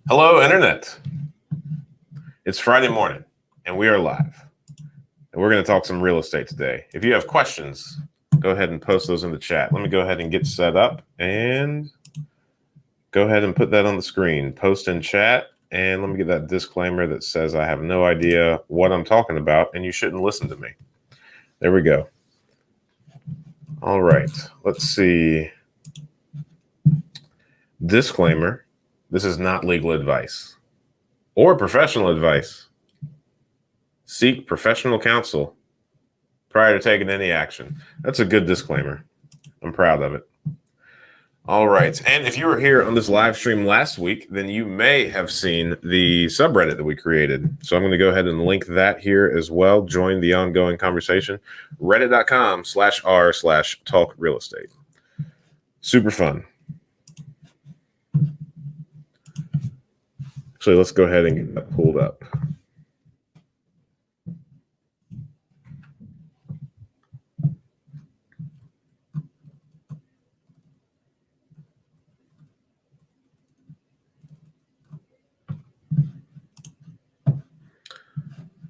Hello, Internet. It's Friday morning, and we are live. And we're going to talk some real estate today. If you have questions, go ahead and post those in the chat. Let me go ahead and get set up and go ahead and put that on the screen. Post in chat, and let me get that disclaimer that says I have no idea what I'm talking about, and you shouldn't listen to me. There we go. All right, let's see. Disclaimer, this is not legal advice or professional advice. Seek professional counsel prior to taking any action. That's a good disclaimer. I'm proud of it. All right. And if you were here on this live stream last week, then you may have seen the subreddit that we created. So I'm going to go ahead and link that here as well. Join the ongoing conversation. Reddit.com/r/talk real estate. Super fun. Actually, let's go ahead and get that pulled up.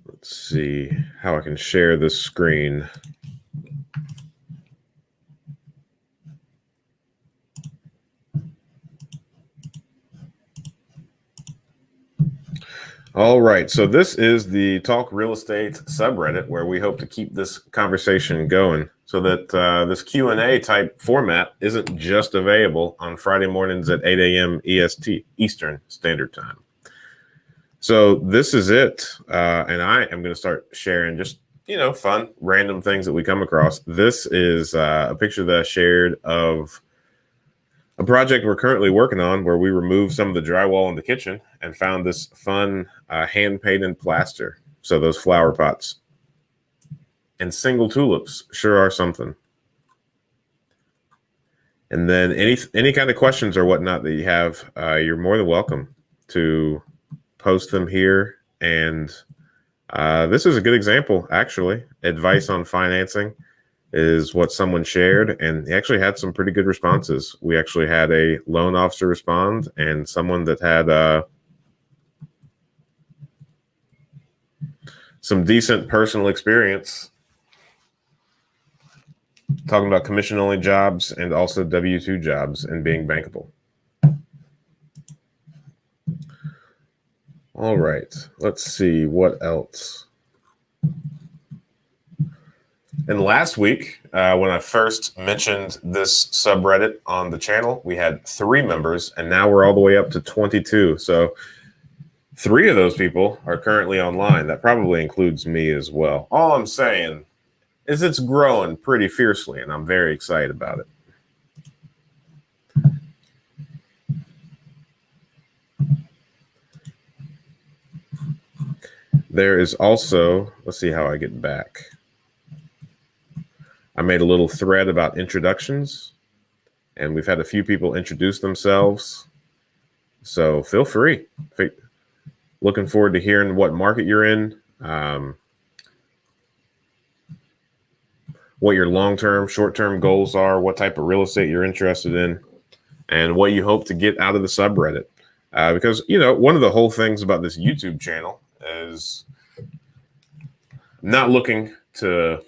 Let's see how I can share this screen. All right, so this is the Talk Real Estate subreddit where we hope to keep this conversation going so that this Q&A type format isn't just available on Friday mornings at 8 a.m. EST, Eastern Standard Time. So this is it, and I am going to start sharing just, fun, random things that we come across. This is a picture that I shared of a project we're currently working on where we removed some of the drywall in the kitchen and found this fun hand-painted plaster. So those flower pots and single tulips sure are something. And then any kind of questions or whatnot that you have, you're more than welcome to post them here. And this is a good example, actually. Advice on financing is what someone shared, and he actually had some pretty good responses. We actually had a loan officer respond and someone that had some decent personal experience talking about commission-only jobs and also W-2 jobs and being bankable. All right, let's see what else. And last week, when I first mentioned this subreddit on the channel, we had 3 members, and now we're all the way up to 22. So 3 of those people are currently online. That probably includes me as well. All I'm saying is it's growing pretty fiercely, and I'm very excited about it. There is also, let's see how I get back. I made a little thread about introductions, and we've had a few people introduce themselves. So feel free. Looking forward to hearing what market you're in, what your long-term, short-term goals are, what type of real estate you're interested in, and what you hope to get out of the subreddit. Because, one of the whole things about this YouTube channel is not looking to,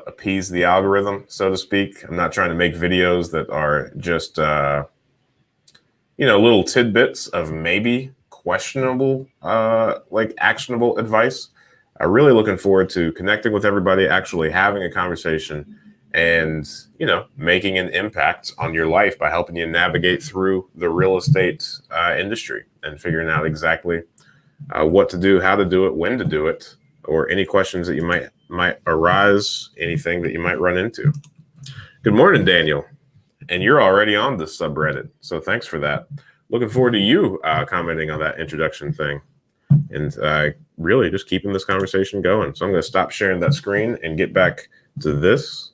appease the algorithm, so to speak. I'm not trying to make videos that are just, little tidbits of maybe questionable, actionable advice. I'm really looking forward to connecting with everybody, actually having a conversation and, making an impact on your life by helping you navigate through the real estate industry and figuring out exactly what to do, how to do it, when to do it, or any questions that you might arise, anything that you might run into. Good morning, Daniel. And you're already on this subreddit, so thanks for that. Looking forward to you commenting on that introduction thing and really just keeping this conversation going. So I'm going to stop sharing that screen and get back to this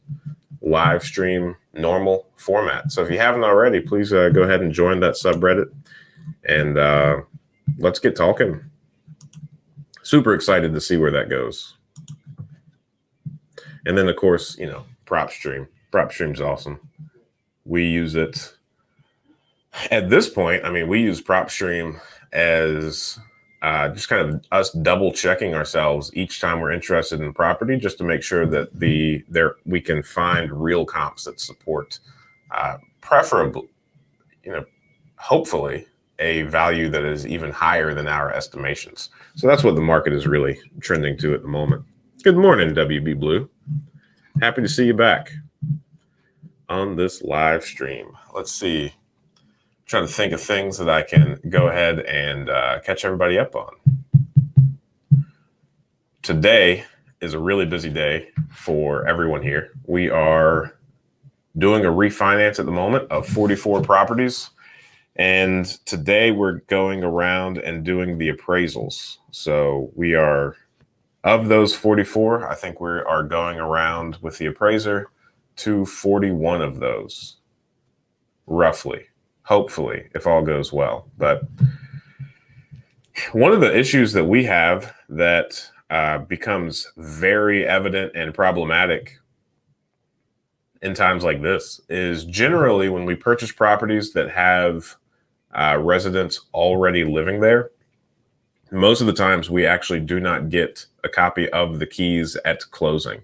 live stream normal format. So if you haven't already, please go ahead and join that subreddit and let's get talking. Super excited to see where that goes. And then, of course, PropStream. PropStream's awesome. We use it At this point, I mean, we use PropStream as just kind of us double checking ourselves each time we're interested in property, just to make sure that we can find real comps that support, preferably, you know, hopefully a value that is even higher than our estimations. So that's what the market is really trending to at the moment. Good morning, WB Blue. Happy to see you back on this live stream. Let's see. Trying to think of things that I can go ahead and catch everybody up on. Today is a really busy day for everyone here. We are doing a refinance at the moment of 44 properties. And today we're going around and doing the appraisals. So we are, of those 44, I think we are going around with the appraiser to 41 of those, roughly, hopefully, if all goes well. But one of the issues that we have that becomes very evident and problematic in times like this is generally when we purchase properties that have residents already living there, most of the times we actually do not get a copy of the keys at closing.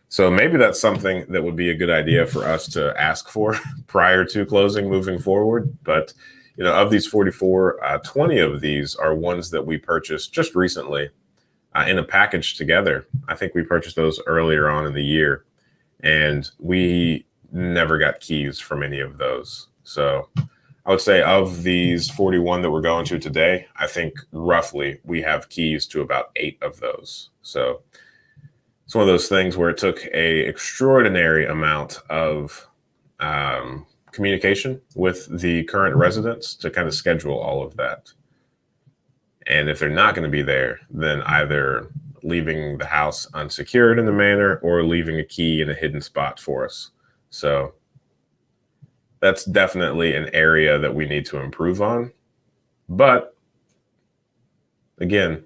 So maybe that's something that would be a good idea for us to ask for prior to closing moving forward. But, of these 44, 20 of these are ones that we purchased just recently in a package together. I think we purchased those earlier on in the year, and we never got keys from any of those. So I would say of these 41 that we're going to today, I think roughly we have keys to about 8 of those. So it's one of those things where it took an extraordinary amount of communication with the current residents to kind of schedule all of that. And if they're not going to be there, then either leaving the house unsecured in a manner or leaving a key in a hidden spot for us. So that's definitely an area that we need to improve on. But again,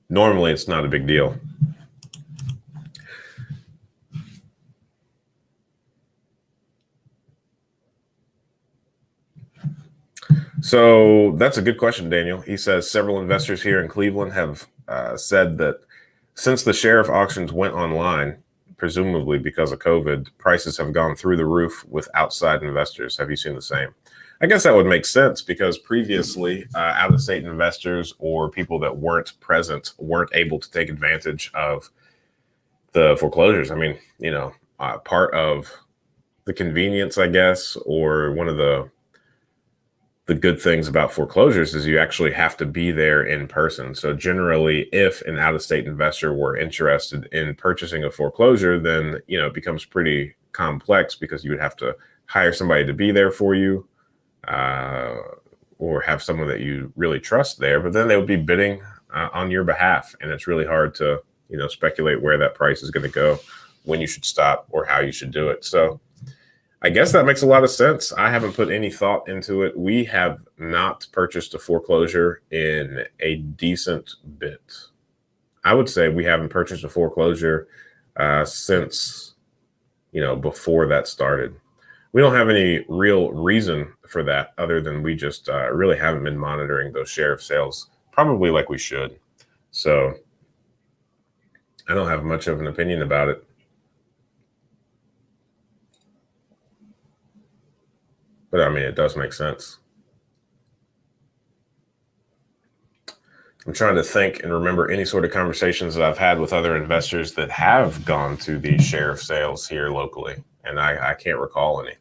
normally it's not a big deal. So that's a good question, Daniel. He says several investors here in Cleveland have said that since the sheriff auctions went online, presumably because of COVID, prices have gone through the roof with outside investors. Have you seen the same? I guess that would make sense because previously out-of-state investors or people that weren't present weren't able to take advantage of the foreclosures. I mean, part of the convenience, I guess, or one of the good things about foreclosures is you actually have to be there in person. So generally, if an out-of-state investor were interested in purchasing a foreclosure, then, it becomes pretty complex because you would have to hire somebody to be there for you or have someone that you really trust there. But then they would be bidding on your behalf. And it's really hard to, speculate where that price is going to go, when you should stop or how you should do it. So I guess that makes a lot of sense. I haven't put any thought into it. We have not purchased a foreclosure in a decent bit. I would say we haven't purchased a foreclosure since, before that started. We don't have any real reason for that other than we just really haven't been monitoring those sheriff sales, probably like we should. So I don't have much of an opinion about it. But I mean, it does make sense. I'm trying to think and remember any sort of conversations that I've had with other investors that have gone to these sheriff sales here locally, and I can't recall any.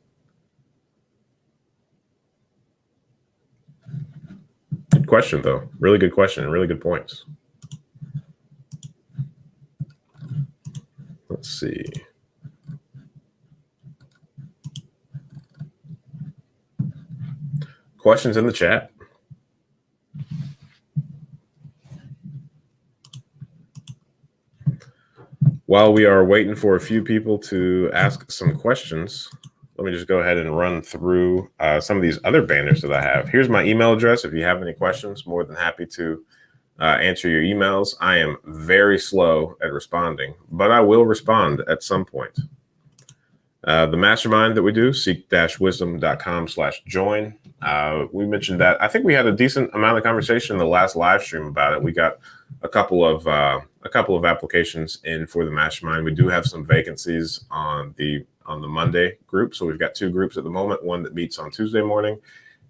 Good question, though. Really good question and really good points. Let's see. Questions in the chat. While we are waiting for a few people to ask some questions, let me just go ahead and run through some of these other banners that I have. Here's my email address. If you have any questions, more than happy to answer your emails. I am very slow at responding, but I will respond at some point. The mastermind that we do, seek-wisdom.com/join. We mentioned that. I think we had a decent amount of conversation in the last live stream about it. We got a couple of applications in for the mastermind. We do have some vacancies on the Monday group. So we've got 2 groups at the moment, one that meets on Tuesday morning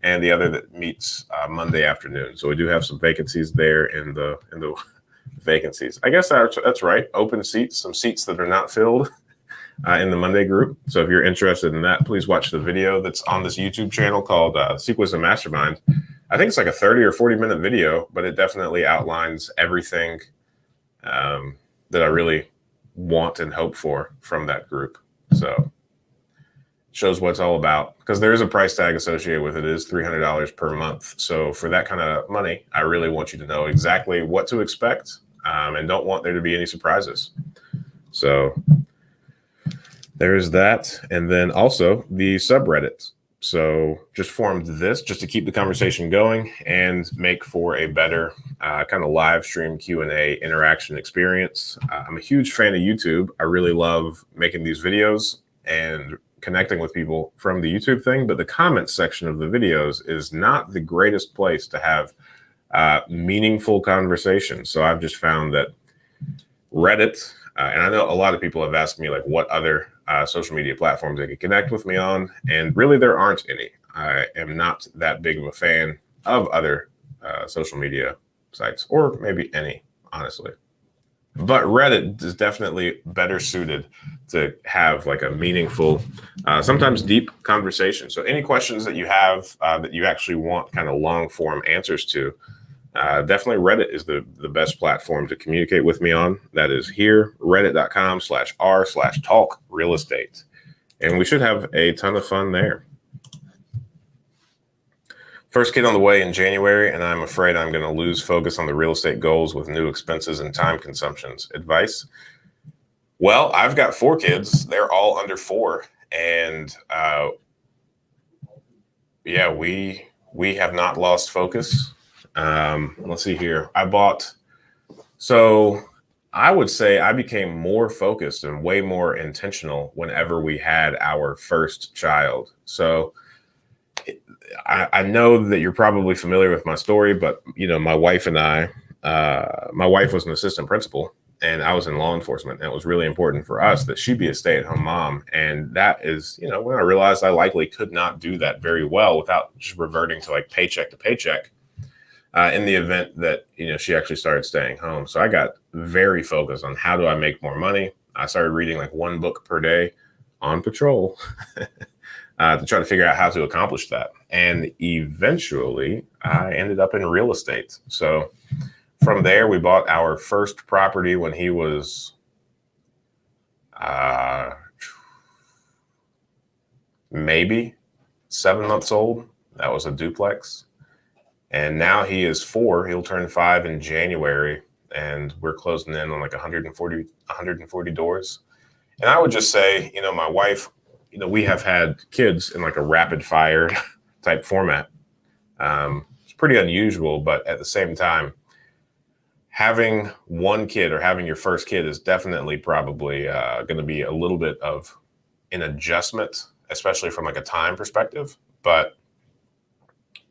and the other that meets Monday afternoon. So we do have some vacancies there in the vacancies. I guess that's right. Open seats, some seats that are not filled in the Monday group. So if you're interested in that, please watch the video that's on this YouTube channel called Seek Wisdom Mastermind. I think it's like a 30 or 40-minute video, but it definitely outlines everything that I really want and hope for from that group. So shows what it's all about, because there is a price tag associated with it. It is $300 per month. So for that kind of money, I really want you to know exactly what to expect and don't want there to be any surprises. So there's that. And then also the subreddit. So just formed this just to keep the conversation going and make for a better kind of live stream Q&A interaction experience. I'm a huge fan of YouTube. I really love making these videos and connecting with people from the YouTube thing, but the comments section of the videos is not the greatest place to have meaningful conversations. So I've just found that Reddit, and I know a lot of people have asked me like what other social media platforms they can connect with me on, and really there aren't any. I am not that big of a fan of other social media sites, or maybe any, honestly. But Reddit is definitely better suited to have like a meaningful, sometimes deep conversation. So any questions that you have that you actually want kind of long form answers to, definitely Reddit is the best platform to communicate with me on. That is here, reddit.com/r/talk real estate. And we should have a ton of fun there. First kid on the way in January, and I'm afraid I'm going to lose focus on the real estate goals with new expenses and time consumptions. Advice? Well, I've got 4 kids. They're all under 4. And yeah, we have not lost focus. Let's see here. So I would say I became more focused and way more intentional whenever we had our first child. So I know that you're probably familiar with my story, but my wife and I, my wife was an assistant principal and I was in law enforcement. And it was really important for us that she be a stay-at-home mom. And that is, when I realized I likely could not do that very well without just reverting to like paycheck to paycheck in the event that, she actually started staying home. So I got very focused on how do I make more money. I started reading like 1 book per day on patrol to try to figure out how to accomplish that. And eventually I ended up in real estate. So from there, we bought our first property when he was maybe 7 months old. That was a duplex. And now he is 4. He'll turn 5 in January. And we're closing in on like 140 doors. And I would just say, my wife, we have had kids in like a rapid fire type format. It's pretty unusual, but at the same time, having 1 kid or having your first kid is definitely probably going to be a little bit of an adjustment, especially from like a time perspective. But,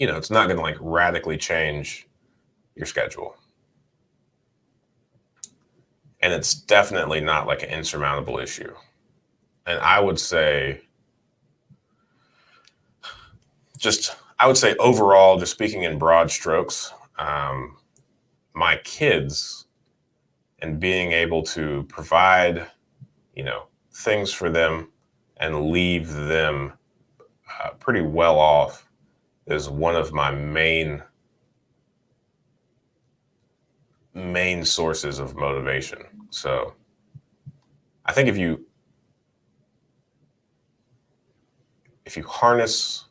it's not going to like radically change your schedule. And it's definitely not like an insurmountable issue. And I would say overall, just speaking in broad strokes, my kids and being able to provide, things for them and leave them pretty well off is one of my main sources of motivation. So I think if you harness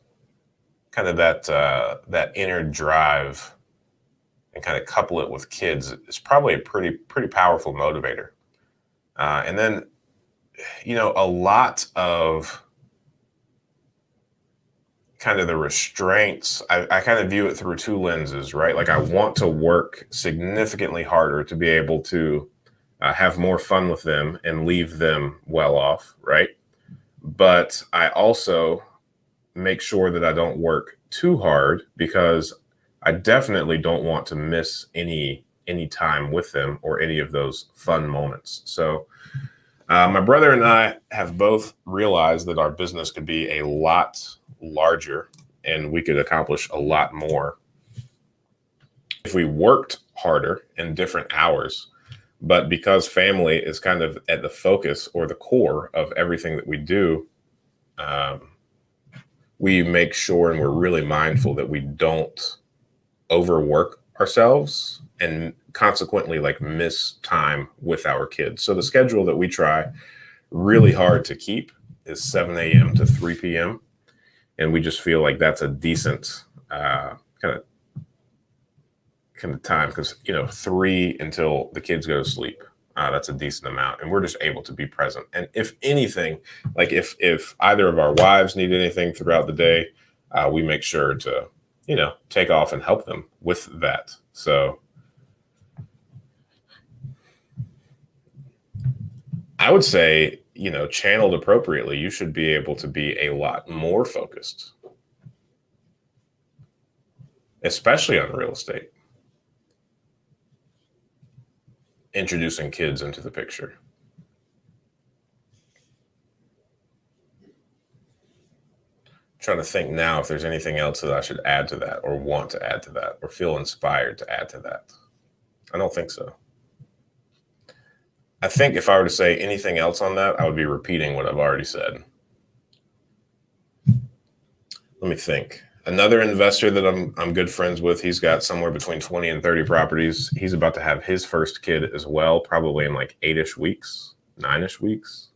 kind of that inner drive and kind of couple it with kids, it's probably a pretty powerful motivator. And then, a lot of kind of the restraints, I kind of view it through 2 lenses, right? Like I want to work significantly harder to be able to have more fun with them and leave them well off, right? but I also make sure that I don't work too hard because I definitely don't want to miss any time with them or any of those fun moments. So my brother and I have both realized that our business could be a lot larger and we could accomplish a lot more if we worked harder in different hours. But because family is kind of at the focus or the core of everything that we do, we make sure and we're really mindful that we don't overwork ourselves and consequently like miss time with our kids. So the schedule that we try really hard to keep is 7 a.m. to 3 p.m. And we just feel like that's a decent kind of time because, 3 until the kids go to sleep. That's a decent amount. And we're just able to be present. And if anything, like if either of our wives need anything throughout the day, we make sure to, take off and help them with that. So I would say, channeled appropriately, you should be able to be a lot more focused, especially on real estate. Introducing kids into the picture. Trying to think now if there's anything else that I should add to that or want to add to that or feel inspired to add to that. I don't think so. I think if I were to say anything else on that, I would be repeating what I've already said. Let me think. Another investor that I'm good friends with, he's got somewhere between 20 and 30 properties. He's about to have his first kid as well, probably in like 8-ish weeks, 9-ish weeks.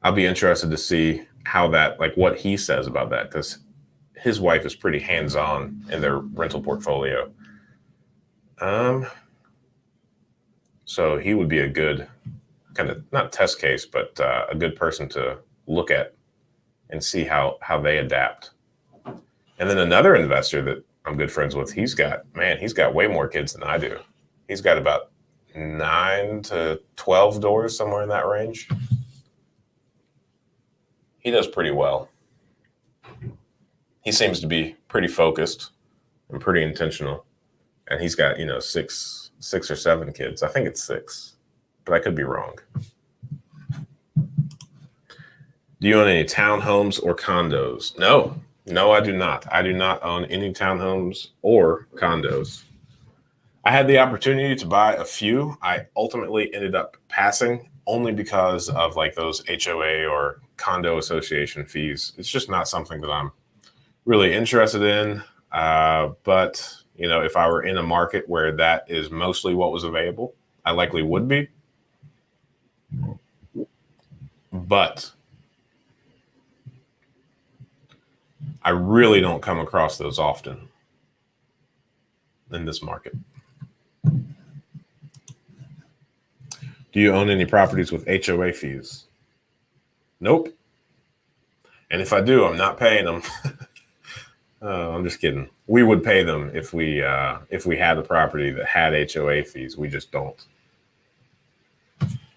I'll be interested to see how that, like what he says about that, because his wife is pretty hands-on in their rental portfolio. So he would be a good kind of not test case, but a good person to look at and see how they adapt. And then another investor that I'm good friends with, he's got way more kids than I do. He's got about 9 to 12 doors, somewhere in that range. He does pretty well. He seems to be pretty focused and pretty intentional. And he's got, 6 or 7 kids. I think it's 6, but I could be wrong. Do you own any townhomes or condos? No, I do not. I do not own any townhomes or condos. I had the opportunity to buy a few. I ultimately ended up passing only because of like those HOA or condo association fees. It's just not something that I'm really interested in. But, if I were in a market where that is mostly what was available, I likely would be. But I really don't come across those often in this market. Do you own any properties with HOA fees? Nope. And if I do, I'm not paying them. I'm just kidding. We would pay them if we had a property that had HOA fees. We just don't.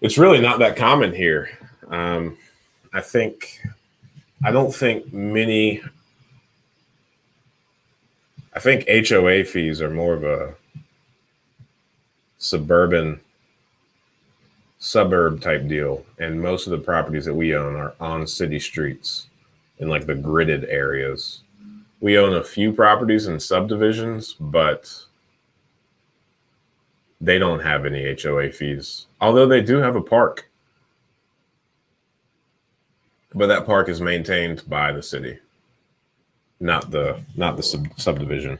It's really not that common here. I think HOA fees are more of a suburb type deal. And most of the properties that we own are on city streets in like the gridded areas. We own a few properties in subdivisions, but they don't have any HOA fees. Although they do have a park. But that park is maintained by the city, not the subdivision.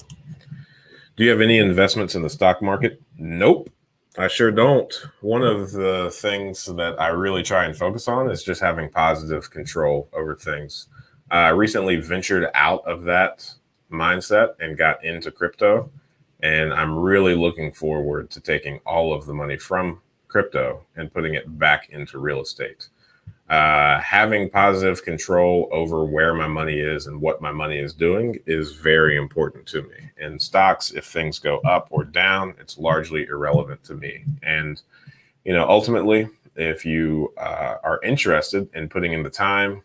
Do you have any investments in the stock market? Nope, I sure don't. One of the things that I really try and focus on is just having positive control over things. I recently ventured out of that mindset and got into crypto, and I'm really looking forward to taking all of the money from crypto and putting it back into real estate. Having positive control over where my money is and what my money is doing is very important to me. In stocks, if things go up or down, it's largely irrelevant to me. And, ultimately, if you are interested in putting in the time,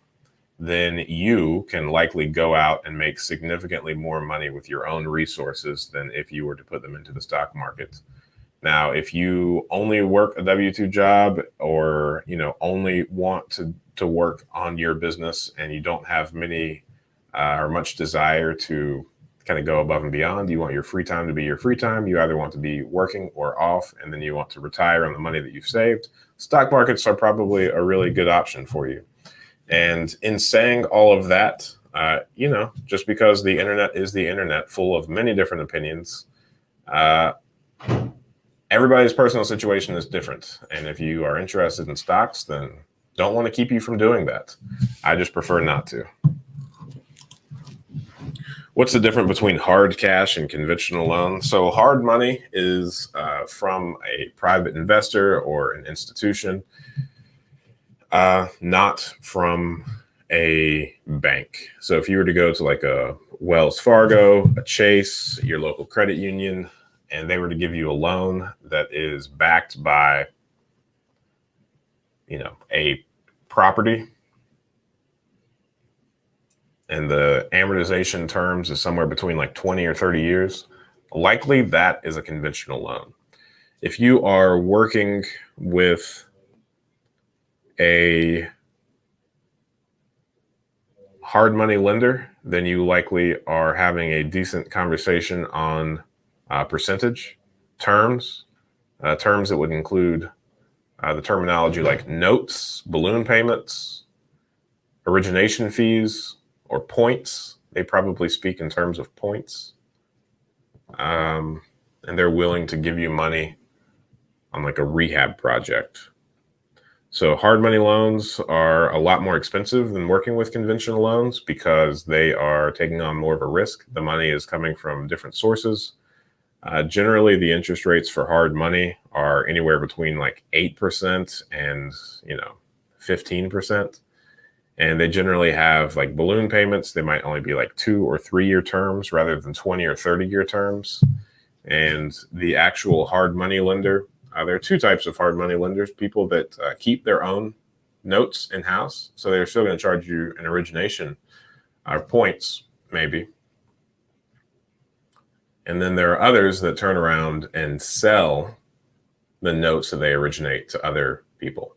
then you can likely go out and make significantly more money with your own resources than if you were to put them into the stock market. Now, if you only work a W-2 job, or, only want to work on your business, and you don't have many or much desire to kind of go above and beyond, you want your free time to be your free time, you either want to be working or off, and then you want to retire on the money that you've saved, stock markets are probably a really good option for you. And in saying all of that, just because the internet is the internet, full of many different opinions, everybody's personal situation is different. And if you are interested in stocks, then don't want to keep you from doing that. I just prefer not to. What's the difference between hard cash and conventional loan? So hard money is from a private investor or an institution, not from a bank. So if you were to go to like a Wells Fargo, a Chase, your local credit union, and they were to give you a loan that is backed by, a property, and the amortization terms is somewhere between like 20 or 30 years, likely that is a conventional loan. If you are working with a hard money lender, then you likely are having a decent conversation on percentage terms that would include the terminology like notes, balloon payments, origination fees, or points. They probably speak in terms of points. And they're willing to give you money on like a rehab project. So hard money loans are a lot more expensive than working with conventional loans because they are taking on more of a risk. The money is coming from different sources. Generally, the interest rates for hard money are anywhere between like 8% and 15%. And they generally have like balloon payments. They might only be like 2 or 3 year terms rather than 20 or 30-year terms. And the actual hard money lender, there are two types of hard money lenders: people that keep their own notes in house, so they're still going to charge you an origination points maybe. And then there are others that turn around and sell the notes that they originate to other people.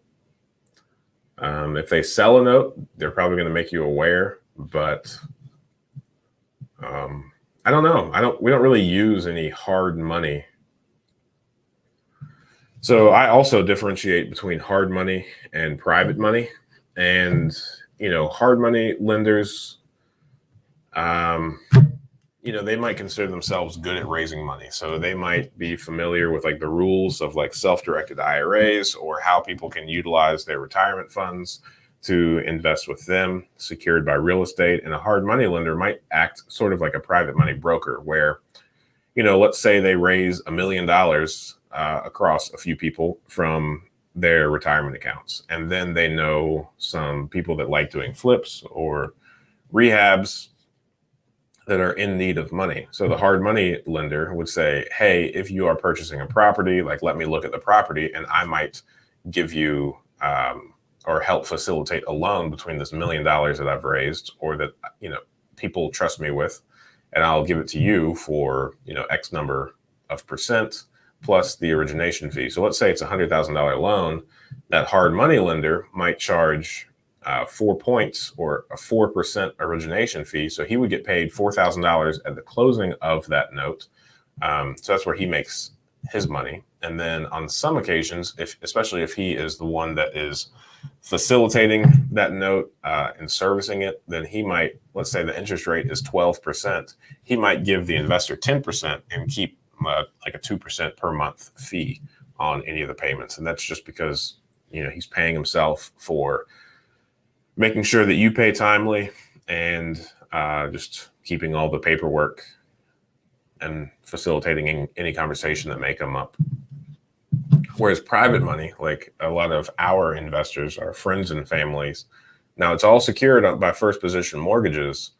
If they sell a note, they're probably going to make you aware, but I don't know. We don't really use any hard money. So I also differentiate between hard money and private money. And, hard money lenders, they might consider themselves good at raising money. So they might be familiar with like the rules of like self-directed IRAs, or how people can utilize their retirement funds to invest with them, secured by real estate. And a hard money lender might act sort of like a private money broker, where, let's say they raise $1 million across a few people from their retirement accounts. And then they know some people that like doing flips or rehabs that are in need of money. So the hard money lender would say, hey, if you are purchasing a property, like, let me look at the property, and I might give you or help facilitate a loan between this $1 million that I've raised, or that, people trust me with, and I'll give it to you for, X number of percent plus the origination fee. So let's say it's a $100,000 loan. That hard money lender might charge 4 points or a 4% origination fee. So he would get paid $4,000 at the closing of that note. So that's where he makes his money. And then on some occasions, especially if he is the one that is facilitating that note and servicing it, then he might, let's say the interest rate is 12%. He might give the investor 10% and keep like a 2% per month fee on any of the payments. And that's just because, he's paying himself for making sure that you pay timely, and just keeping all the paperwork and facilitating any conversation that may come up. Whereas private money, like a lot of our investors, are friends and families. Now it's all secured by first position mortgages,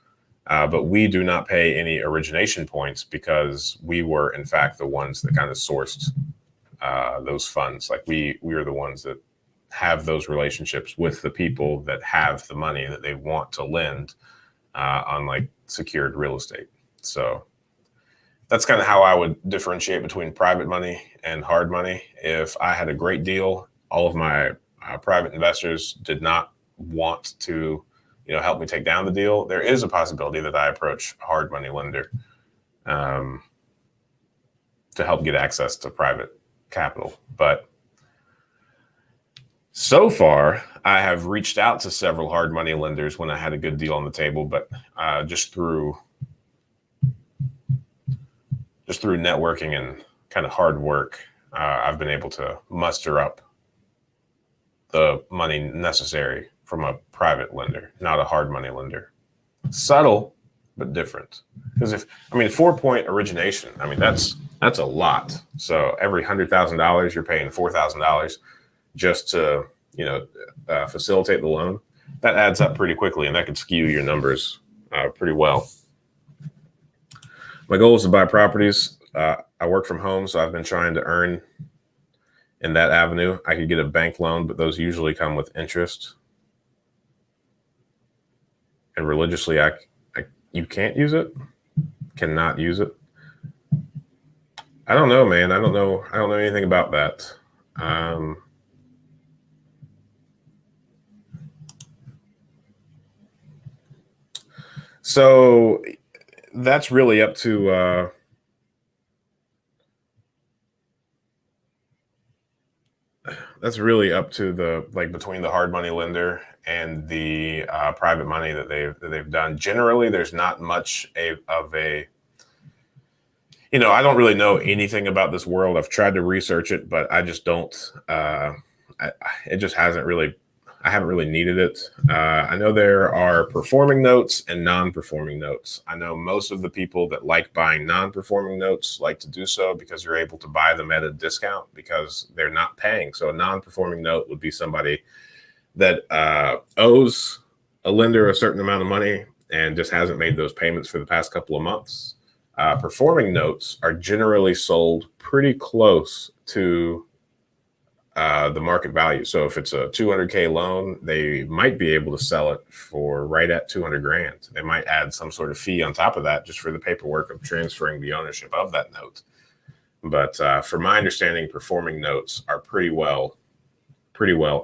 but we do not pay any origination points because we were in fact the ones that kind of sourced those funds. Like we are the ones that have those relationships with the people that have the money that they want to lend on like secured real estate. So that's kind of how I would differentiate between private money and hard money. If I had a great deal, all of my private investors did not want to, help me take down the deal, there is a possibility that I approach a hard money lender to help get access to private capital. But so far, I have reached out to several hard money lenders when I had a good deal on the table, but just through networking and kind of hard work, I've been able to muster up the money necessary from a private lender, not a hard money lender. Subtle, but different. Because 4-point origination, that's a lot. So every $100,000, you're paying $4,000 just to, facilitate the loan. That adds up pretty quickly, and that could skew your numbers pretty well. My goal is to buy properties. I work from home, so I've been trying to earn in that avenue. I could get a bank loan, but those usually come with interest. And religiously, you can't use it, cannot use it. I don't know, man. I don't know anything about that. So that's really up to the between the hard money lender and the private money that they've done. Generally, there's not much of a I don't really know anything about this world. I've tried to research it, but I just don't. It just hasn't really. I haven't really needed it. I know there are performing notes and non-performing notes. I know most of the people that like buying non-performing notes like to do so because you're able to buy them at a discount because they're not paying. So a non-performing note would be somebody that owes a lender a certain amount of money and just hasn't made those payments for the past couple of months. Performing notes are generally sold pretty close to the market value. So if it's a $200K loan, they might be able to sell it for right at 200 grand. They might add some sort of fee on top of that just for the paperwork of transferring the ownership of that note. But from my understanding, performing notes are pretty well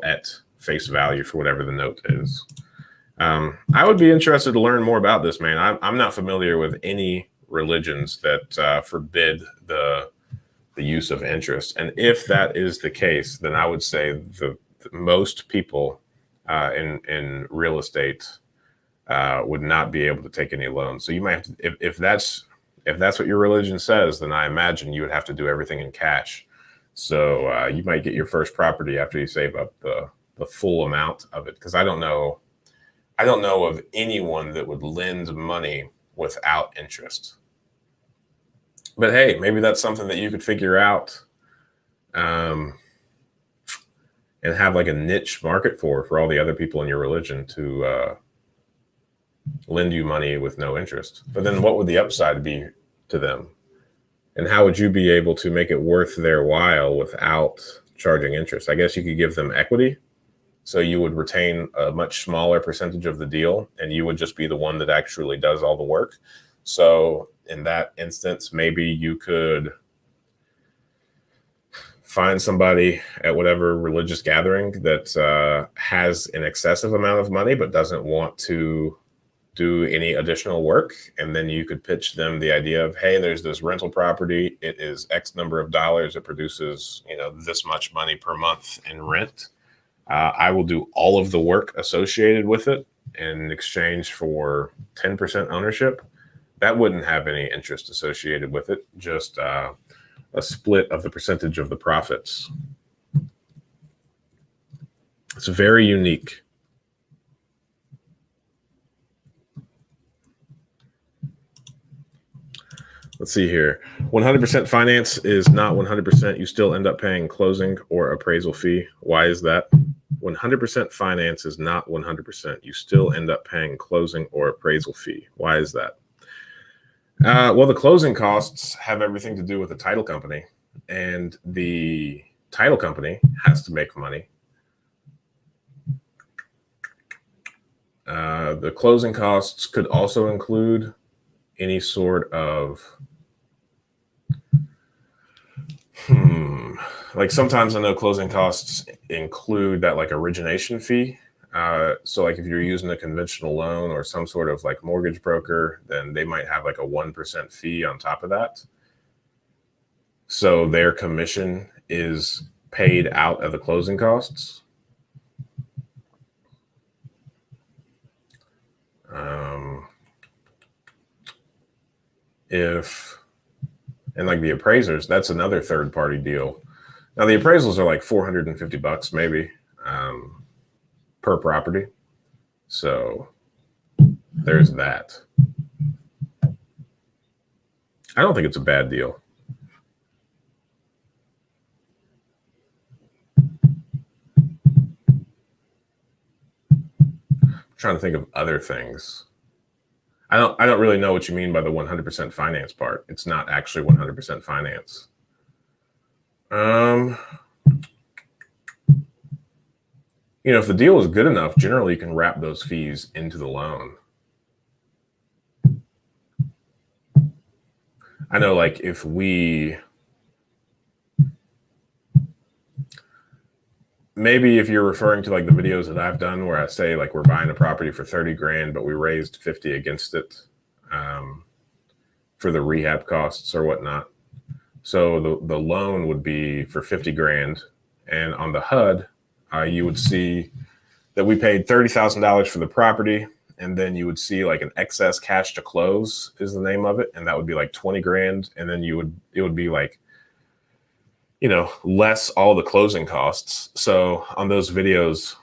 at face value for whatever the note is. I would be interested to learn more about this, man. I'm not familiar with any religions that forbid the use of interest. And if that is the case, then I would say the most people in real estate would not be able to take any loans. So you might have to, if that's what your religion says, then I imagine you would have to do everything in cash. So you might get your first property after you save up the full amount of it. Because I don't know of anyone that would lend money without interest. But hey, maybe that's something that you could figure out and have like a niche market for all the other people in your religion to lend you money with no interest. But then what would the upside be to them? And how would you be able to make it worth their while without charging interest? I guess you could give them equity. So you would retain a much smaller percentage of the deal, and you would just be the one that actually does all the work. So in that instance, maybe you could find somebody at whatever religious gathering that has an excessive amount of money but doesn't want to do any additional work. And then you could pitch them the idea of, hey, there's this rental property. It is X number of dollars. It produces, this much money per month in rent. I will do all of the work associated with it in exchange for 10% ownership. That wouldn't have any interest associated with it, just a split of the percentage of the profits. It's very unique. Let's see here. 100% finance is not 100%. You still end up paying closing or appraisal fee. Why is that? 100% finance is not 100%. You still end up paying closing or appraisal fee. Why is that? Well, the closing costs have everything to do with the title company, and the title company has to make money. The closing costs could also include any sort of like sometimes I know closing costs include that like origination fee. So like if you're using a conventional loan or some sort of like mortgage broker, then they might have like a 1% fee on top of that. So their commission is paid out of the closing costs. And like the appraisers, that's another third party deal. Now the appraisals are like $450 maybe per property. So there's that. I don't think it's a bad deal. I'm trying to think of other things. I don't really know what you mean by the 100% finance part. It's not actually 100% finance. If the deal is good enough, generally you can wrap those fees into the loan. I know, like if you're referring to like the videos that I've done where I say like we're buying a property for 30 grand, but we raised 50 against it for the rehab costs or whatnot. So the loan would be for 50 grand. And on the HUD, you would see that we paid $30,000 for the property. And then you would see like an excess cash to close is the name of it. And that would be like 20 grand. And then it would be like, less all the closing costs. So on those videos,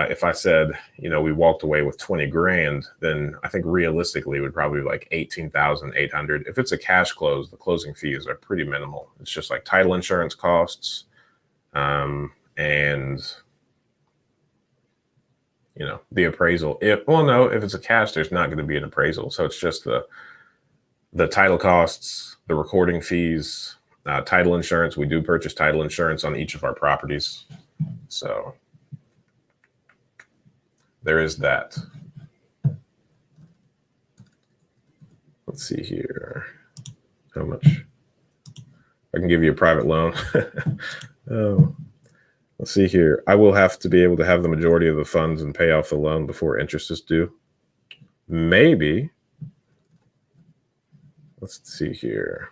if I said, we walked away with 20 grand, then I think realistically it would probably be like 18,800. If it's a cash close, the closing fees are pretty minimal. It's just like title insurance costs. And the appraisal. If it's a cash, there's not going to be an appraisal. So it's just the title costs, the recording fees, title insurance. We do purchase title insurance on each of our properties. So there is that. Let's see here. How much? I can give you a private loan. Oh, let's see here. I will have to be able to have the majority of the funds and pay off the loan before interest is due. Maybe. Let's see here.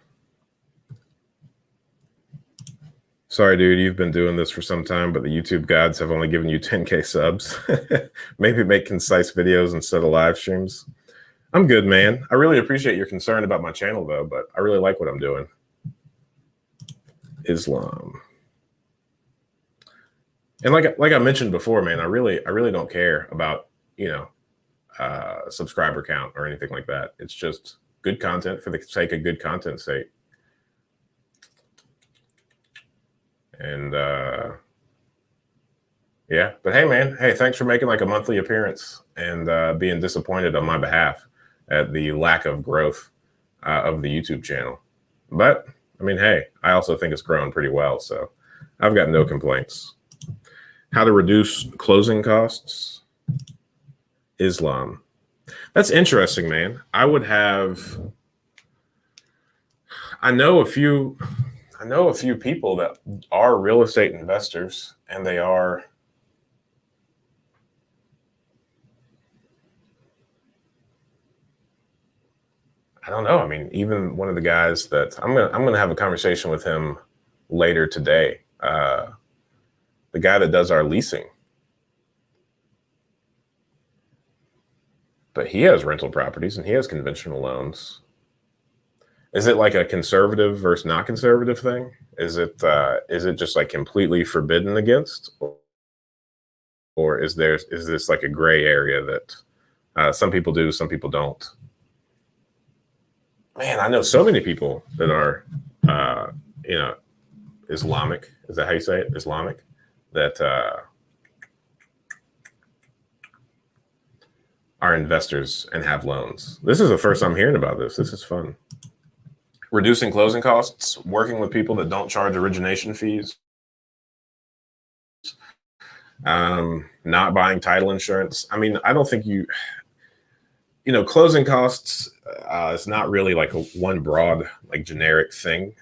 Sorry, dude, you've been doing this for some time, but the YouTube gods have only given you 10K subs. Maybe make concise videos instead of live streams. I'm good, man. I really appreciate your concern about my channel, though, but I really like what I'm doing. Islam. And like I mentioned before, man, I really don't care about, subscriber count or anything like that. It's just good content for the sake of good content's sake. And yeah, but hey, man, thanks for making like a monthly appearance and being disappointed on my behalf at the lack of growth of the YouTube channel. But I mean, hey, I also think it's grown pretty well, so I've got no complaints. How to reduce closing costs? Islam. That's interesting, man. I know a few people that are real estate investors, and they are I don't know. I mean, even one of the guys that I'm gonna have a conversation with him later today. The guy that does our leasing, but he has rental properties and he has conventional loans. Is it like a conservative versus not conservative thing? Is it just like completely forbidden against, or is this like a gray area that some people do, some people don't? Man, I know so many people that are, uh, you know, Islamic. Is that how you say it? Islamic. That are investors and have loans. This is the first I'm hearing about this. This is fun. Reducing closing costs, working with people that don't charge origination fees, not buying title insurance. I mean, I don't think closing costs is not really like a one broad, like generic thing.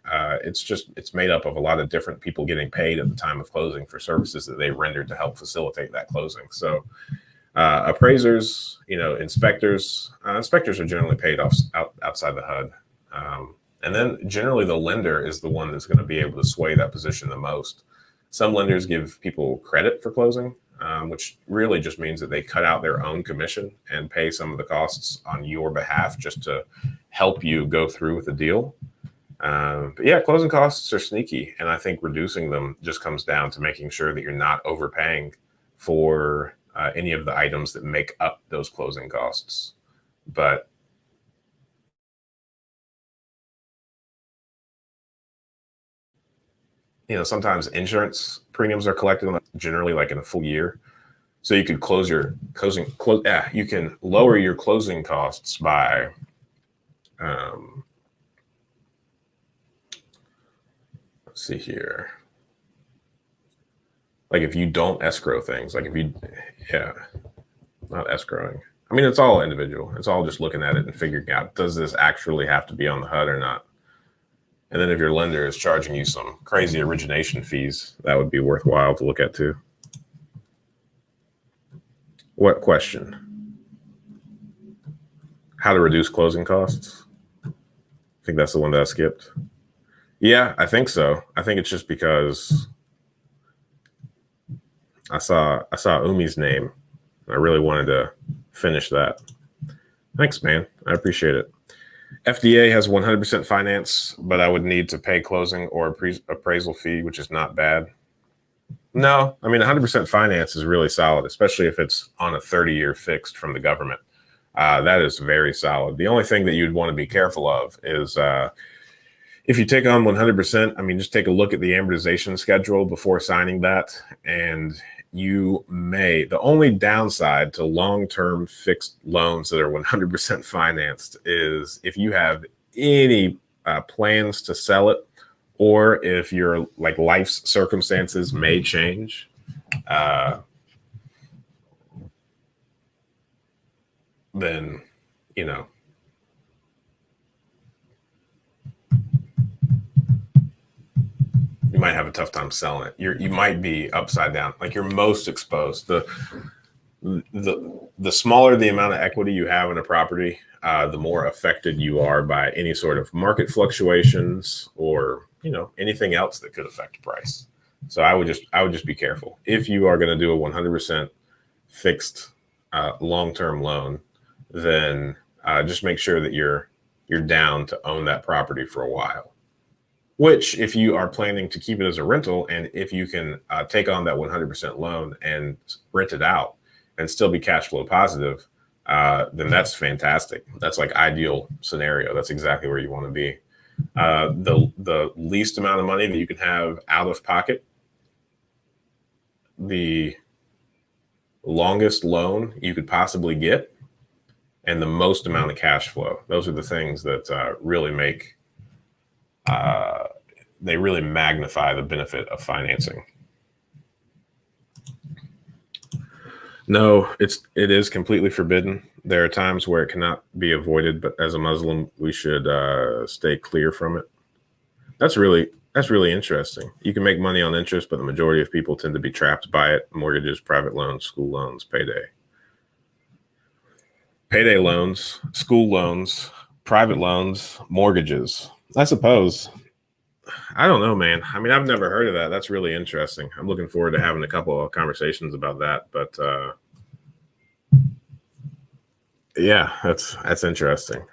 It's made up of a lot of different people getting paid at the time of closing for services that they rendered to help facilitate that closing. So appraisers, inspectors are generally paid outside the HUD. And then generally the lender is the one that's going to be able to sway that position the most. Some lenders give people credit for closing, which really just means that they cut out their own commission and pay some of the costs on your behalf just to help you go through with the deal. But yeah, closing costs are sneaky. And I think reducing them just comes down to making sure that you're not overpaying for any of the items that make up those closing costs. But sometimes insurance premiums are collected generally like in a full year. So you could you can lower your closing costs by let's see here. Like if you don't escrow things, not escrowing. I mean, it's all individual. It's all just looking at it and figuring out, does this actually have to be on the HUD or not? And then if your lender is charging you some crazy origination fees, that would be worthwhile to look at too. What question? How to reduce closing costs? I think that's the one that I skipped. Yeah, I think so. I think it's just because I saw Umi's name. I really wanted to finish that. Thanks, man. I appreciate it. FDA has 100% finance, but I would need to pay closing or appraisal fee, which is not bad. No, I mean, 100% finance is really solid, especially if it's on a 30-year fixed from the government. That is very solid. The only thing that you'd want to be careful of is if you take on 100%, I mean, just take a look at the amortization schedule before signing that. And the only downside to long-term fixed loans that are 100% financed is if you have any plans to sell it, or if your life's circumstances may change. Then, you might have a tough time selling it. You might be upside down, like you're most exposed. The smaller the amount of equity you have in a property, the more affected you are by any sort of market fluctuations or anything else that could affect price. So I would just be careful if you are going to do a 100% fixed long-term loan. Then just make sure that you're down to own that property for a while. Which, if you are planning to keep it as a rental, and if you can take on that 100% loan and rent it out and still be cash flow positive, then that's fantastic. That's like ideal scenario. That's exactly where you want to be. The least amount of money that you can have out of pocket, the longest loan you could possibly get, and the most amount of cash flow. Those are the things that really make they really magnify the benefit of financing. No, it is completely forbidden. There are times where it cannot be avoided, but as a Muslim, we should stay clear from it. That's really interesting. You can make money on interest, but the majority of people tend to be trapped by it. Mortgages, private loans, school loans, payday loans, school loans, private loans, mortgages. I suppose. I don't know, man. I mean, I've never heard of that. That's really interesting. I'm looking forward to having a couple of conversations about that. But yeah, that's interesting.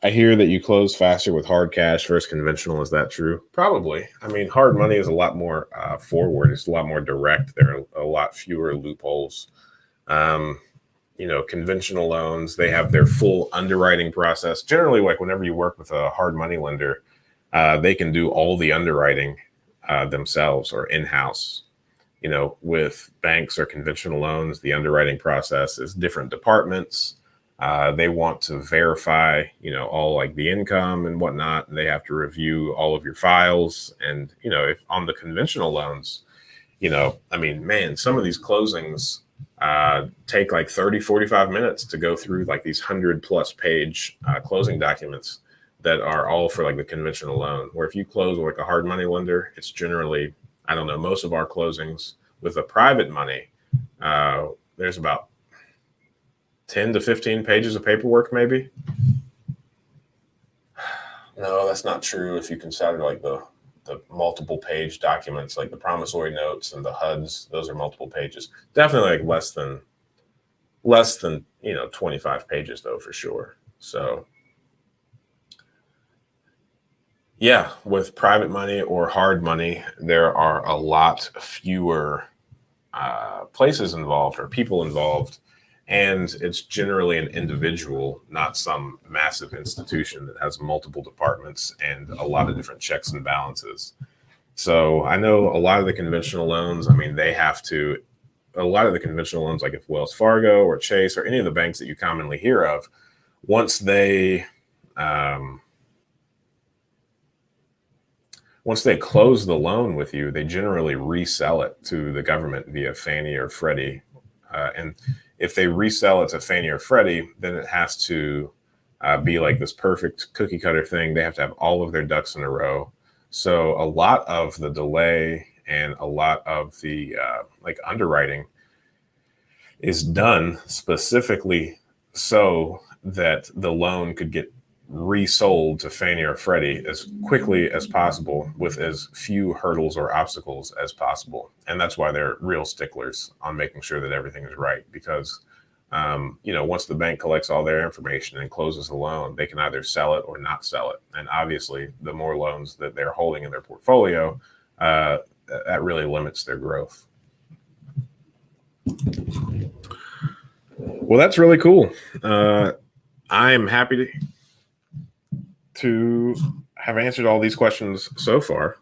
I hear that you close faster with hard cash versus conventional. Is that true? Probably. I mean, hard money is a lot more forward. It's a lot more direct. There are a lot fewer loopholes. conventional loans, they have their full underwriting process. Generally, like whenever you work with a hard money lender, they can do all the underwriting themselves or in-house. With banks or conventional loans, the underwriting process is different departments. They want to verify, all like the income and whatnot. And they have to review all of your files. And, if on the conventional loans, man, some of these closings take like 30, 45 minutes to go through like these 100+ page closing documents that are all for like the conventional loan. Where if you close with like a hard money lender, it's generally, I don't know, most of our closings with the private money, there's about 10 to 15 pages of paperwork, maybe. No, that's not true. If you consider like the multiple page documents, like the promissory notes and the HUDs, those are multiple pages. Definitely like less than 25 pages though, for sure. So yeah, with private money or hard money, there are a lot fewer places involved or people involved. And it's generally an individual, not some massive institution that has multiple departments and a lot of different checks and balances. So I know a lot of the conventional loans, a lot of the conventional loans, like if Wells Fargo or Chase or any of the banks that you commonly hear of, once they close the loan with you, they generally resell it to the government via Fannie or Freddie. And if they resell it to Fannie or Freddie, then it has to be like this perfect cookie cutter thing. They have to have all of their ducks in a row. So a lot of the delay and a lot of the underwriting is done specifically so that the loan could get resold to Fannie or Freddie as quickly as possible with as few hurdles or obstacles as possible. And that's why they're real sticklers on making sure that everything is right. Because, once the bank collects all their information and closes the loan, they can either sell it or not sell it. And obviously, the more loans that they're holding in their portfolio, that really limits their growth. Well, that's really cool. I am happy to have answered all these questions so far.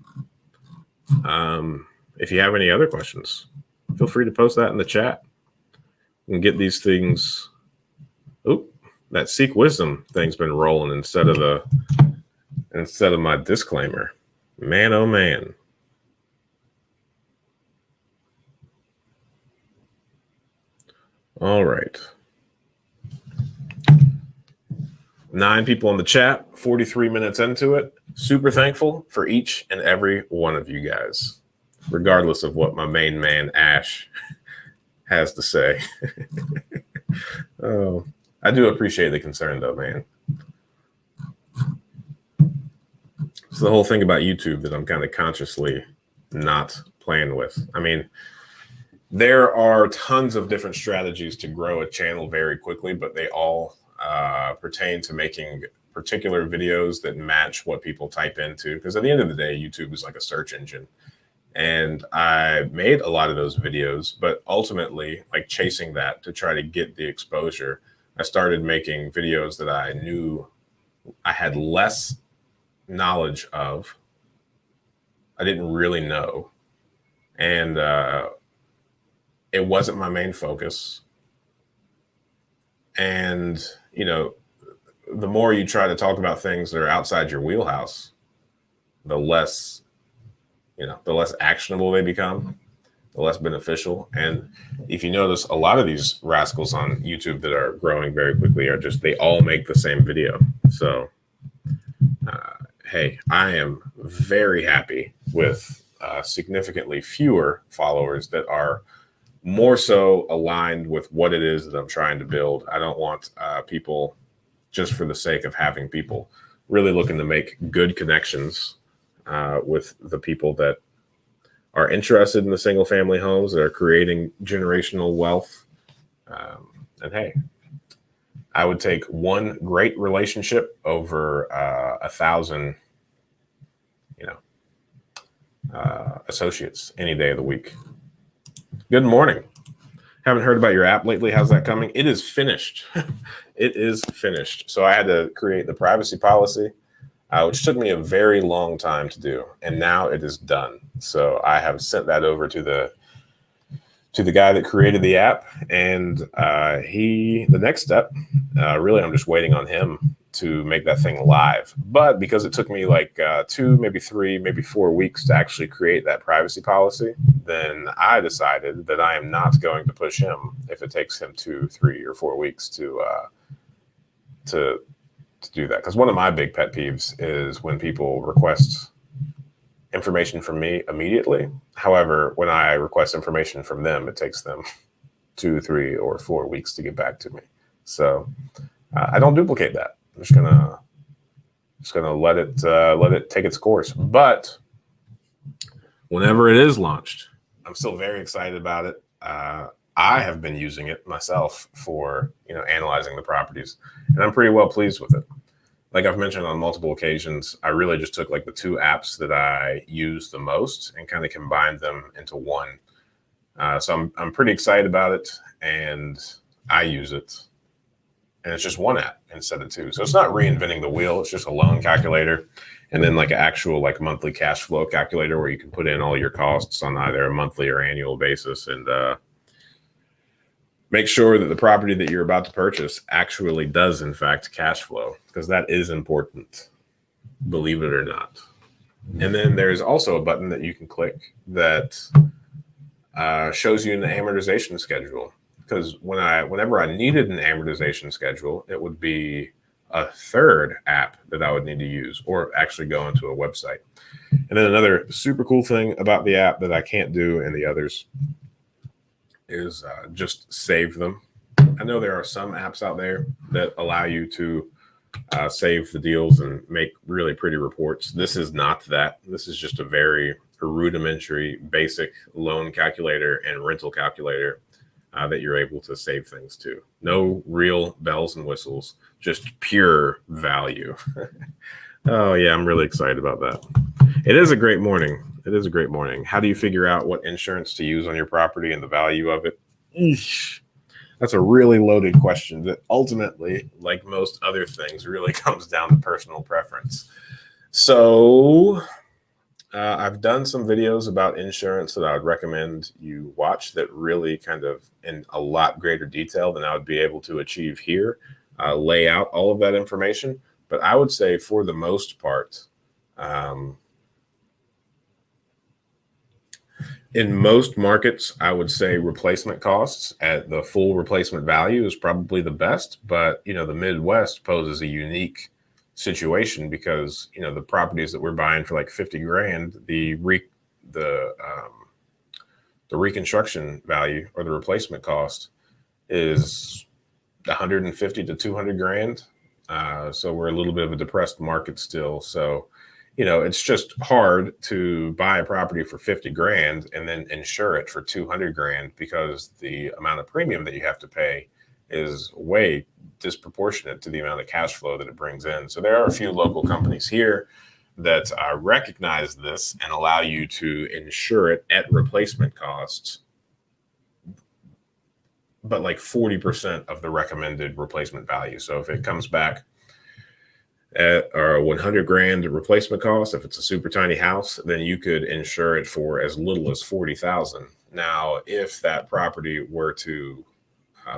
If you have any other questions, feel free to post that in the chat and get these things. Oh, that Seek Wisdom thing's been rolling instead of my disclaimer. Man, oh man. All right. 9 people in the chat, 43 minutes into it. Super thankful for each and every one of you guys, regardless of what my main man, Ash, has to say. Oh, I do appreciate the concern, though, man. It's the whole thing about YouTube that I'm kind of consciously not playing with. There are tons of different strategies to grow a channel very quickly, but they all pertain to making particular videos that match what people type into. Because at the end of the day, YouTube is like a search engine. And I made a lot of those videos, but ultimately, like chasing that to try to get the exposure, I started making videos that I knew I had less knowledge of. I didn't really know. And it wasn't my main focus. And, the more you try to talk about things that are outside your wheelhouse, the less actionable they become, the less beneficial. And if you notice, a lot of these rascals on YouTube that are growing very quickly they all make the same video. So, hey, I am very happy with significantly fewer followers that are more so aligned with what it is that I'm trying to build. I don't want people just for the sake of having people. Really looking to make good connections with the people that are interested in the single family homes, that are creating generational wealth. And hey, I would take one great relationship over 1,000, associates any day of the week. Good morning. Haven't heard about your app lately. How's that coming? It is finished. It is finished. So I had to create the privacy policy, which took me a very long time to do. And now it is done. So I have sent that over to the guy that created the app. And the next step, really, I'm just waiting on him to make that thing live. But because it took me like 2, maybe 3, maybe 4 weeks to actually create that privacy policy, then I decided that I am not going to push him if it takes him 2, 3, or 4 weeks to do that. Because one of my big pet peeves is when people request information from me immediately. However, when I request information from them, it takes them 2, 3, or 4 weeks to get back to me. So I don't duplicate that. I'm just gonna let it take its course. But whenever it is launched, I'm still very excited about it. I have been using it myself for analyzing the properties, and I'm pretty well pleased with it. Like I've mentioned on multiple occasions, I really just took like the 2 apps that I use the most and kind of combined them into one. So I'm pretty excited about it, and I use it. And it's just one app instead of 2. So it's not reinventing the wheel. It's just a loan calculator, and then like an actual like monthly cash flow calculator where you can put in all your costs on either a monthly or annual basis, and make sure that the property that you're about to purchase actually does in fact cash flow, because that is important, believe it or not. And then there's also a button that you can click that shows you an amortization schedule. Because whenever I needed an amortization schedule, it would be a third app that I would need to use, or actually go into a website. And then another super cool thing about the app that I can't do in the others is just save them. I know there are some apps out there that allow you to save the deals and make really pretty reports. This is not that. This is just a very rudimentary, basic loan calculator and rental calculator that you're able to save things to. No real bells and whistles, just pure value. Oh yeah, I'm really excited about that. It is a great morning. It is a great morning. How do you figure out what insurance to use on your property and the value of it? Eesh. That's a really loaded question that ultimately, like most other things, really comes down to personal preference. So I've done some videos about insurance that I would recommend you watch that really kind of in a lot greater detail than I would be able to achieve here, lay out all of that information. But I would say for the most part, in most markets, I would say replacement costs at the full replacement value is probably the best. But, the Midwest poses a unique situation because, the properties that we're buying for like 50 grand, the reconstruction value or the replacement cost is 150 to 200 grand. So we're a little bit of a depressed market still. So, it's just hard to buy a property for 50 grand and then insure it for 200 grand because the amount of premium that you have to pay is way disproportionate to the amount of cash flow that it brings in. So there are a few local companies here that recognize this and allow you to insure it at replacement costs, but like 40% of the recommended replacement value. So if it comes back at 100 grand replacement cost, if it's a super tiny house, then you could insure it for as little as 40,000. Now, if that property were to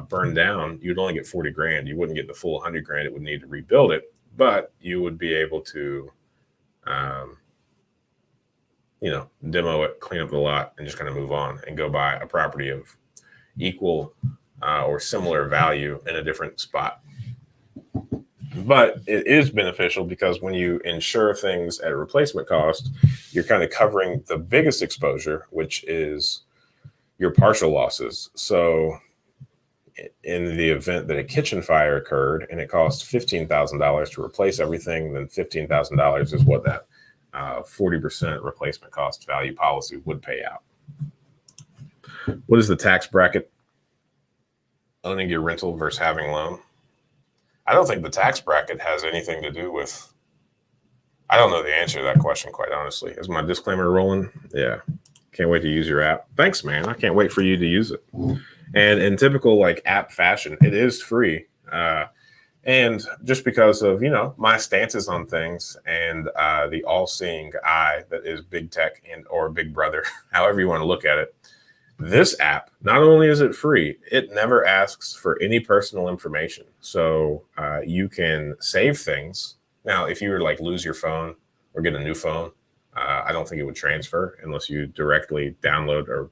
burn down, you'd only get 40 grand. You wouldn't get the full 100 grand. It would need to rebuild it, but you would be able to, demo it, clean up the lot, and just kind of move on and go buy a property of equal or similar value in a different spot. But it is beneficial because when you insure things at replacement cost, you're kind of covering the biggest exposure, which is your partial losses. So in the event that a kitchen fire occurred and it cost $15,000 to replace everything, then $15,000 is what that 40% replacement cost value policy would pay out. What is the tax bracket? Owning your rental versus having loan? I don't think the tax bracket has anything to do with, I don't know the answer to that question, quite honestly. Is my disclaimer rolling? Yeah. Can't wait to use your app. Thanks, man. I can't wait for you to use it. And in typical like app fashion, it is free. And just because of, my stances on things and the all-seeing eye that is big tech and or big brother, however you want to look at it, this app, not only is it free, it never asks for any personal information. So you can save things. Now, if you were like lose your phone or get a new phone, I don't think it would transfer unless you directly download or,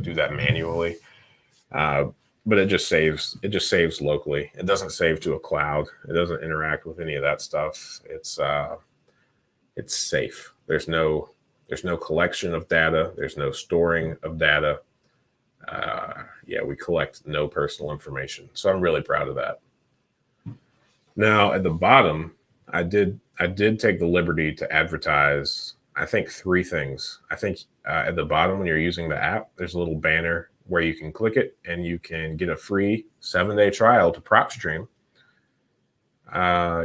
do that manually. But it just saves. It just saves locally. It doesn't save to a cloud. It doesn't interact with any of that stuff. It's safe. There's no collection of data. There's no storing of data. Yeah, we collect no personal information. So I'm really proud of that. Now at the bottom, I did take the liberty to advertise, I think, 3 things. I think at the bottom when you're using the app, there's a little banner where you can click it and you can get a free 7-day trial to PropStream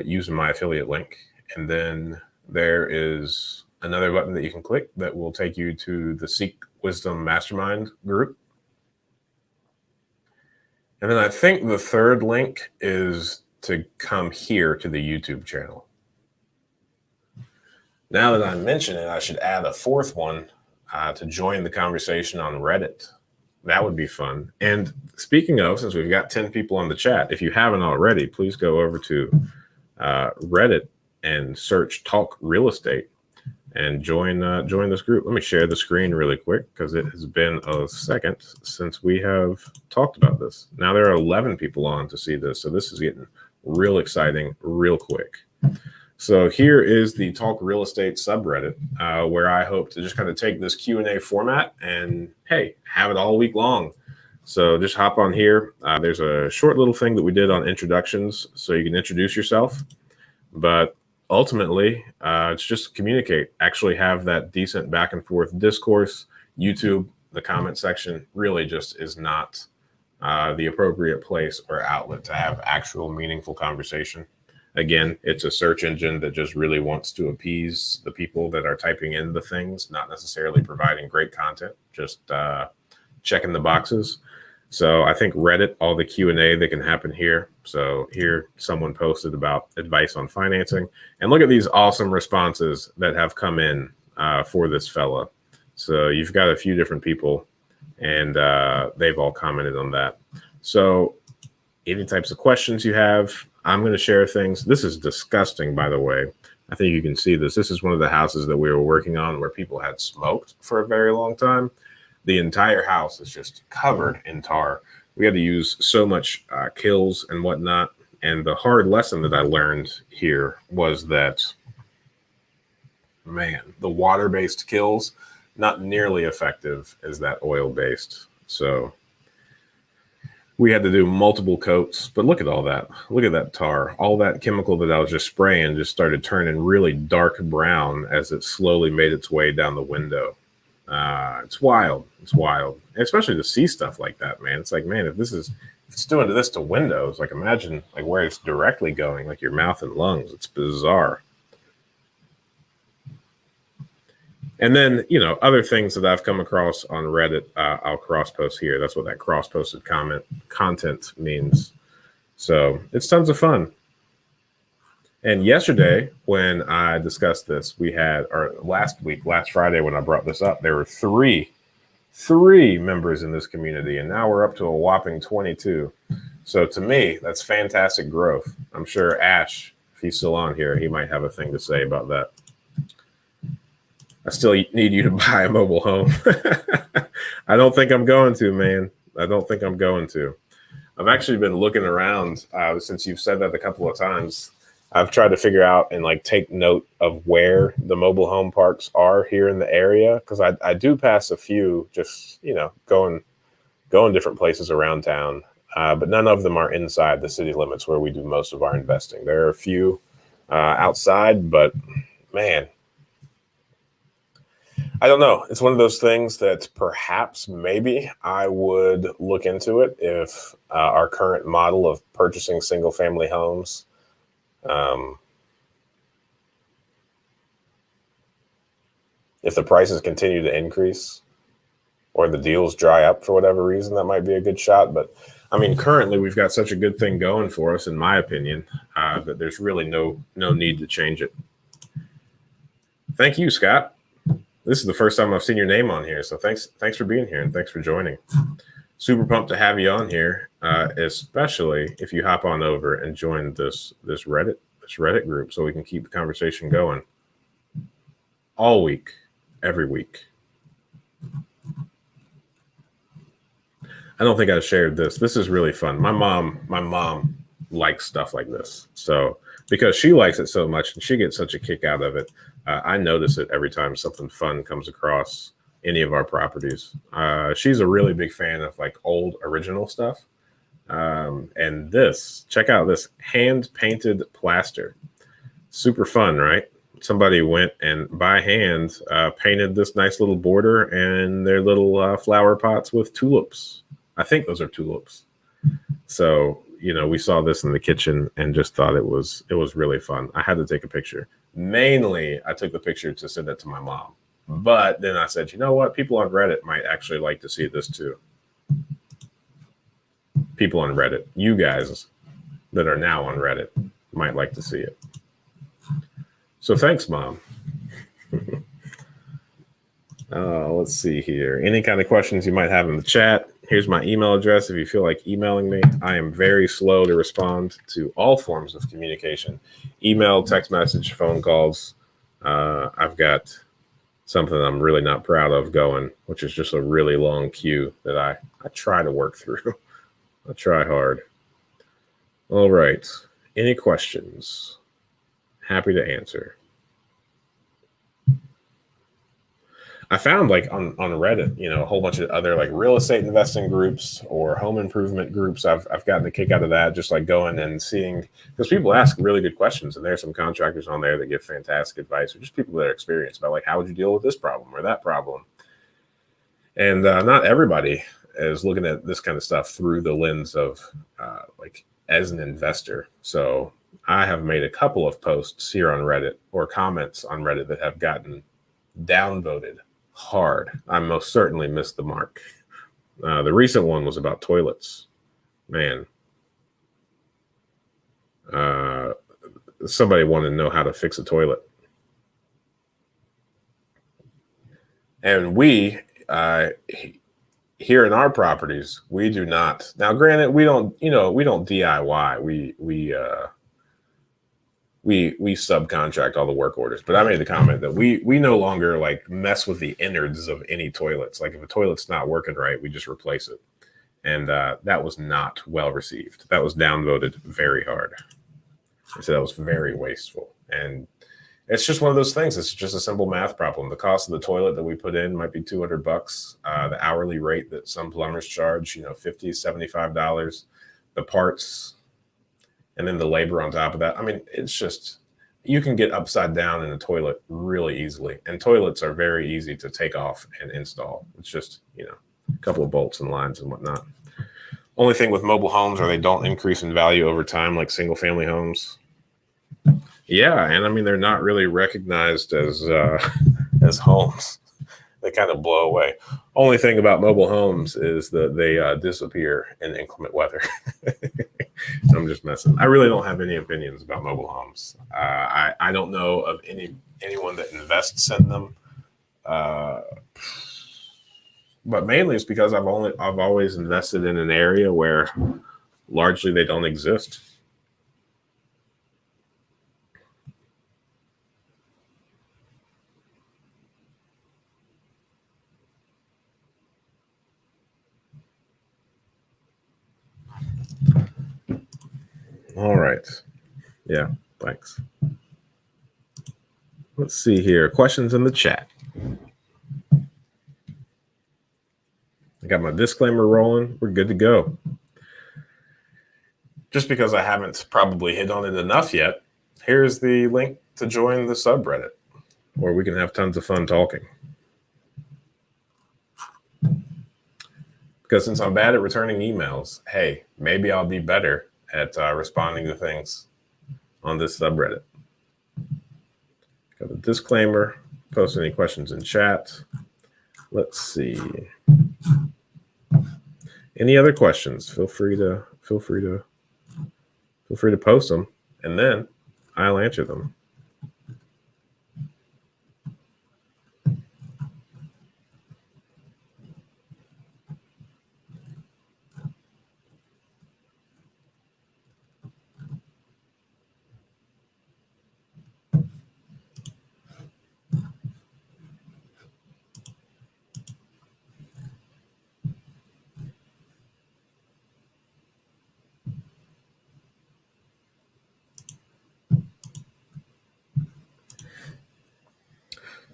using my affiliate link. And then there is another button that you can click that will take you to the Seek Wisdom Mastermind group. And then I think the third link is to come here to the YouTube channel. Now that I mention it, I should add a 4th one to join the conversation on Reddit. That would be fun. And speaking of, since we've got 10 people on the chat, if you haven't already, please go over to Reddit and search Talk Real Estate and join this group. Let me share the screen really quick because it has been a second since we have talked about this. Now there are 11 people on to see this, so this is getting real exciting real quick. So here is the Talk Real Estate subreddit, where I hope to just kind of take this Q&A format and, hey, have it all week long. So just hop on here. There's a short little thing that we did on introductions, so you can introduce yourself. But ultimately, it's just communicate, actually have that decent back and forth discourse. YouTube, the comment section, really just is not the appropriate place or outlet to have actual meaningful conversation. Again, it's a search engine that just really wants to appease the people that are typing in the things, not necessarily providing great content, just checking the boxes. So I think Reddit, all the Q&A that can happen here. So here someone posted about advice on financing. And look at these awesome responses that have come in for this fella. So you've got a few different people and they've all commented on that. So any types of questions you have, I'm going to share things. This is disgusting, by the way. I think you can see this. This is one of the houses that we were working on where people had smoked for a very long time. The entire house is just covered in tar. We had to use so much kills and whatnot. And the hard lesson that I learned here was that, man, the water-based kills, not nearly effective as that oil-based. So we had to do multiple coats, but look at all that. Look at that tar. All that chemical that I was just spraying just started turning really dark brown as it slowly made its way down the window. It's wild. It's wild. And especially to see stuff like that, man. It's like, man, if it's doing this to windows, like imagine like where it's directly going, like your mouth and lungs. It's bizarre. And then, other things that I've come across on Reddit, I'll cross-post here. That's what that cross-posted content means. So it's tons of fun. And yesterday, when I discussed this, last Friday, when I brought this up, there were three members in this community, and now we're up to a whopping 22. So to me, that's fantastic growth. I'm sure Ash, if he's still on here, he might have a thing to say about that. I still need you to buy a mobile home. I don't think I'm going to, man. I don't think I'm going to. I've actually been looking around since you've said that a couple of times. I've tried to figure out and like take note of where the mobile home parks are here in the area, because I do pass a few, just going different places around town, but none of them are inside the city limits where we do most of our investing. There are a few outside, but man, I don't know. It's one of those things that perhaps maybe I would look into it if our current model of purchasing single family homes if the prices continue to increase, or the deals dry up for whatever reason, that might be a good shot. But I mean, currently we've got such a good thing going for us, in my opinion, that there's really no need to change it. Thank you, Scott. This is the first time I've seen your name on here, so thanks for being here and thanks for joining. Super pumped to have you on here, especially if you hop on over and join this Reddit group, so we can keep the conversation going all week, every week. I don't think I shared this. This is really fun. My mom likes stuff like this, so because she likes it so much and she gets such a kick out of it, I notice it every time something fun comes across any of our properties. She's a really big fan of like old original stuff. And check out this hand painted plaster. Super fun, right? Somebody went and by hand painted this nice little border and their little flower pots with tulips. I think those are tulips. So, we saw this in the kitchen and just thought it was really fun. I had to take a picture. Mainly, I took the picture to send it to my mom. But then I said, you know what? People on Reddit might actually like to see this too. People on Reddit, you guys that are now on Reddit, might like to see it. So thanks, Mom. Let's see here. Any kind of questions you might have in the chat. Here's my email address if you feel like emailing me. I am very slow to respond to all forms of communication. Email, text message, phone calls. I've got something I'm really not proud of going, which is just a really long queue that I try to work through. I try hard. All right. Any questions? Happy to answer. I found like on Reddit, a whole bunch of other like real estate investing groups or home improvement groups. I've gotten a kick out of that, just like going and seeing, because people ask really good questions, and there's some contractors on there that give fantastic advice, or just people that are experienced about like, how would you deal with this problem or that problem? And not everybody is looking at this kind of stuff through the lens of like as an investor. So I have made a couple of posts here on Reddit or comments on Reddit that have gotten downvoted hard. I most certainly missed the mark. The recent one was about toilets. Man, somebody wanted to know how to fix a toilet. And we, here in our properties, we do not. Now, granted, we don't DIY. We subcontract all the work orders. But I made the comment that we no longer like mess with the innards of any toilets. Like if a toilet's not working right, we just replace it. And that was not well received. That was downvoted very hard. I said that was very wasteful. And it's just one of those things. It's just a simple math problem. The cost of the toilet that we put in might be $200. The hourly rate that some plumbers charge, $50, $75. The parts, and then the labor on top of that. I mean, it's just, you can get upside down in a toilet really easily. And toilets are very easy to take off and install. It's just, a couple of bolts and lines and whatnot. Only thing with mobile homes are they don't increase in value over time like single family homes. Yeah, and I mean, they're not really recognized as homes. They kind of blow away. Only thing about mobile homes is that they disappear in inclement weather. I'm just messing. I really don't have any opinions about mobile homes. I don't know of anyone that invests in them. But mainly it's because I've always invested in an area where largely they don't exist. All right. Yeah, thanks. Let's see here. Questions in the chat. I got my disclaimer rolling. We're good to go. Just because I haven't probably hit on it enough yet, here's the link to join the subreddit where we can have tons of fun talking. Because since I'm bad at returning emails, hey, maybe I'll be better at responding to things on this subreddit. Got a disclaimer. Post any questions in chat. Let's see. Any other questions? Feel free to post them, and then I'll answer them.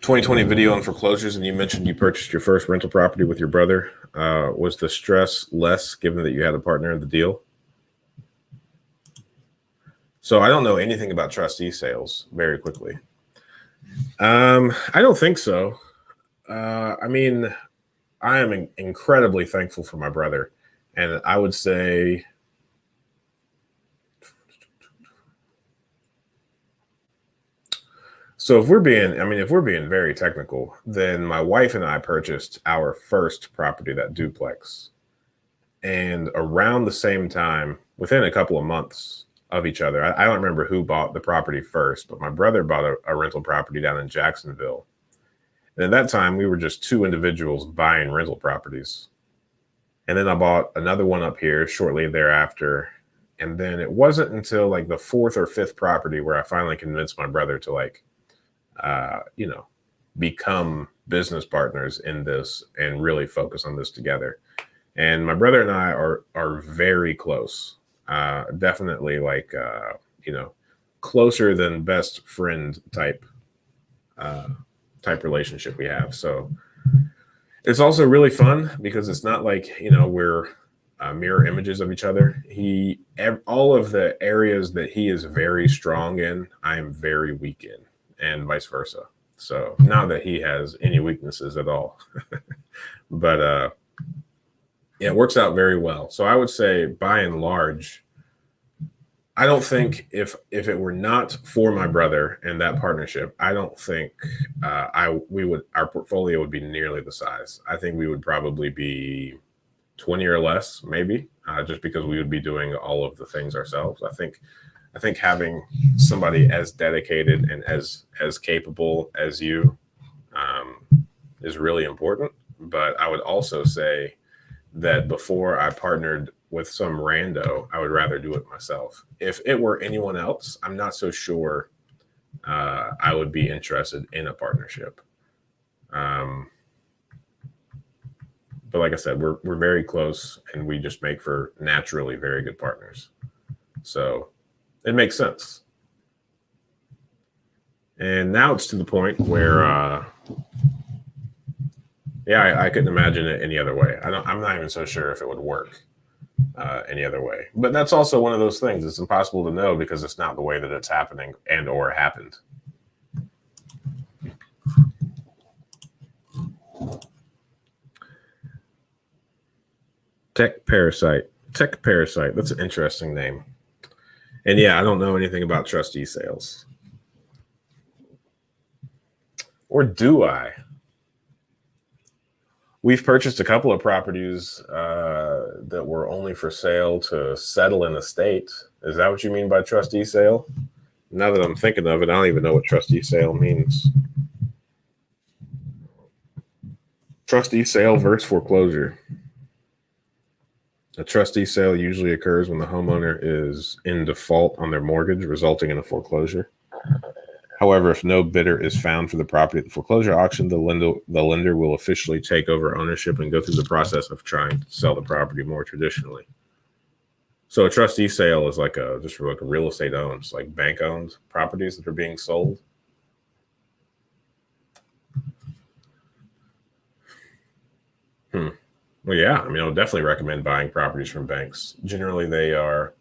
2020 video on foreclosures, and you mentioned you purchased your first rental property with your brother. Was the stress less given that you had a partner in the deal? So I don't know anything about trustee sales. Very quickly, I don't think so. I mean, I am incredibly thankful for my brother, and I would say so. If we're being very technical, then my wife and I purchased our first property, that duplex, and around the same time, within a couple of months of each other, I don't remember who bought the property first, but my brother bought a rental property down in Jacksonville. And at that time, we were just two individuals buying rental properties. And then I bought another one up here shortly thereafter. And then it wasn't until like the fourth or fifth property where I finally convinced my brother to become business partners in this and really focus on this together. And my brother and I are very close. Definitely closer than best friend type relationship we have. So it's also really fun because it's not like, we're mirror images of each other. All of the areas that he is very strong in, I am very weak in, and vice versa. So not that he has any weaknesses at all, but it works out very well. So I would say, by and large, I don't think if it were not for my brother and that partnership, I don't think our portfolio would be nearly the size. I think we would probably be 20 or less, maybe, just because we would be doing all of the things ourselves. I think having somebody as dedicated and as capable as you is really important. But I would also say that before I partnered with some rando, I would rather do it myself. If it were anyone else, I'm not so sure I would be interested in a partnership. But like I said, we're very close, and we just make for naturally very good partners. So it makes sense. And now it's to the point where, I couldn't imagine it any other way. I'm not even so sure if it would work any other way. But that's also one of those things. It's impossible to know because it's not the way that it's happening and or happened. Tech Parasite. That's an interesting name. And yeah, I don't know anything about trustee sales. Or do I? We've purchased a couple of properties that were only for sale to settle an estate. Is that what you mean by trustee sale? Now that I'm thinking of it, I don't even know what trustee sale means. Trustee sale versus foreclosure. A trustee sale usually occurs when the homeowner is in default on their mortgage, resulting in a foreclosure. However, if no bidder is found for the property at the foreclosure auction, the lender will officially take over ownership and go through the process of trying to sell the property more traditionally. So a trustee sale is just like a real estate owned, it's like bank owned properties that are being sold. Well, yeah, I mean, I would definitely recommend buying properties from banks. Generally, they are.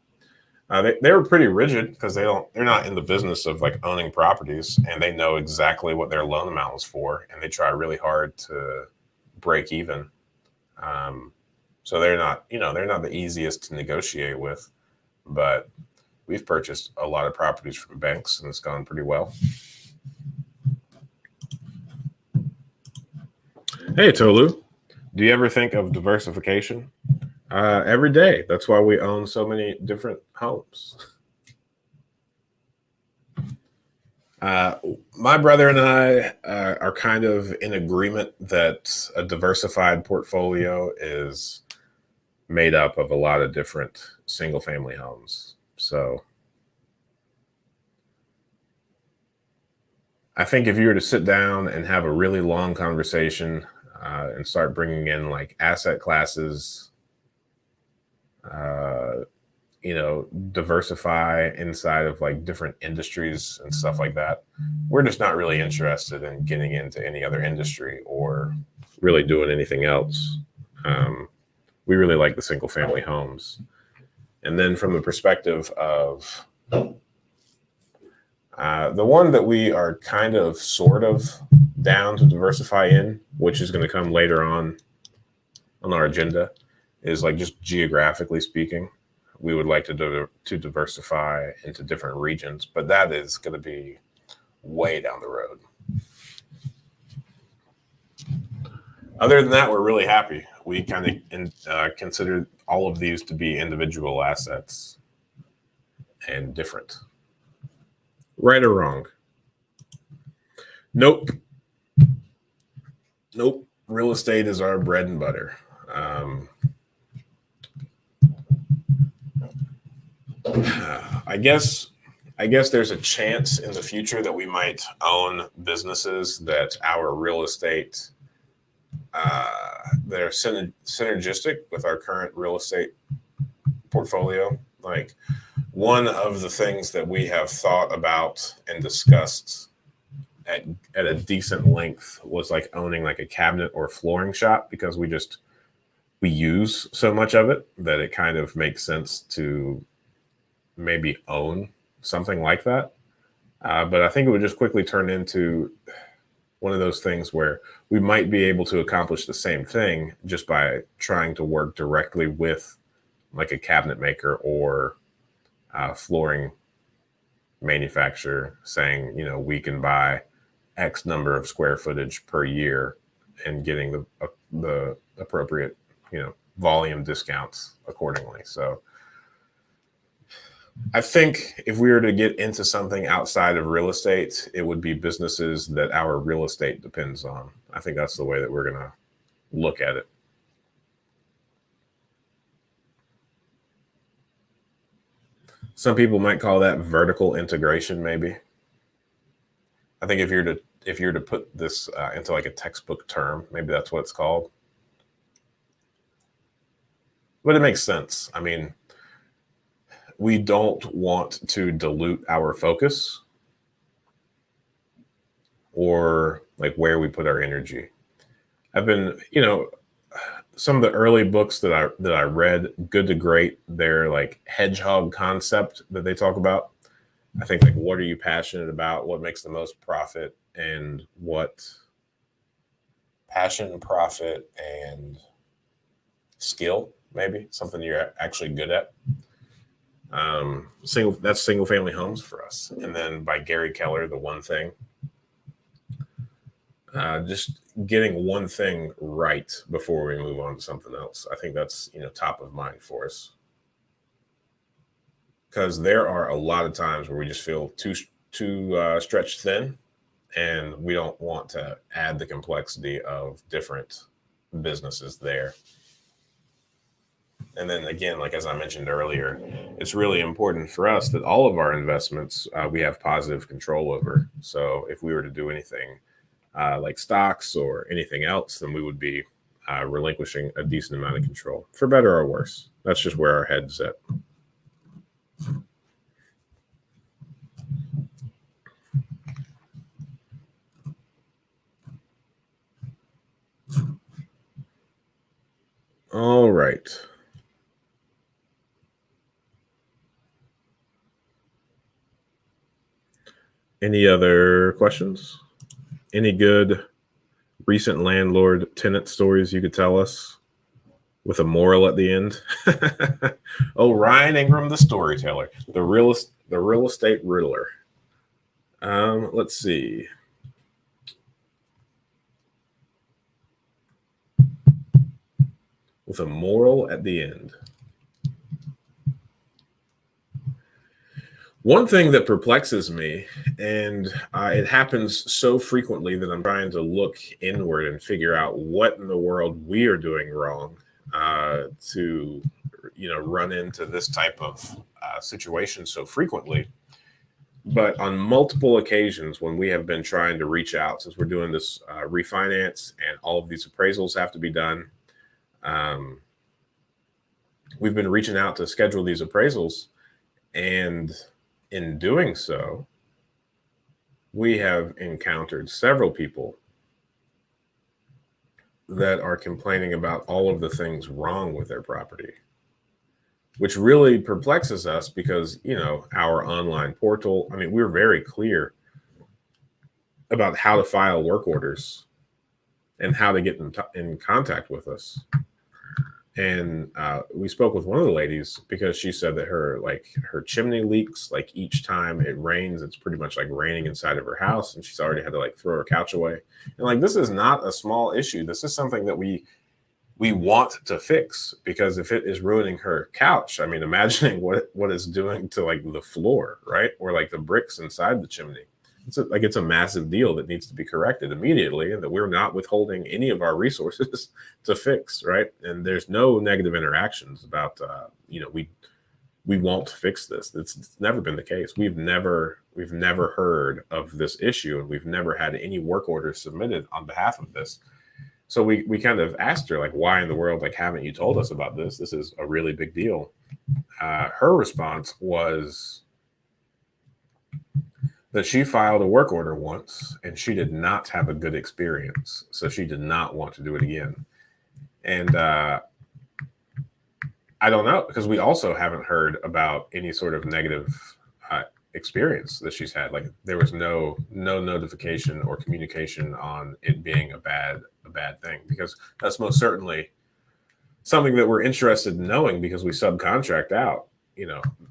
They're pretty rigid because they're not in the business of like owning properties, and they know exactly what their loan amount is for, and they try really hard to break even. So they're not the easiest to negotiate with, but we've purchased a lot of properties from banks, and it's gone pretty well. Hey, Tolu, do you ever think of diversification? Every day. That's why we own so many different homes. Uh, my brother and I are kind of in agreement that a diversified portfolio is made up of a lot of different single family homes. So I think if you were to sit down and have a really long conversation and start bringing in like asset classes, uh, diversify inside of like different industries and stuff like that, we're just not really interested in getting into any other industry or really doing anything else. We really like the single family homes. And then from the perspective of the one that we are kind of sort of down to diversify in, which is going to come later on our agenda, is like just geographically speaking, we would like to diversify into different regions, but that is going to be way down the road. Other than that, we're really happy. We kind of consider all of these to be individual assets and different. Right or wrong? Nope. Nope. Real estate is our bread and butter. I guess there's a chance in the future that we might own businesses that our real estate that are synergistic with our current real estate portfolio. Like one of the things that we have thought about and discussed at a decent length was like owning like a cabinet or flooring shop, because we use so much of it that it kind of makes sense to maybe own something like that. But I think it would just quickly turn into one of those things where we might be able to accomplish the same thing just by trying to work directly with like a cabinet maker or flooring manufacturer, saying, we can buy X number of square footage per year and getting the appropriate, volume discounts accordingly. So I think if we were to get into something outside of real estate, it would be businesses that our real estate depends on. I think that's the way that we're going to look at it. Some people might call that vertical integration, maybe. I think if you're to put this into like a textbook term, maybe that's what it's called. But it makes sense. I mean, we don't want to dilute our focus or like where we put our energy. I've been, some of the early books that I read, Good to Great, their like hedgehog concept that they talk about. I think like, what are you passionate about? What makes the most profit? And what passion, profit, and skill, maybe something you're actually good at. That's single family homes for us. And then by Gary Keller, The One Thing. Just getting one thing right before we move on to something else. I think that's top of mind for us, because there are a lot of times where we just feel too stretched thin, and we don't want to add the complexity of different businesses there. And then again, like as I mentioned earlier, it's really important for us that all of our investments we have positive control over. So if we were to do anything like stocks or anything else, then we would be relinquishing a decent amount of control, for better or worse. That's just where our head's at. All right. Any other questions? Any good recent landlord tenant stories you could tell us with a moral at the end? Oh, Ryan Ingram, the storyteller, the real estate riddler. Let's see. with a moral at the end. One thing that perplexes me, and it happens so frequently that I'm trying to look inward and figure out what in the world we are doing wrong to, run into this type of situation so frequently. But on multiple occasions, when we have been trying to reach out, since we're doing this refinance and all of these appraisals have to be done, um, we've been reaching out to schedule these appraisals. And in doing so, we have encountered several people that are complaining about all of the things wrong with their property, which really perplexes us because, our online portal, we're very clear about how to file work orders and how to get in contact with us. And we spoke with one of the ladies because she said that her chimney leaks, like each time it rains, it's pretty much like raining inside of her house, and she's already had to like throw her couch away. And like, this is not a small issue. This is something that we want to fix, because if it is ruining her couch, imagining what it's doing to like the floor, right, or like the bricks inside the chimney. It's a massive deal that needs to be corrected immediately, and that we're not withholding any of our resources to fix, right? And there's no negative interactions about, we won't fix this. It's never been the case. We've never heard of this issue, and we've never had any work orders submitted on behalf of this. So we kind of asked her, like, why in the world, like, haven't you told us about this? This is a really big deal. Her response was that she filed a work order once and she did not have a good experience. So she did not want to do it again. And I don't know, because we also haven't heard about any sort of negative experience that she's had. Like, there was no notification or communication on it being a bad thing, because that's most certainly something that we're interested in knowing, because we subcontract out,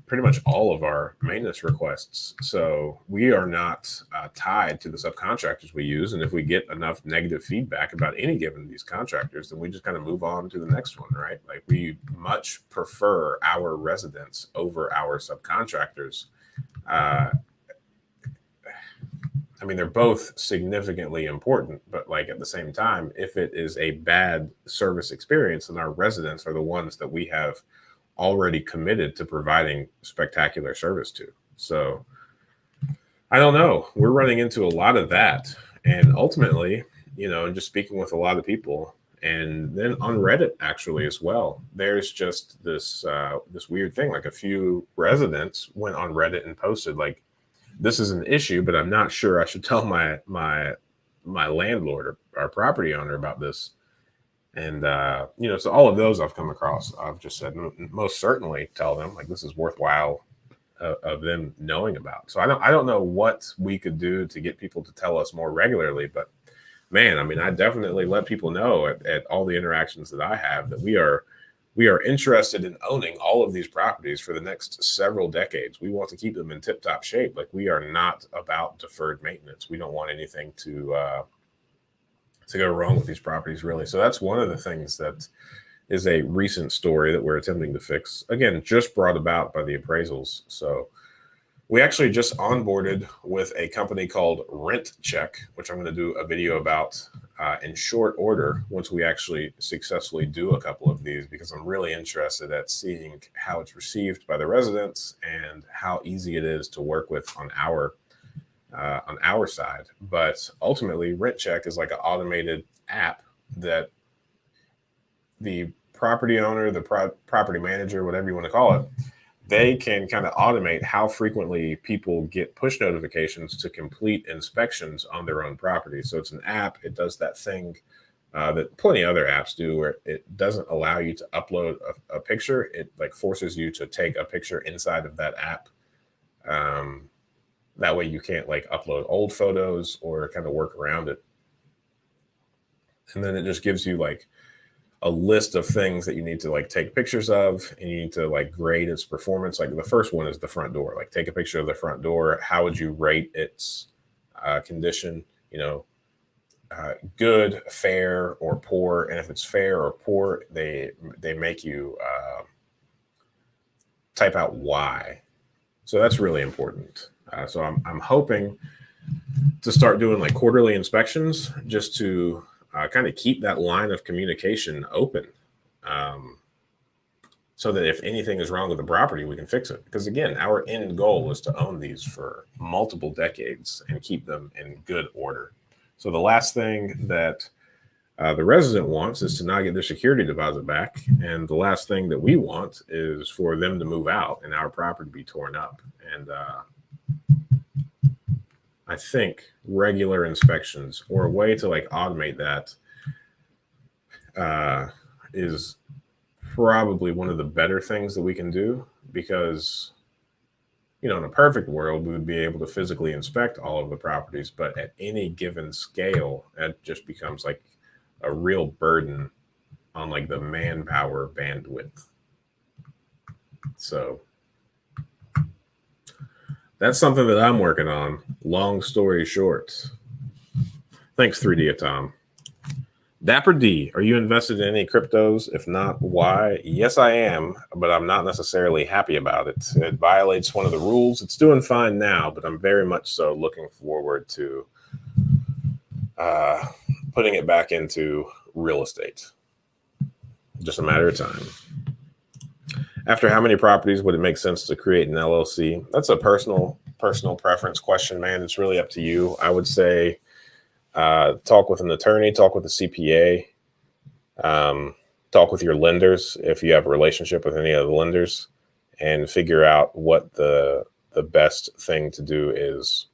pretty much all of our maintenance requests. So we are not tied to the subcontractors we use. And if we get enough negative feedback about any given of these contractors, then we just kind of move on to the next one, right? Like, we much prefer our residents over our subcontractors. They're both significantly important, but like at the same time, if it is a bad service experience, then our residents are the ones that we have already committed to providing spectacular service to. So I don't know. We're running into a lot of that. And ultimately, and just speaking with a lot of people, and then on Reddit actually as well, there's just this weird thing. Like, a few residents went on Reddit and posted, like, this is an issue, but I'm not sure I should tell my landlord or our property owner about this. And, so all of those I've come across, I've just said, most certainly tell them, like, this is worthwhile of them knowing about. So I don't know what we could do to get people to tell us more regularly, but man, I definitely let people know at all the interactions that I have that we are interested in owning all of these properties for the next several decades. We want to keep them in tip-top shape. Like, we are not about deferred maintenance. We don't want anything to go wrong with these properties, really. So that's one of the things that is a recent story that we're attempting to fix. Again, just brought about by the appraisals. So we actually just onboarded with a company called Rent Check, which I'm going to do a video about in short order once we actually successfully do a couple of these, because I'm really interested at seeing how it's received by the residents and how easy it is to work with on our side. But ultimately, Rent Check is like an automated app that the property owner, the property manager, whatever you want to call it, they can kind of automate how frequently people get push notifications to complete inspections on their own property. So it's an app. It does that thing that plenty of other apps do, where it doesn't allow you to upload a picture. It like forces you to take a picture inside of that app. That way you can't like upload old photos or kind of work around it. And then it just gives you like a list of things that you need to like take pictures of, and you need to like grade its performance. Like, the first one is the front door. Like, take a picture of the front door. How would you rate its condition? good, fair, or poor. And if it's fair or poor, they make you type out why. So that's really important. So I'm hoping to start doing like quarterly inspections just to kind of keep that line of communication open. So that if anything is wrong with the property, we can fix it. Because again, our end goal is to own these for multiple decades and keep them in good order. So the last thing that the resident wants is to not get their security deposit back. And the last thing that we want is for them to move out and our property be torn up. And I think regular inspections or a way to like automate that is probably one of the better things that we can do, because in a perfect world we would be able to physically inspect all of the properties, but at any given scale that just becomes like a real burden on like the manpower bandwidth. So that's something that I'm working on. Long story short. Thanks, 3D Atom. Dapper D, are you invested in any cryptos? If not, why? Yes, I am, but I'm not necessarily happy about it. It violates one of the rules. It's doing fine now, but I'm very much so looking forward to putting it back into real estate. Just a matter of time. After how many properties would it make sense to create an LLC? That's a personal preference question, man. It's really up to you. I would say talk with an attorney, talk with a CPA, talk with your lenders if you have a relationship with any of the lenders, and figure out what the best thing to do is.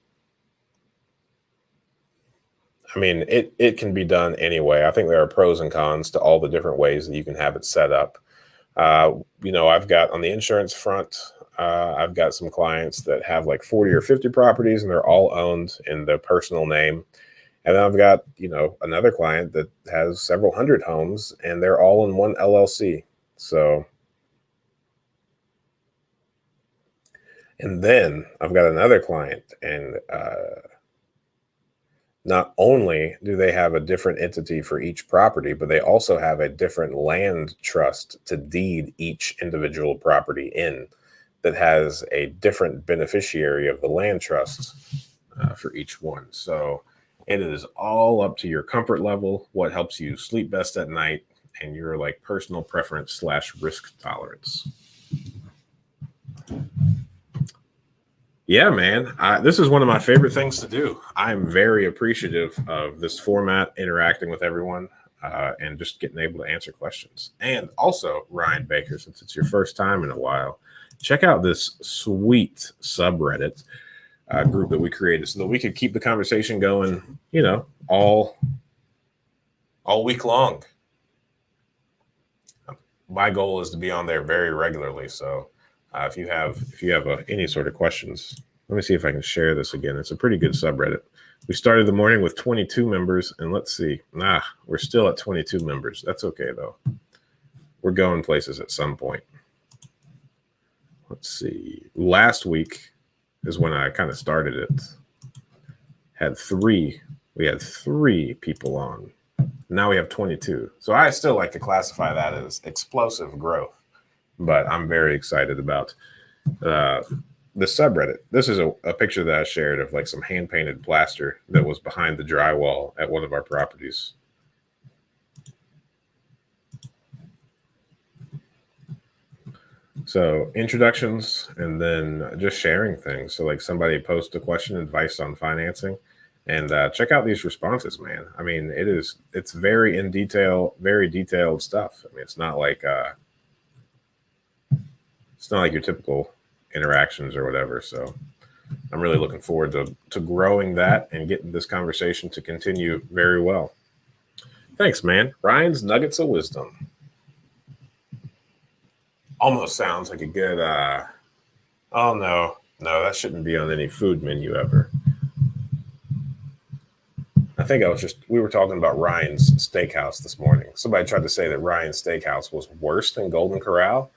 I mean, it can be done anyway. I think there are pros and cons to all the different ways that you can have it set up. I've got on the insurance front, I've got some clients that have like 40 or 50 properties and they're all owned in their personal name. And then I've got, another client that has several hundred homes and they're all in one LLC. So, and then I've got another client, and not only do they have a different entity for each property, but they also have a different land trust to deed each individual property in that has a different beneficiary of the land trust for each one. So it is all up to your comfort level, what helps you sleep best at night, and your like personal preference / risk tolerance. Yeah, man. This is one of my favorite things to do. I'm very appreciative of this format, interacting with everyone, and just getting able to answer questions. And also, Ryan Baker, since it's your first time in a while, check out this sweet subreddit group that we created so that we could keep the conversation going, all week long. My goal is to be on there very regularly. So if you have any sort of questions, let me see if I can share this again. It's a pretty good subreddit. We started the morning with 22 members, and let's see. We're still at 22 members. That's okay, though. We're going places at some point. Let's see. Last week is when I kind of started it. We had three people on. Now we have 22. So I still like to classify that as explosive growth. But I'm very excited about the subreddit. This is a picture that I shared of like some hand-painted plaster that was behind the drywall at one of our properties. So introductions and then just sharing things. So like somebody posts a question, advice on financing, and check out these responses, man. I mean, it's very in detail, very detailed stuff. I mean, it's not like your typical interactions or whatever. So I'm really looking forward to growing that and getting this conversation to continue very well. Thanks, man. Ryan's Nuggets of Wisdom. Almost sounds like a good, oh no, that shouldn't be on any food menu ever. I think we were talking about Ryan's Steakhouse this morning. Somebody tried to say that Ryan's Steakhouse was worse than Golden Corral.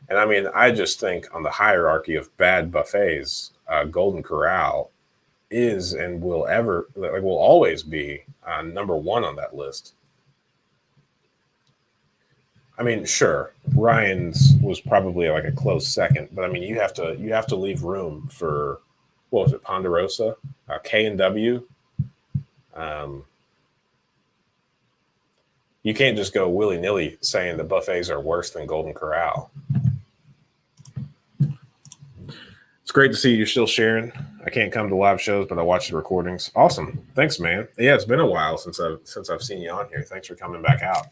And I mean, I just think on the hierarchy of bad buffets, Golden Corral is and will always be number one on that list. I mean, sure, Ryan's was probably like a close second, but I mean, you have to leave room for what was it, Ponderosa, K&W. You can't just go willy nilly saying the buffets are worse than Golden Corral. It's great to see you're still sharing. I can't come to live shows, but I watch the recordings. Awesome, thanks, man. Yeah, it's been a while since I've seen you on here. Thanks for coming back out.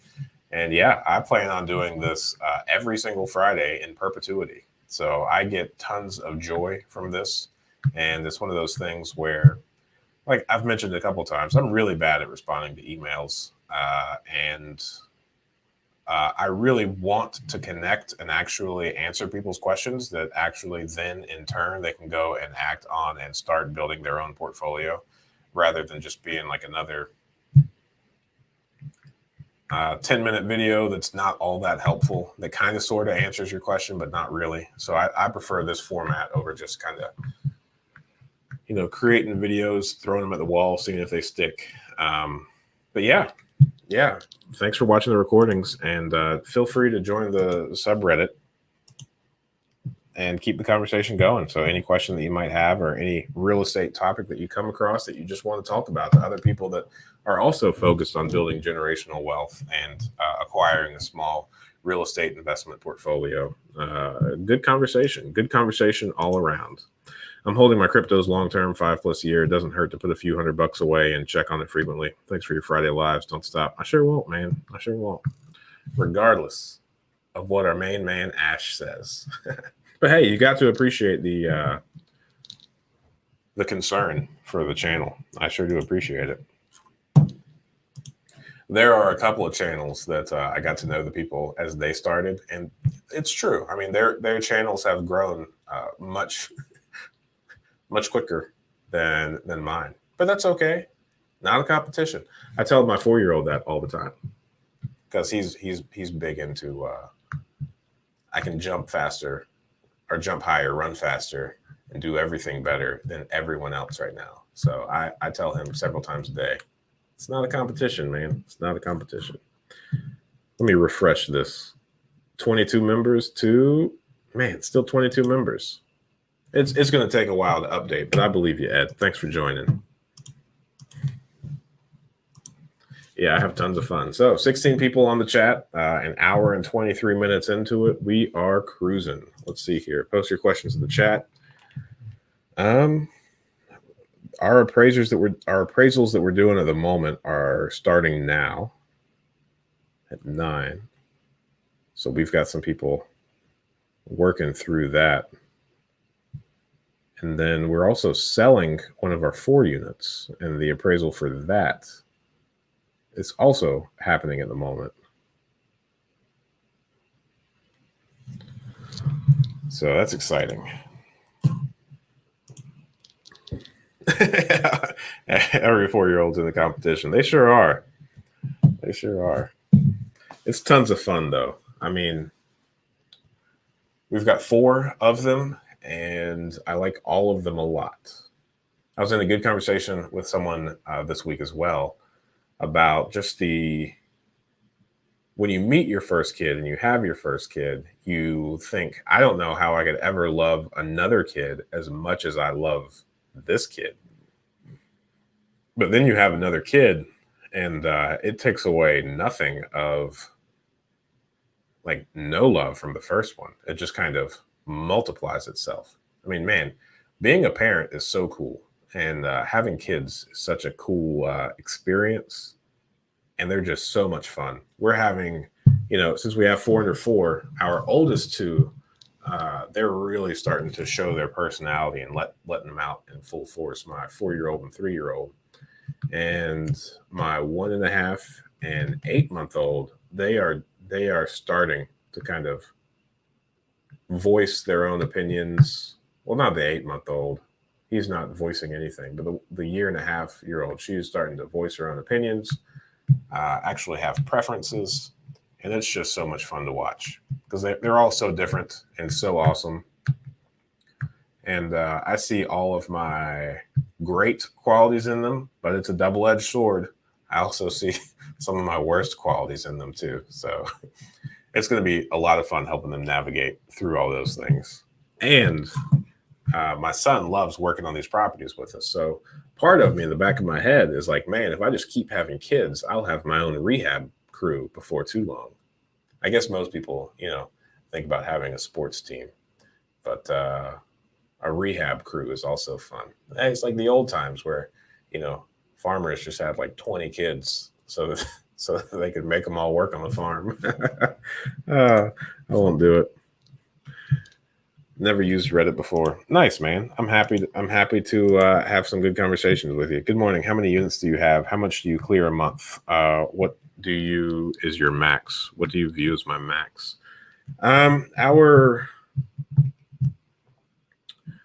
And yeah, I plan on doing this every single Friday in perpetuity. So I get tons of joy from this, and it's one of those things where, like I've mentioned a couple of times, I'm really bad at responding to emails, and I really want to connect and actually answer people's questions that actually then in turn they can go and act on and start building their own portfolio rather than just being like another 10-minute video that's not all that helpful, that kind of sort of answers your question, but not really. So I prefer this format over just kind of, creating videos, throwing them at the wall, seeing if they stick. But yeah. Thanks for watching the recordings, and feel free to join the subreddit and keep the conversation going. So any question that you might have or any real estate topic that you come across that you just want to talk about to other people that are also focused on building generational wealth and acquiring a small real estate investment portfolio. Good conversation all around. I'm holding my cryptos long-term, 5+ year. It doesn't hurt to put a few $100 away and check on it frequently. Thanks for your Friday lives. Don't stop. I sure won't, man. I sure won't. Regardless of what our main man Ash says. But hey, you got to appreciate the concern for the channel. I sure do appreciate it. There are a couple of channels that I got to know the people as they started, and it's true. I mean, their channels have grown much quicker than mine, but that's okay. Not a competition. I tell my 4-year-old that all the time because he's big into I can jump faster or jump higher, run faster, and do everything better than everyone else right now. So I tell him several times a day, it's not a competition, man. It's not a competition. Let me refresh this. 22 members to, man, still 22 members. It's going to take a while to update, but I believe you, Ed. Thanks for joining. Yeah, I have tons of fun. So 16 people on the chat, an hour and 23 minutes into it. We are cruising. Let's see here. Post your questions in the chat. Our appraisals that we're doing at the moment are starting now at 9. So we've got some people working through that. And then we're also selling one of our 4 units, and the appraisal for that is also happening at the moment. So that's exciting. Every 4-year-old's in the competition. They sure are. They sure are. It's tons of fun, though. I mean, we've got 4 of them, and I like all of them a lot. I was in a good conversation with someone this week as well about just when you meet your first kid and you have your first kid, you think, I don't know how I could ever love another kid as much as I love this kid. But then you have another kid, and it takes away nothing of like no love from the first one. It just kind of multiplies itself. I mean, man, being a parent is so cool, and having kids is such a cool experience, and they're just so much fun. We're having, since we have 4 under 4, our oldest 2, they're really starting to show their personality and letting them out in full force. My 4-year-old and 3-year-old, and my 1.5 and 8-month-old, they are starting to kind of voice their own opinions. Well, not the 8-month-old. He's not voicing anything, but the 1.5-year-old, she's starting to voice her own opinions, actually have preferences, and it's just so much fun to watch because they're all so different and so awesome. And I see all of my great qualities in them, but it's a double-edged sword. I also see some of my worst qualities in them too. So it's going to be a lot of fun helping them navigate through all those things. And my son loves working on these properties with us. So part of me in the back of my head is like, man, if I just keep having kids, I'll have my own rehab crew before too long. I guess most people, think about having a sports team, but a rehab crew is also fun. And it's like the old times where, farmers just had like 20 kids so that, so that they could make them all work on the farm. I won't do it. Never used Reddit before. Nice, man. I'm happy to have some good conversations with you. Good morning. How many units do you have? How much do you clear a month? What is your max? What do you view as my max?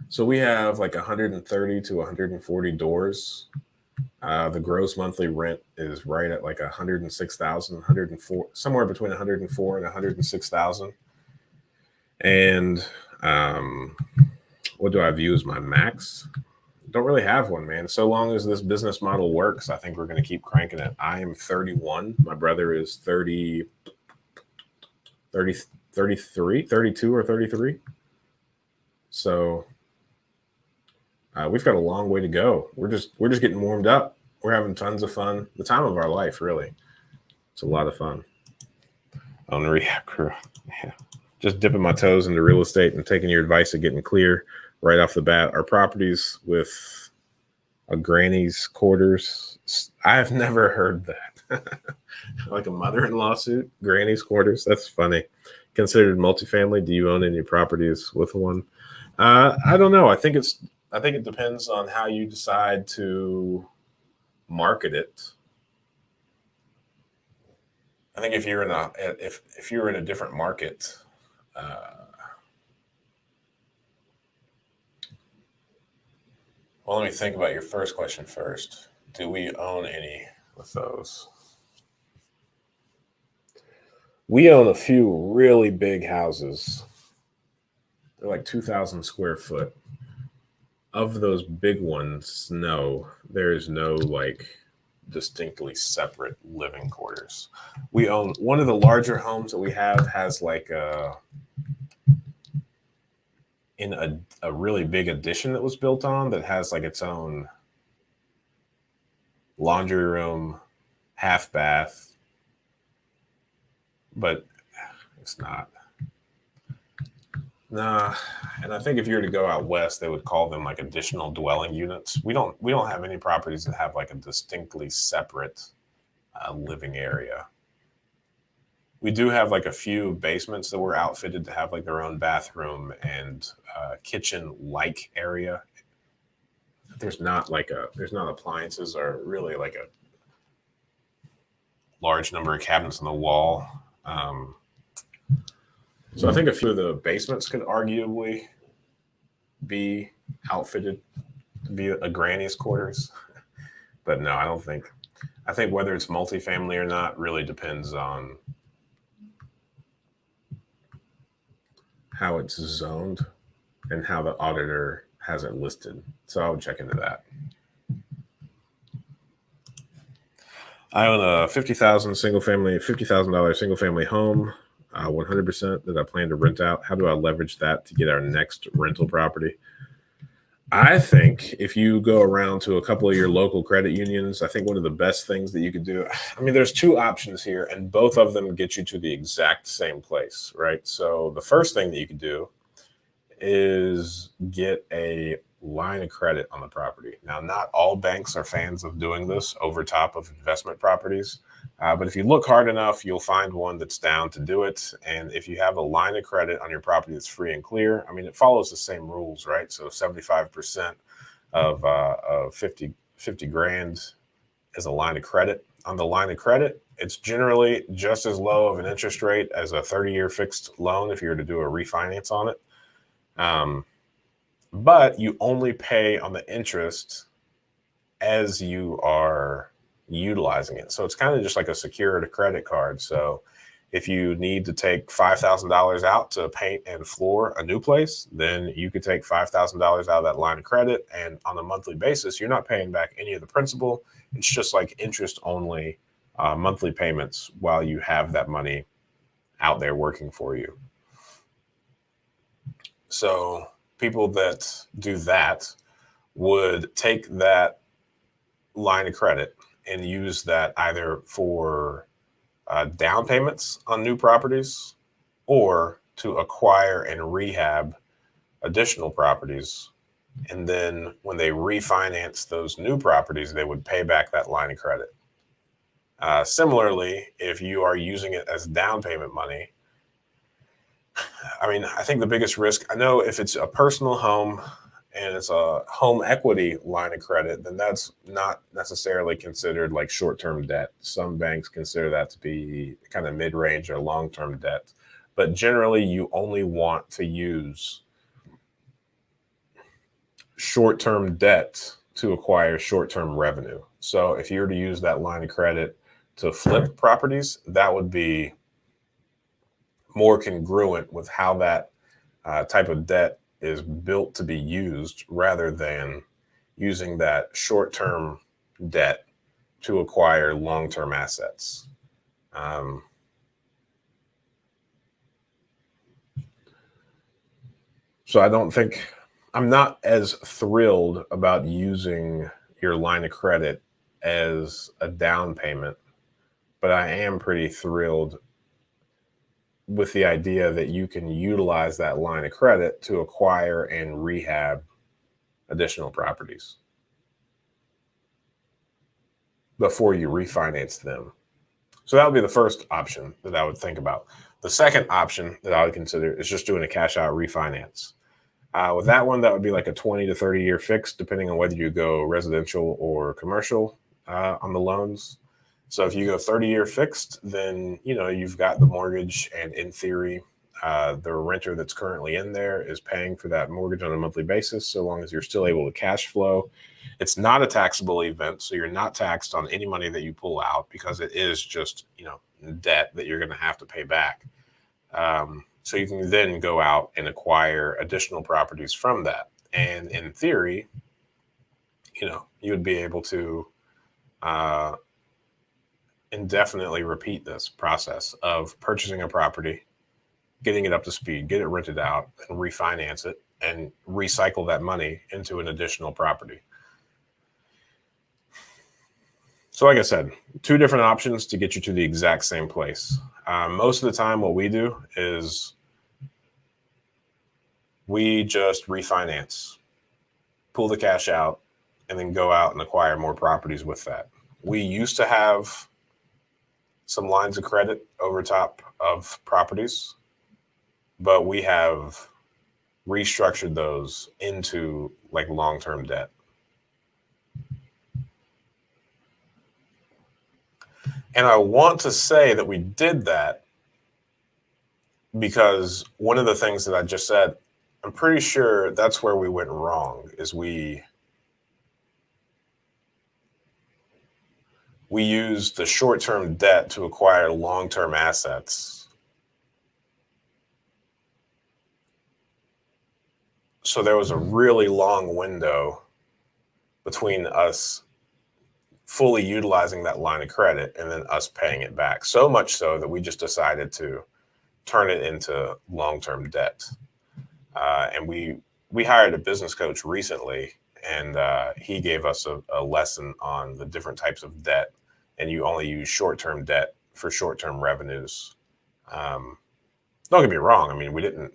So we have like 130 to 140 doors. The gross monthly rent is right at like 106,000, 104, somewhere between 104 and 106,000. And what do I view as my max? Don't really have one, man. So long as this business model works, I think we're going to keep cranking it. I am 31. My brother is 30, 33, 32 or 33. So we've got a long way to go. We're just getting warmed up. We're having tons of fun. The time of our life, really. It's a lot of fun. On the rehab crew. Yeah. Just dipping my toes into real estate and taking your advice of getting clear right off the bat. Our properties with a granny's quarters. I've never heard that. Like a mother-in-law suit, granny's quarters. That's funny. Considered multifamily. Do you own any properties with one? I don't know. I think it depends on how you decide to market it. I think if you're in a different market, well, let me think about your first question first. Do we own any with those? We own a few really big houses. They're like 2,000 square foot. Of those big ones, no, there is no like distinctly separate living quarters. We own one of the larger homes that we have has like in a really big addition that was built on that has like its own laundry room, half bath, but it's not. Nah, and I think if you were to go out west, they would call them like additional dwelling units. We don't have any properties that have like a distinctly separate living area. We do have like a few basements that were outfitted to have like their own bathroom and kitchen like area. There's not appliances or really like a large number of cabinets on the wall. So I think a few of the basements could arguably be outfitted to be a granny's quarters. But no, I don't think. I think whether it's multifamily or not really depends on how it's zoned and how the auditor has it listed. So I would check into that. I own a $50,000 single family home. 100% that I plan to rent out. How do I leverage that to get our next rental property? I think if you go around to a couple of your local credit unions, I think one of the best things that you could do, I mean, there's two options here, and both of them get you to the exact same place, right? So the first thing that you could do is get a line of credit on the property. Now, not all banks are fans of doing this over top of investment properties. But if you look hard enough, you'll find one that's down to do it. And if you have a line of credit on your property that's free and clear, I mean, it follows the same rules, right? So 75% of 50 grand is a line of credit. On the line of credit, it's generally just as low of an interest rate as a 30-year fixed loan if you were to do a refinance on it. But you only pay on the interest as you are utilizing it. So it's kind of just like a secured credit card. So If you need to take $5,000 out to paint and floor a new place, then you could take $5,000 out of that line of credit. And on a monthly basis, you're not paying back any of the principal. It's just like interest only monthly payments while you have that money out there working for you. So people that do that would take that line of credit and use that either for down payments on new properties or to acquire and rehab additional properties. And then when they refinance those new properties, they would pay back that line of credit. Similarly, if you are using it as down payment money, I mean, I think the biggest risk, I know if it's a personal home and it's a home equity line of credit, then that's not necessarily considered like short-term debt. Some banks consider that to be kind of mid-range or long-term debt. But generally, you only want to use short-term debt to acquire short-term revenue. So if you were to use that line of credit to flip properties, that would be more congruent with how that type of debt is built to be used rather than using that short-term debt to acquire long-term assets. So I'm not as thrilled about using your line of credit as a down payment, but I am pretty thrilled with the idea that you can utilize that line of credit to acquire and rehab additional properties before you refinance them. So that would be the first option that I would think about. The second option that I would consider is just doing a cash out refinance. With that one, that would be like a 20 to 30 year fix, depending on whether you go residential or commercial on the loans. So if you go 30-year fixed, then, you've got the mortgage, and in theory, the renter that's currently in there is paying for that mortgage on a monthly basis, so long as you're still able to cash flow. It's not a taxable event, so you're not taxed on any money that you pull out because it is just, debt that you're going to have to pay back. So you can then go out and acquire additional properties from that. And in theory, you would be able to indefinitely repeat this process of purchasing a property, getting it up to speed, get it rented out, and refinance it, and recycle that money into an additional property. So like I said, two different options to get you to the exact same place. Most of the time, what we do is we just refinance, pull the cash out, and then go out and acquire more properties with that. We used to have some lines of credit over top of properties, but we have restructured those into like long-term debt. And I want to say that we did that because one of the things that I just said, I'm pretty sure that's where we went wrong, is we used the short-term debt to acquire long-term assets. So there was a really long window between us fully utilizing that line of credit and then us paying it back. So much so that we just decided to turn it into long-term debt. And we hired a business coach recently, and he gave us a lesson on the different types of debt. And you only use short-term debt for short-term revenues. Don't get me wrong. I mean, it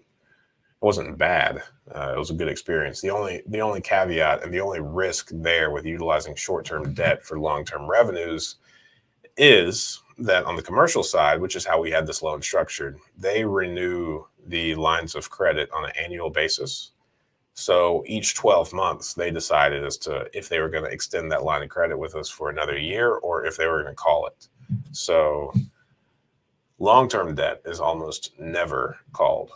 wasn't bad. It was a good experience. The only caveat and the only risk there with utilizing short-term debt for long-term revenues is that on the commercial side, which is how we had this loan structured, they renew the lines of credit on an annual basis. So each 12 months, they decided as to if they were going to extend that line of credit with us for another year or if they were going to call it. So long-term debt is almost never called.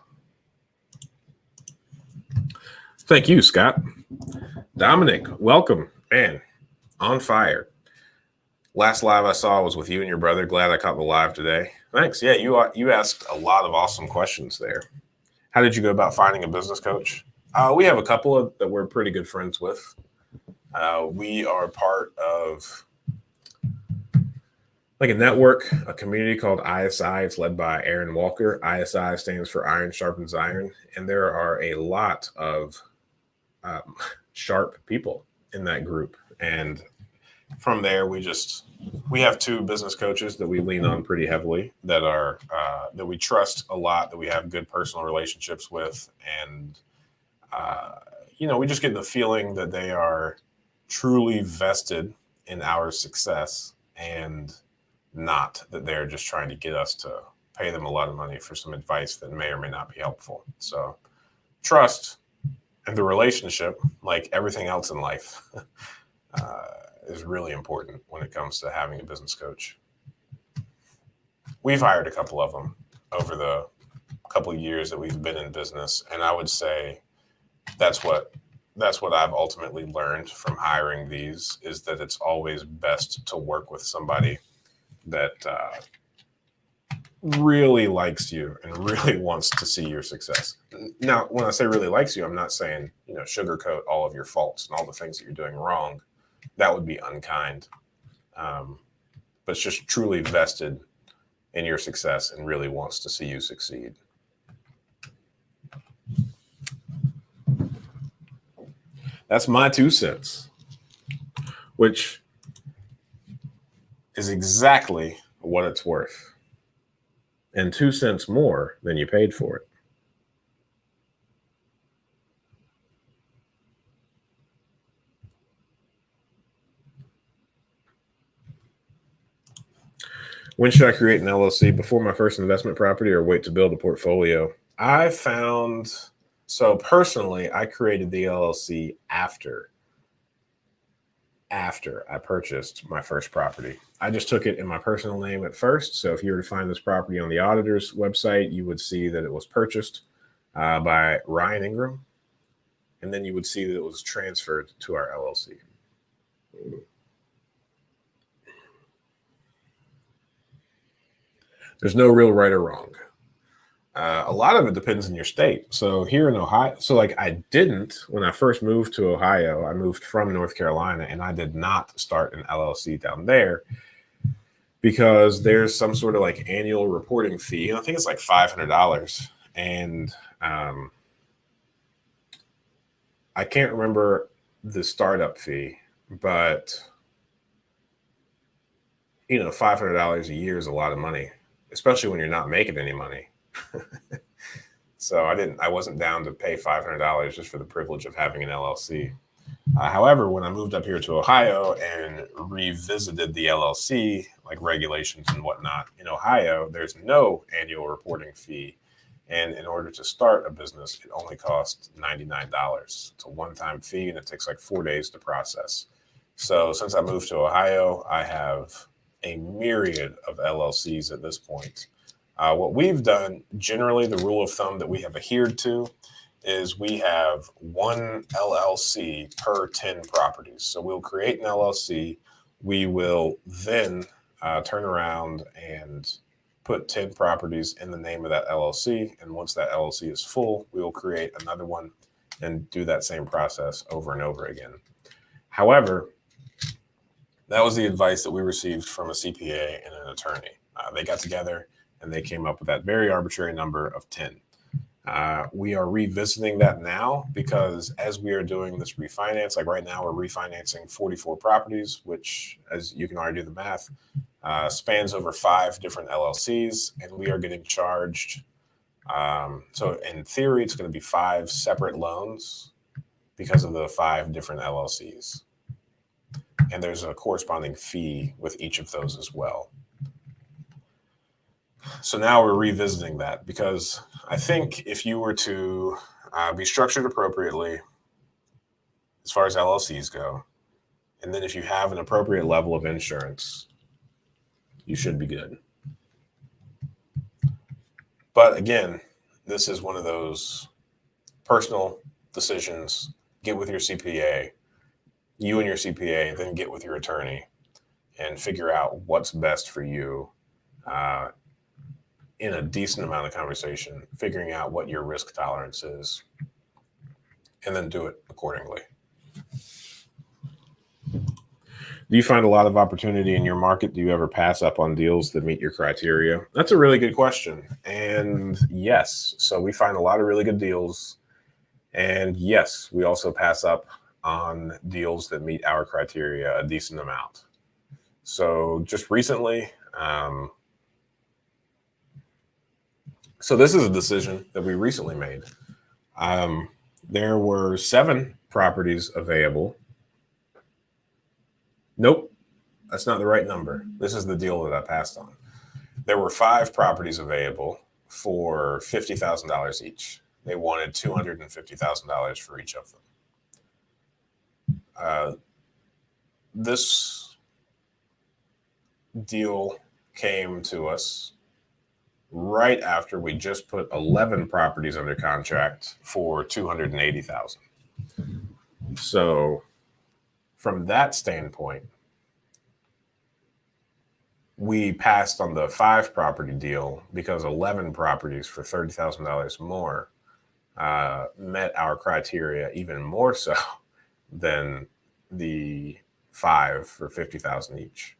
Thank you, Scott. Dominic, welcome. Man, on fire. Last live I saw was with you and your brother. Glad I caught the live today. Thanks. Yeah, you asked a lot of awesome questions there. How did you go about finding a business coach? We have a couple of that we're pretty good friends with. We are part of like a network, a community called ISI. It's led by Aaron Walker. ISI stands for Iron Sharpens Iron, and there are a lot of sharp people in that group. And from there, we have two business coaches that we lean on pretty heavily that are that we trust a lot, that we have good personal relationships with, and we just get the feeling that they are truly vested in our success, and not that they're just trying to get us to pay them a lot of money for some advice that may or may not be helpful. So trust and the relationship, like everything else in life, is really important when it comes to having a business coach. We've hired a couple of them over the couple of years that we've been in business, and I would say that's what I've ultimately learned from hiring these, is that it's always best to work with somebody that really likes you and really wants to see your success. Now, when I say really likes you, I'm not saying, sugarcoat all of your faults and all the things that you're doing wrong. That would be unkind. But it's just truly vested in your success and really wants to see you succeed. That's my 2 cents, which is exactly what it's worth, and 2 cents more than you paid for it. When should I create an LLC? Before my first investment property, or wait to build a portfolio? So personally, I created the LLC after I purchased my first property. I just took it in my personal name at first. So if you were to find this property on the auditor's website, you would see that it was purchased by Ryan Ingram. And then you would see that it was transferred to our LLC. There's no real right or wrong. A lot of it depends on your state. So here in Ohio, when I first moved to Ohio, I moved from North Carolina, and I did not start an LLC down there because there's some sort of like annual reporting fee. And I think it's like $500. And I can't remember the startup fee, but $500 a year is a lot of money, especially when you're not making any money. So I wasn't down to pay $500 just for the privilege of having an LLC. However, when I moved up here to Ohio and revisited the LLC, like regulations and whatnot, in Ohio, there's no annual reporting fee. And in order to start a business, it only costs $99. It's a one-time fee, and it takes like 4 days to process. So since I moved to Ohio, I have a myriad of LLCs at this point. What we've done, generally, the rule of thumb that we have adhered to is we have one LLC per 10 properties. So we'll create an LLC. We will then turn around and put 10 properties in the name of that LLC. And once that LLC is full, we will create another one and do that same process over and over again. However, that was the advice that we received from a CPA and an attorney. They got together and they came up with that very arbitrary number of 10. We are revisiting that now because as we are doing this refinance, like right now, we're refinancing 44 properties, which, as you can already do the math, spans over 5 different LLCs, and we are getting charged. So in theory, it's going to be 5 separate loans because of the 5 different LLCs. And there's a corresponding fee with each of those as well. So now we're revisiting that because I think if you were to be structured appropriately as far as LLCs go, and then if you have an appropriate level of insurance, you should be good. But again, this is one of those personal decisions. Get with your CPA, you and your CPA, then get with your attorney and figure out what's best for you. in a decent amount of conversation, figuring out what your risk tolerance is, and then do it accordingly. Do you find a lot of opportunity in your market? Do you ever pass up on deals that meet your criteria? That's a really good question. And yes, so we find a lot of really good deals. And yes, we also pass up on deals that meet our criteria a decent amount. So just recently, so this is a decision that we recently made. There were 7 properties available. Nope, that's not the right number. This is the deal that I passed on. There were 5 properties available for $50,000 each. They wanted $250,000 for each of them. This deal came to us right after we just put 11 properties under contract for $280,000. So from that standpoint, we passed on the 5 property deal because 11 properties for $30,000 more met our criteria even more so than the 5 for $50,000 each.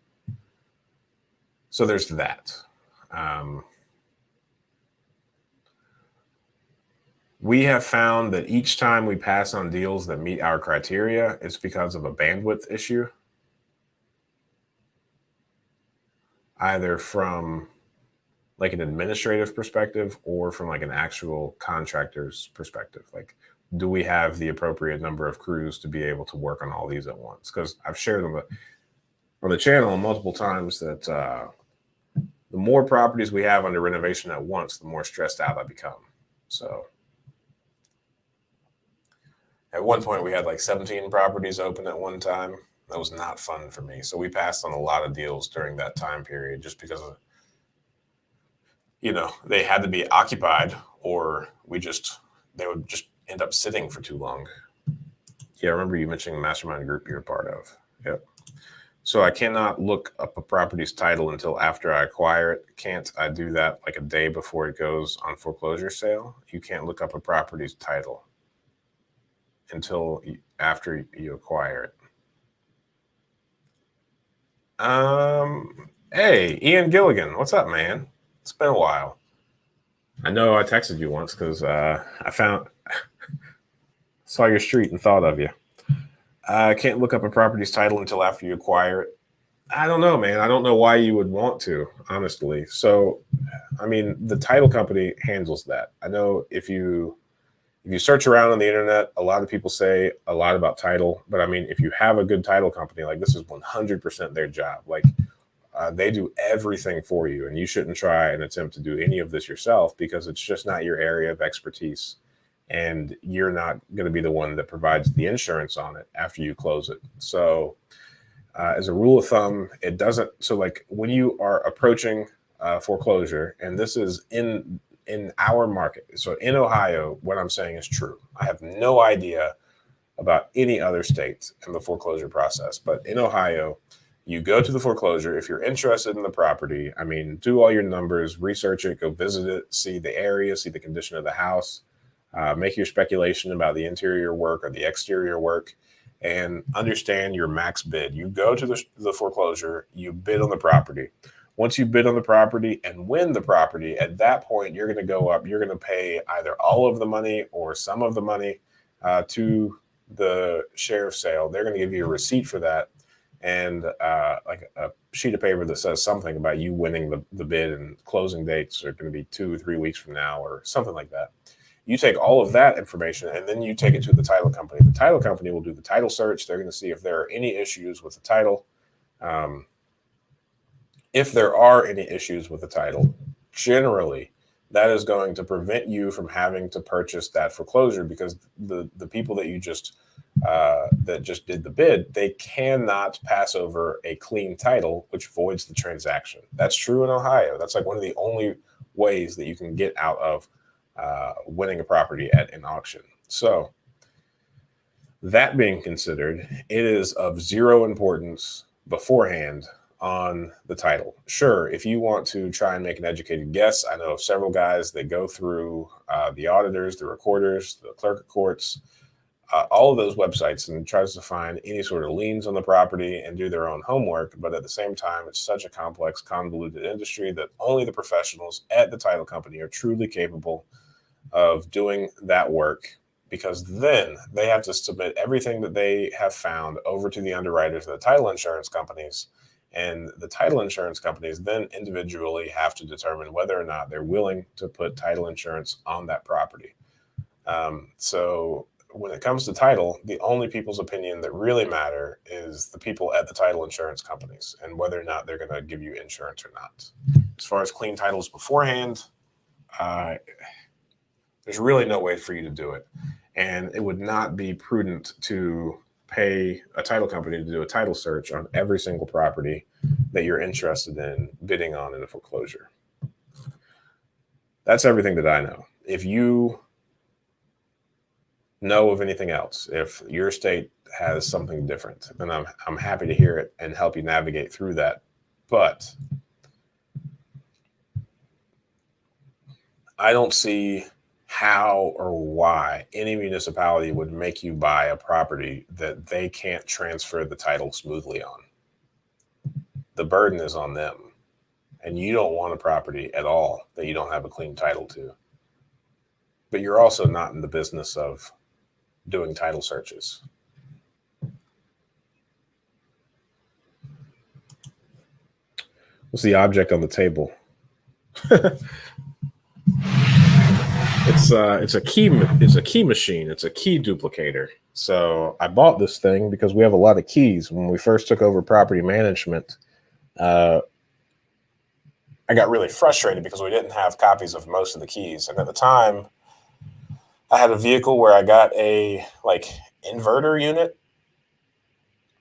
So there's that. We have found that each time we pass on deals that meet our criteria, it's because of a bandwidth issue, either from like an administrative perspective or from like an actual contractor's perspective. Like, do we have the appropriate number of crews to be able to work on all these at once? Because I've shared on the channel multiple times that the more properties we have under renovation at once, the more stressed out I become. So at one point we had like 17 properties open at one time. That was not fun for me. So we passed on a lot of deals during that time period just because of, they had to be occupied or they would just end up sitting for too long. Yeah, I remember you mentioning the mastermind group you're a part of. Yep. So I cannot look up a property's title until after I acquire it. Can't I do that like a day before it goes on foreclosure sale? You can't look up a property's title until after you acquire it. Hey, Ian Gilligan, what's up, man? It's been a while. I know I texted you once because I saw your street and thought of you. I can't look up a property's title until after you acquire it. I don't know, man. I don't know why you would want to, honestly. So, I mean, the title company handles that. I know if you search around on the internet, a lot of people say a lot about title, but I mean, if you have a good title company, like this is 100% their job. Like they do everything for you, and you shouldn't try and attempt to do any of this yourself because it's just not your area of expertise. And you're not going to be the one that provides the insurance on it after you close it. So as a rule of thumb, it doesn't. So like when you are approaching foreclosure, and this is in our market. So in Ohio, what I'm saying is true. I have no idea about any other states in the foreclosure process, but in Ohio, you go to the foreclosure. If you're interested in the property, I mean, do all your numbers, research it, go visit it, see the area, see the condition of the house, make your speculation about the interior work or the exterior work, and understand your max bid. You go to the foreclosure, you bid on the property. Once you bid on the property and win the property, at that point, you're going to go up. You're going to pay either all of the money or some of the money to the sheriff's sale. They're going to give you a receipt for that and like a sheet of paper that says something about you winning the bid, and closing dates are going to be 2 or 3 weeks from now or something like that. You take all of that information and then you take it to the title company. The title company will do the title search. They're going to see if there are any issues with the title. If there are any issues with the title, generally that is going to prevent you from having to purchase that foreclosure because the people that you just did the bid, they cannot pass over a clean title, which voids the transaction. That's true in Ohio. That's like one of the only ways that you can get out of winning a property at an auction. So that being considered, it is of zero importance beforehand on the title. Sure, if you want to try and make an educated guess, I know of several guys that go through the auditors, the recorders, the clerk of courts, all of those websites, and tries to find any sort of liens on the property and do their own homework. But at the same time, it's such a complex, convoluted industry that only the professionals at the title company are truly capable of doing that work, because then they have to submit everything that they have found over to the underwriters of the title insurance companies. And the title insurance companies then individually have to determine whether or not they're willing to put title insurance on that property. So when it comes to title, the only people's opinion that really matter is the people at the title insurance companies and whether or not they're going to give you insurance or not. As far as clean titles beforehand, there's really no way for you to do it. And it would not be prudent to pay a title company to do a title search on every single property that you're interested in bidding on in a foreclosure. That's everything that I know. If you know of anything else, if your state has something different, then I'm happy to hear it and help you navigate through that. But I don't see how or why any municipality would make you buy a property that they can't transfer the title smoothly on. The burden is on them, and you don't want a property at all that you don't have a clean title to. But you're also not in the business of doing title searches. What's the object on the table? It's a key machine. It's a key duplicator. So I bought this thing because we have a lot of keys. When we first took over property management, I got really frustrated because we didn't have copies of most of the keys. And at the time, I had a vehicle where I got a inverter unit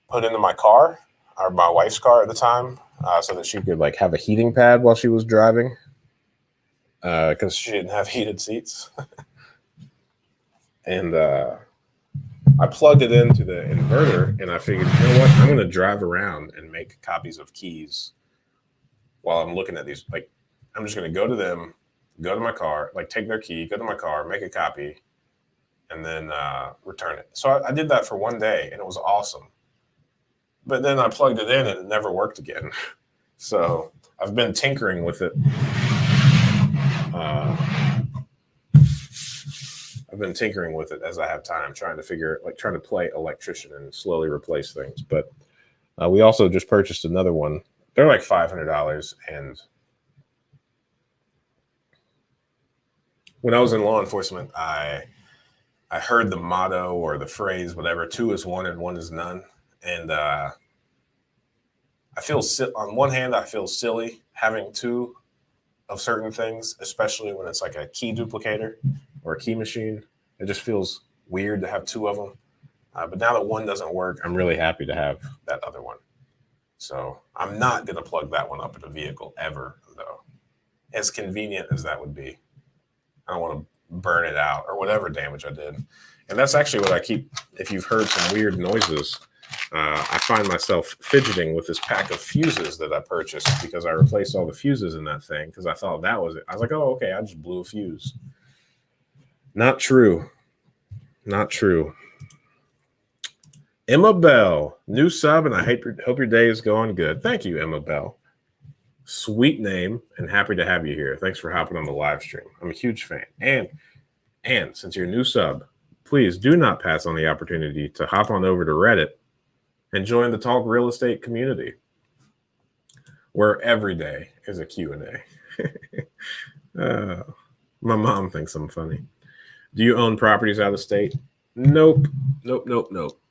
put into my car, or my wife's car at the time, so that she could have a heating pad while she was driving, because she didn't have heated seats. And I plugged it into the inverter, and I figured, you know what, I'm going to drive around and make copies of keys while I'm looking at these. I'm just going to go to them, go to my car, take their key, go to my car, make a copy, and then return it. So I did that for one day, and it was awesome. But then I plugged it in, and it never worked again. So I've been tinkering with it. As I have time, trying to play electrician and slowly replace things. But we also just purchased another one. They're like $500, and when I was in law enforcement, I heard the motto or the phrase, whatever, 2 is 1 and 1 is none. And I feel on one hand, I feel silly having 2 of certain things, especially when it's like a key duplicator or a key machine. It just feels weird to have 2 of them. But now that 1 doesn't work, I'm really happy to have that other one. So I'm not going to plug that one up in a vehicle ever, though. As convenient as that would be. I don't want to burn it out or whatever damage I did. And that's actually what I keep. If you've heard some weird noises, I find myself fidgeting with this pack of fuses that I purchased because I replaced all the fuses in that thing because I thought that was it. I was like, oh, okay, I just blew a fuse. Not true. Not true. Emma Bell, new sub, and I hope your day is going good. Thank you, Emma Bell. Sweet name, and happy to have you here. Thanks for hopping on the live stream. I'm a huge fan. And since you're a new sub, please do not pass on the opportunity to hop on over to Reddit and join the Talk Real Estate community, where every day is a Q&A. My mom thinks I'm funny. Do you own properties out of state? Nope.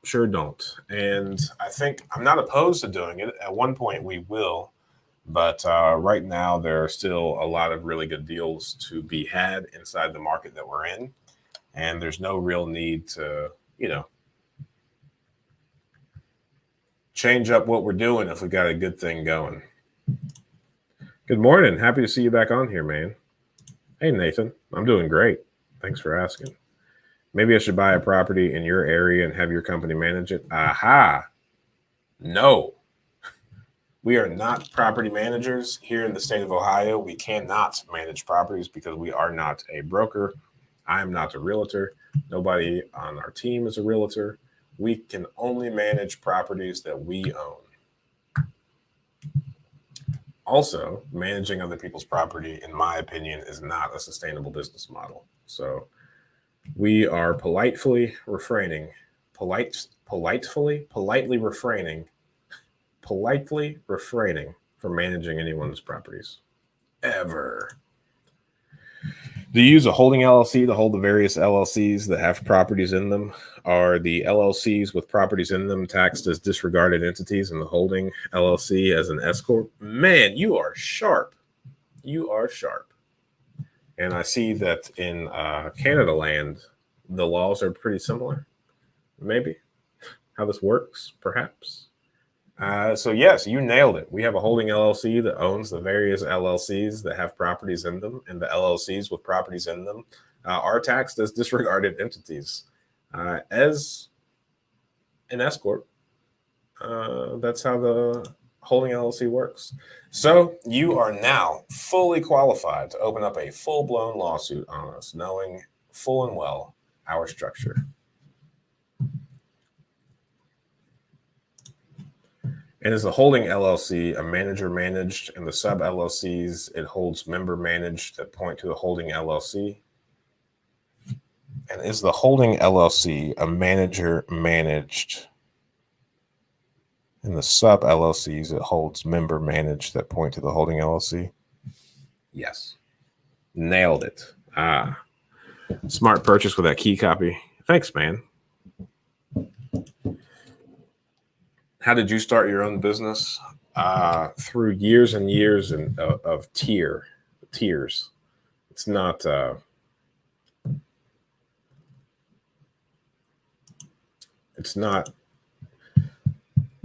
Sure don't. And I think I'm not opposed to doing it. At one point we will, but right now there are still a lot of really good deals to be had inside the market that we're in. And there's no real need to, change up what we're doing if we got a good thing going. Good morning. Happy to see you back on here, man. Hey, Nathan. I'm doing great. Thanks for asking. Maybe I should buy a property in your area and have your company manage it. Aha. No. We are not property managers here in the state of Ohio. We cannot manage properties because we are not a broker. I am not a realtor. Nobody on our team is a realtor. We can only manage properties that we own. Also, managing other people's property, in my opinion, is not a sustainable business model. So we are politely refraining from managing anyone's properties ever. Do you use a holding LLC to hold the various LLCs that have properties in them? Are the LLCs with properties in them taxed as disregarded entities and the holding LLC as an S corp? Man, you are sharp. You are sharp. And I see that in Canada land, the laws are pretty similar. Maybe how this works, perhaps. So yes, you nailed it. We have a holding LLC that owns the various LLCs that have properties in them, and the LLCs with properties in them are taxed as disregarded entities. As an S corp, that's how the holding LLC works. So you are now fully qualified to open up a full-blown lawsuit on us, knowing full and well our structure. And is the holding LLC a manager managed, and the sub LLCs it holds member managed that point to the holding LLC? And is the holding LLC a manager managed, and the sub LLCs it holds member managed that point to the holding LLC? Yes. Nailed it. Smart purchase with that key copy. Thanks, man. How did you start your own business? Through years and years of tears. It's not. It's not.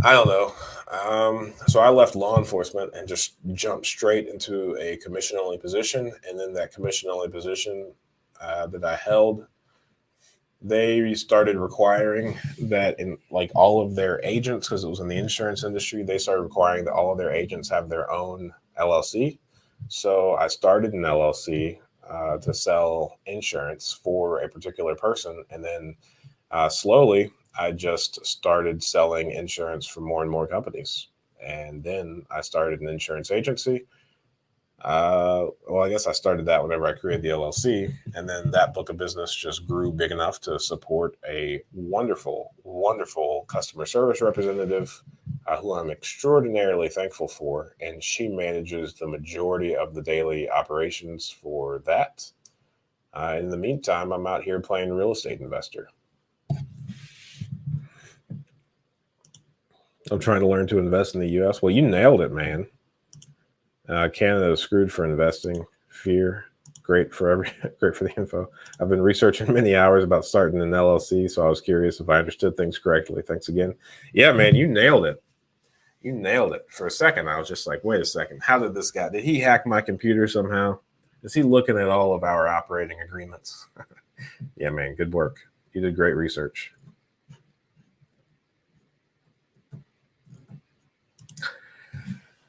I don't know. So I left law enforcement and just jumped straight into a commission-only position, and then that commission-only position that I held, they started requiring that in like all of their agents, because it was in the insurance industry, they started requiring that all of their agents have their own LLC. So I started an LLC to sell insurance for a particular person. And then slowly I just started selling insurance for more and more companies. And then I started an insurance agency. Well, I guess I started that whenever I created the LLC, and then that book of business just grew big enough to support a wonderful, wonderful customer service representative who I'm extraordinarily thankful for, and she manages the majority of the daily operations for that. In the meantime, I'm out here playing real estate investor. I'm trying to learn to invest in the U.S. Well, you nailed it, man. Canada is screwed for investing. Fear, great for the info. I've been researching many hours about starting an LLC, so I was curious if I understood things correctly. Thanks again. Yeah, man, you nailed it. You nailed it. For a second, I was just like, wait a second. How did this guy? Did he hack my computer somehow? Is he looking at all of our operating agreements? Yeah, man, good work. You did great research.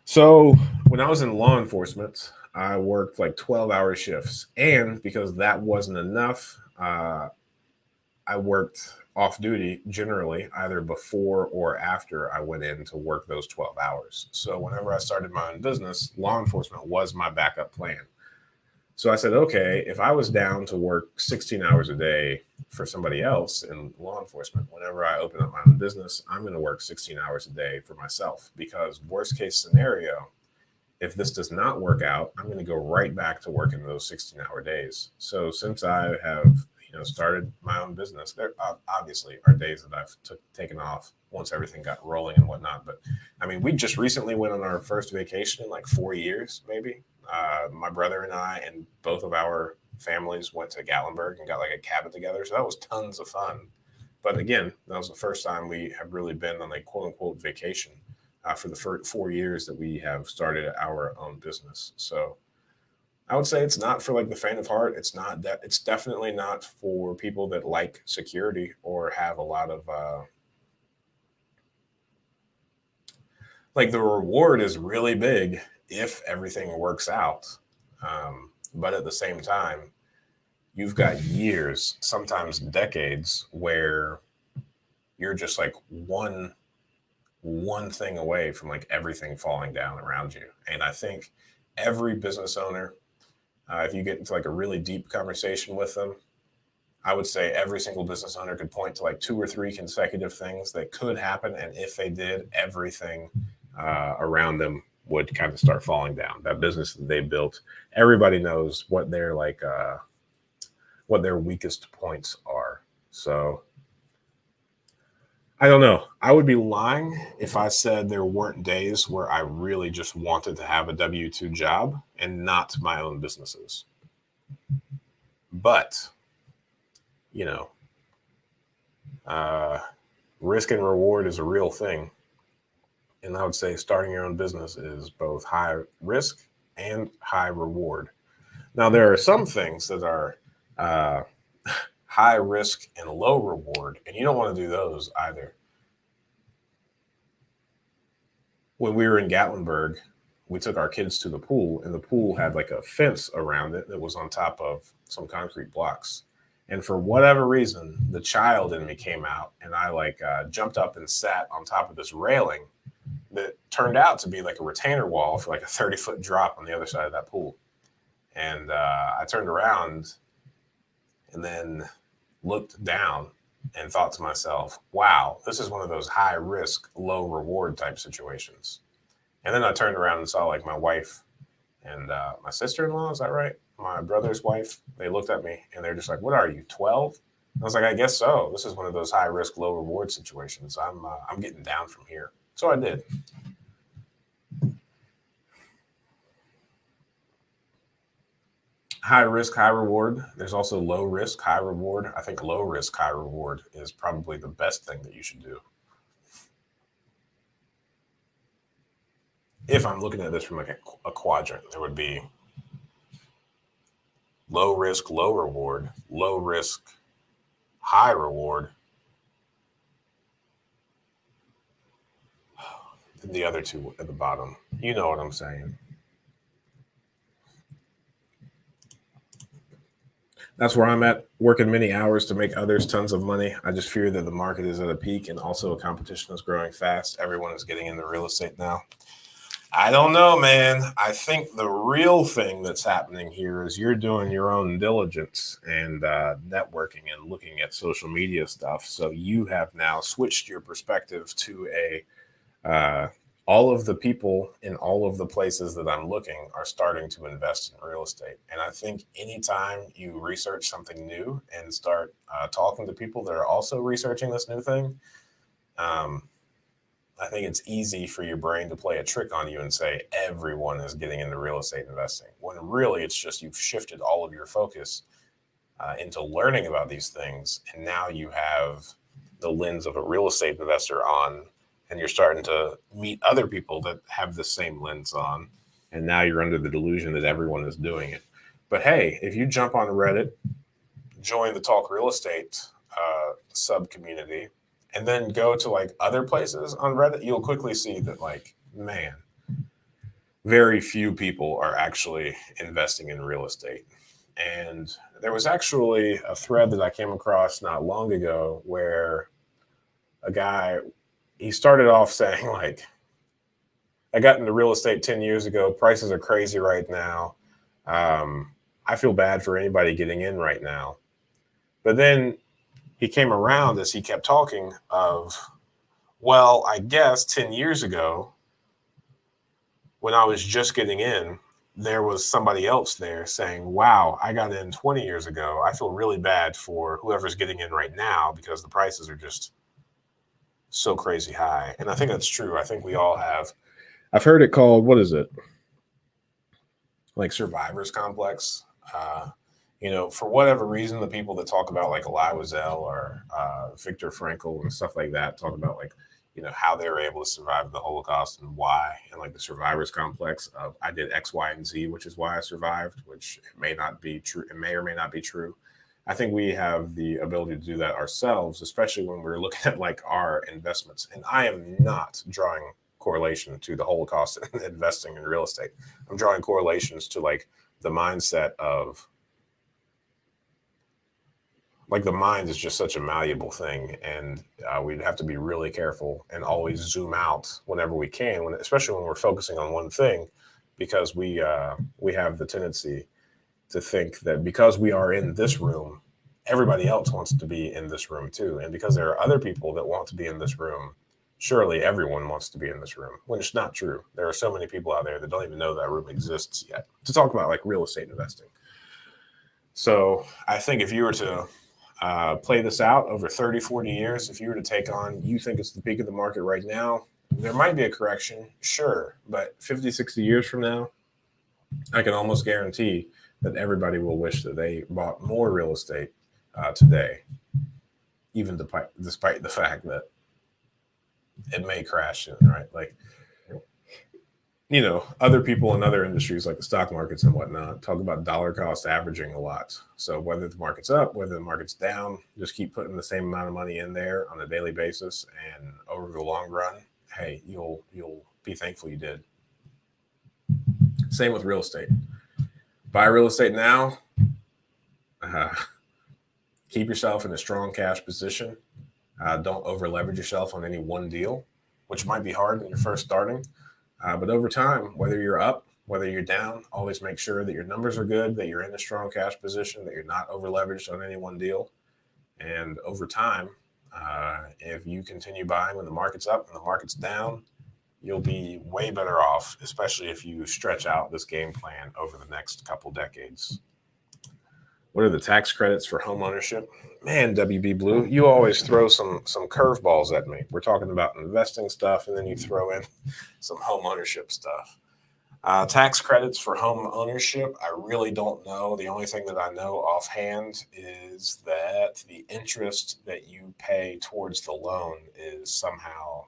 So when I was in law enforcement, I worked like 12-hour shifts. And because that wasn't enough, I worked off duty generally either before or after I went in to work those 12 hours. So whenever I started my own business, law enforcement was my backup plan. So I said, okay, if I was down to work 16 hours a day for somebody else in law enforcement, whenever I open up my own business, I'm going to work 16 hours a day for myself, because worst case scenario, if this does not work out, I'm going to go right back to working those 16-hour days. So since I have started my own business, there obviously are days that I've taken off once everything got rolling and whatnot. But I mean, we just recently went on our first vacation in like 4 years, maybe. My brother and I and both of our families went to Gatlinburg and got like a cabin together. So that was tons of fun. But again, that was the first time we have really been on a quote unquote vacation for the first 4 years that we have started our own business. So I would say it's not for like the faint of heart. It's not that. It's definitely not for people that like security or have a lot of like the reward is really big if everything works out. But at the same time, you've got years, sometimes decades, where you're just like one thing away from like everything falling down around you. And I think every business owner, if you get into like a really deep conversation with them, I would say every single business owner could point to like 2 or 3 consecutive things that could happen. And if they did, everything around them would kind of start falling down. That business that they built, everybody knows what their what their weakest points are. So I don't know. I would be lying if I said there weren't days where I really just wanted to have a W-2 job and not my own businesses. But, you know, risk and reward is a real thing. And I would say starting your own business is both high risk and high reward. Now, there are some things that are high risk and low reward, and you don't want to do those either. When we were in Gatlinburg, we took our kids to the pool, and the pool had like a fence around it that was on top of some concrete blocks. And for whatever reason, the child in me came out, and I like jumped up and sat on top of this railing that turned out to be like a retainer wall for like a 30-foot drop on the other side of that pool. And I turned around and then looked down and thought to myself, wow, this is one of those high risk, low reward type situations. And then I turned around and saw like my wife and my sister-in-law, is that right? My brother's wife. They looked at me and they're just like, what are you, 12? I was like, I guess so. This is one of those high risk, low reward situations. I'm getting down from here. So I did. High risk, high reward. There's also low risk, high reward. I think low risk, high reward is probably the best thing that you should do. If I'm looking at this from like a quadrant, there would be low risk, low reward, low risk, high reward. Then the other two at the bottom. You know what I'm saying. That's where I'm at, working many hours to make others tons of money. I just fear that the market is at a peak and also competition is growing fast. Everyone is getting into real estate now. I don't know, man. I think the real thing that's happening here is you're doing your own diligence and networking and looking at social media stuff. So you have now switched your perspective to all of the people in all of the places that I'm looking are starting to invest in real estate. And I think anytime you research something new and start talking to people that are also researching this new thing, I think it's easy for your brain to play a trick on you and say everyone is getting into real estate investing, when really it's just you've shifted all of your focus into learning about these things. And now you have the lens of a real estate investor on, and you're starting to meet other people that have the same lens on. And now you're under the delusion that everyone is doing it. But hey, if you jump on Reddit, join the Talk Real Estate sub community, and then go to like other places on Reddit, you'll quickly see that like, man, very few people are actually investing in real estate. And there was actually a thread that I came across not long ago where a guy, he started off saying like, I got into real estate 10 years ago. Prices are crazy right now. I feel bad for anybody getting in right now. But then he came around as he kept talking of, well, I guess 10 years ago, when I was just getting in, there was somebody else there saying, wow, I got in 20 years ago. I feel really bad for whoever's getting in right now because the prices are just so crazy high. And I think that's true. I think we all have. I've heard it called, what is it? Like survivor's complex. For whatever reason, the people that talk about like Elie Wiesel or Viktor Frankl and stuff like that talk about like, how they were able to survive the Holocaust and why, and like the survivor's complex of I did X, Y, and Z, which is why I survived, which may not be true. It may or may not be true. I think we have the ability to do that ourselves, especially when we're looking at like our investments. And I am not drawing correlation to the Holocaust and investing in real estate. I'm drawing correlations to like the mindset of like the mind is just such a malleable thing, and we'd have to be really careful and always zoom out whenever we can, especially when we're focusing on one thing, because we have the tendency to think that because we are in this room, everybody else wants to be in this room too, and because there are other people that want to be in this room, surely everyone wants to be in this room. When it's not true. There are so many people out there that don't even know that room exists yet. To talk about like real estate investing. So I think if you were to play this out over 30, 40 years, if you were to take on, you think it's the peak of the market right now, there might be a correction, sure, but 50, 60 years from now, I can almost guarantee that everybody will wish that they bought more real estate today, even despite the fact that it may crash, right? Like, you know, other people in other industries like the stock markets and whatnot talk about dollar cost averaging a lot. So whether the market's up, whether the market's down, just keep putting the same amount of money in there on a daily basis, and over the long run, hey, you'll be thankful you did. Same with real estate. Buy real estate now. Keep yourself in a strong cash position. Don't over leverage yourself on any one deal, which might be hard when you're first starting. But over time, whether you're up, whether you're down, always make sure that your numbers are good, that you're in a strong cash position, that you're not over leveraged on any one deal. And over time, if you continue buying when the market's up and the market's down, you'll be way better off, especially if you stretch out this game plan over the next couple decades. What are the tax credits for home ownership? Man, WB Blue, you always throw some curveballs at me. We're talking about investing stuff, and then you throw in some home ownership stuff. Tax credits for home ownership, I really don't know. The only thing that I know offhand is that the interest that you pay towards the loan is somehow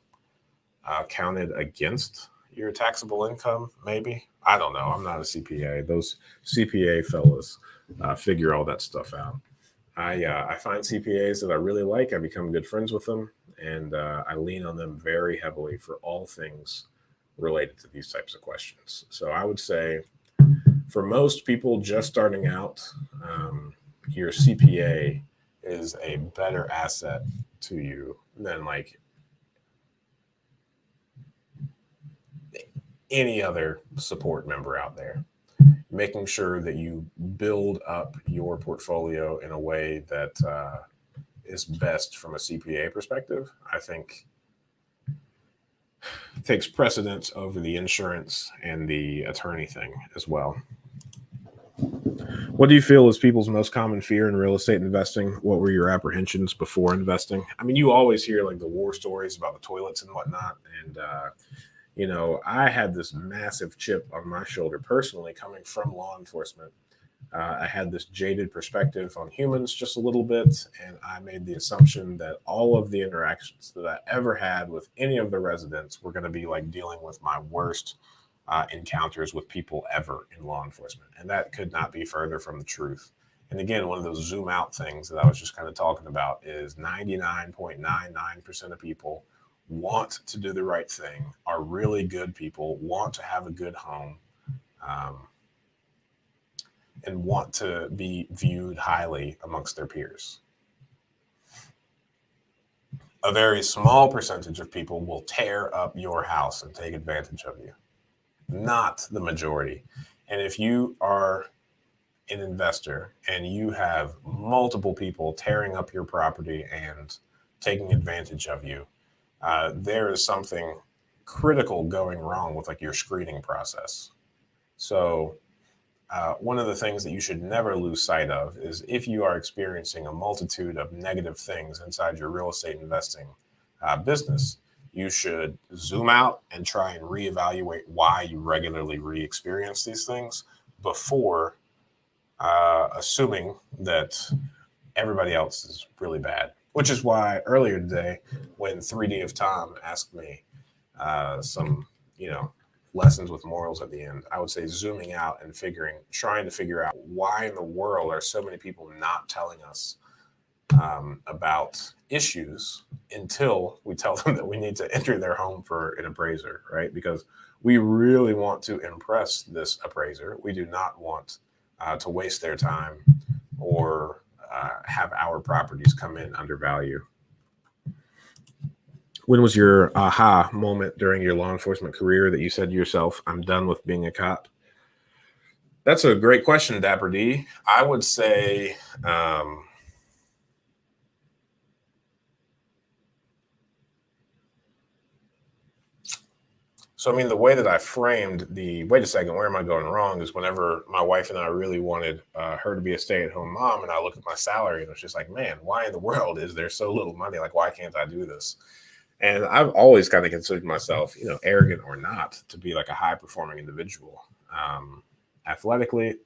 counted against your taxable income, maybe. I don't know. I'm not a CPA. Those CPA fellas figure all that stuff out. I find CPAs that I really like. I become good friends with them, and I lean on them very heavily for all things related to these types of questions. So I would say for most people just starting out, your CPA is a better asset to you than like any other support member out there. Making sure that you build up your portfolio in a way that is best from a CPA perspective, I think takes precedence over the insurance and the attorney thing as well. What do you feel is people's most common fear in real estate investing? What were your apprehensions before investing? I mean, you always hear like the war stories about the toilets and whatnot. And, you know, I had this massive chip on my shoulder personally coming from law enforcement. I had this jaded perspective on humans just a little bit, and I made the assumption that all of the interactions that I ever had with any of the residents were going to be like dealing with my worst encounters with people ever in law enforcement. And that could not be further from the truth. And again, one of those zoom out things that I was just kind of talking about is 99.99% of people want to do the right thing, are really good people, want to have a good home, and want to be viewed highly amongst their peers. A very small percentage of people will tear up your house and take advantage of you, not the majority. And if you are an investor and you have multiple people tearing up your property and taking advantage of you, there is something critical going wrong with like your screening process. So one of the things that you should never lose sight of is if you are experiencing a multitude of negative things inside your real estate investing business, you should zoom out and try and reevaluate why you regularly re-experience these things before assuming that everybody else is really bad. Which is why earlier today, when 3D of Tom asked me some, lessons with morals at the end, I would say zooming out and trying to figure out why in the world are so many people not telling us about issues until we tell them that we need to enter their home for an appraiser, right? Because we really want to impress this appraiser. We do not want to waste their time or have our properties come in under value. When was your aha moment during your law enforcement career that you said to yourself, I'm done with being a cop? That's a great question, Dapper D. I would say so, I mean, the way that I framed the wait a second, where am I going wrong is whenever my wife and I really wanted her to be a stay at home mom, and I look at my salary and it's just like, man, why in the world is there so little money? Like, why can't I do this? And I've always kind of considered myself, arrogant or not, to be like a high performing individual. Athletically,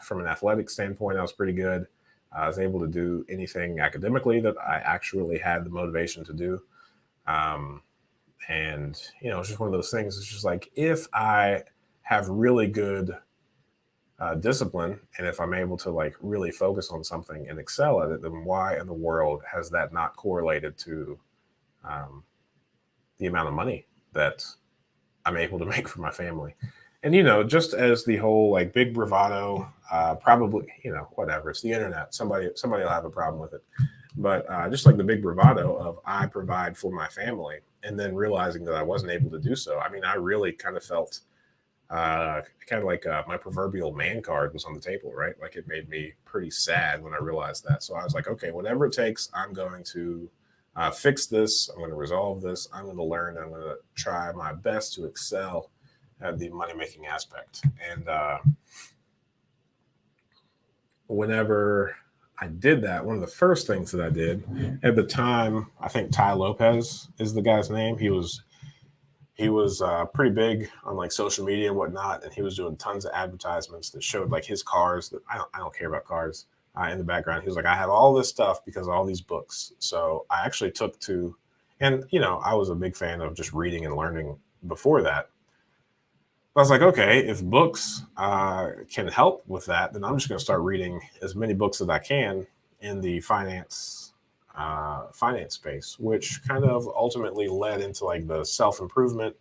from an athletic standpoint, I was pretty good. I was able to do anything academically that I actually had the motivation to do. And it's just one of those things. It's just like, if I have really good discipline, and if I'm able to like really focus on something and excel at it, then why in the world has that not correlated to the amount of money that I'm able to make for my family? And just as the whole like big bravado, probably whatever, it's the internet. Somebody will have a problem with it. But just like the big bravado of I provide for my family, and then realizing that I wasn't able to do so. I mean, I really kind of felt kind of like my proverbial man card was on the table, right? Like, it made me pretty sad when I realized that. So I was like, okay, whatever it takes, I'm going to fix this. I'm going to resolve this. I'm going to learn. I'm going to try my best to excel at the money making aspect. And whenever I did that, one of the first things that I did at the time, I think Ty Lopez is the guy's name. He was pretty big on like social media and whatnot, and he was doing tons of advertisements that showed like his cars. That I don't care about cars. In the background, he was like, I have all this stuff because of all these books. So I actually took to, and I was a big fan of just reading and learning before that. I was like, okay, if books can help with that, then I'm just going to start reading as many books as I can in the finance space, which kind of ultimately led into like the self improvement,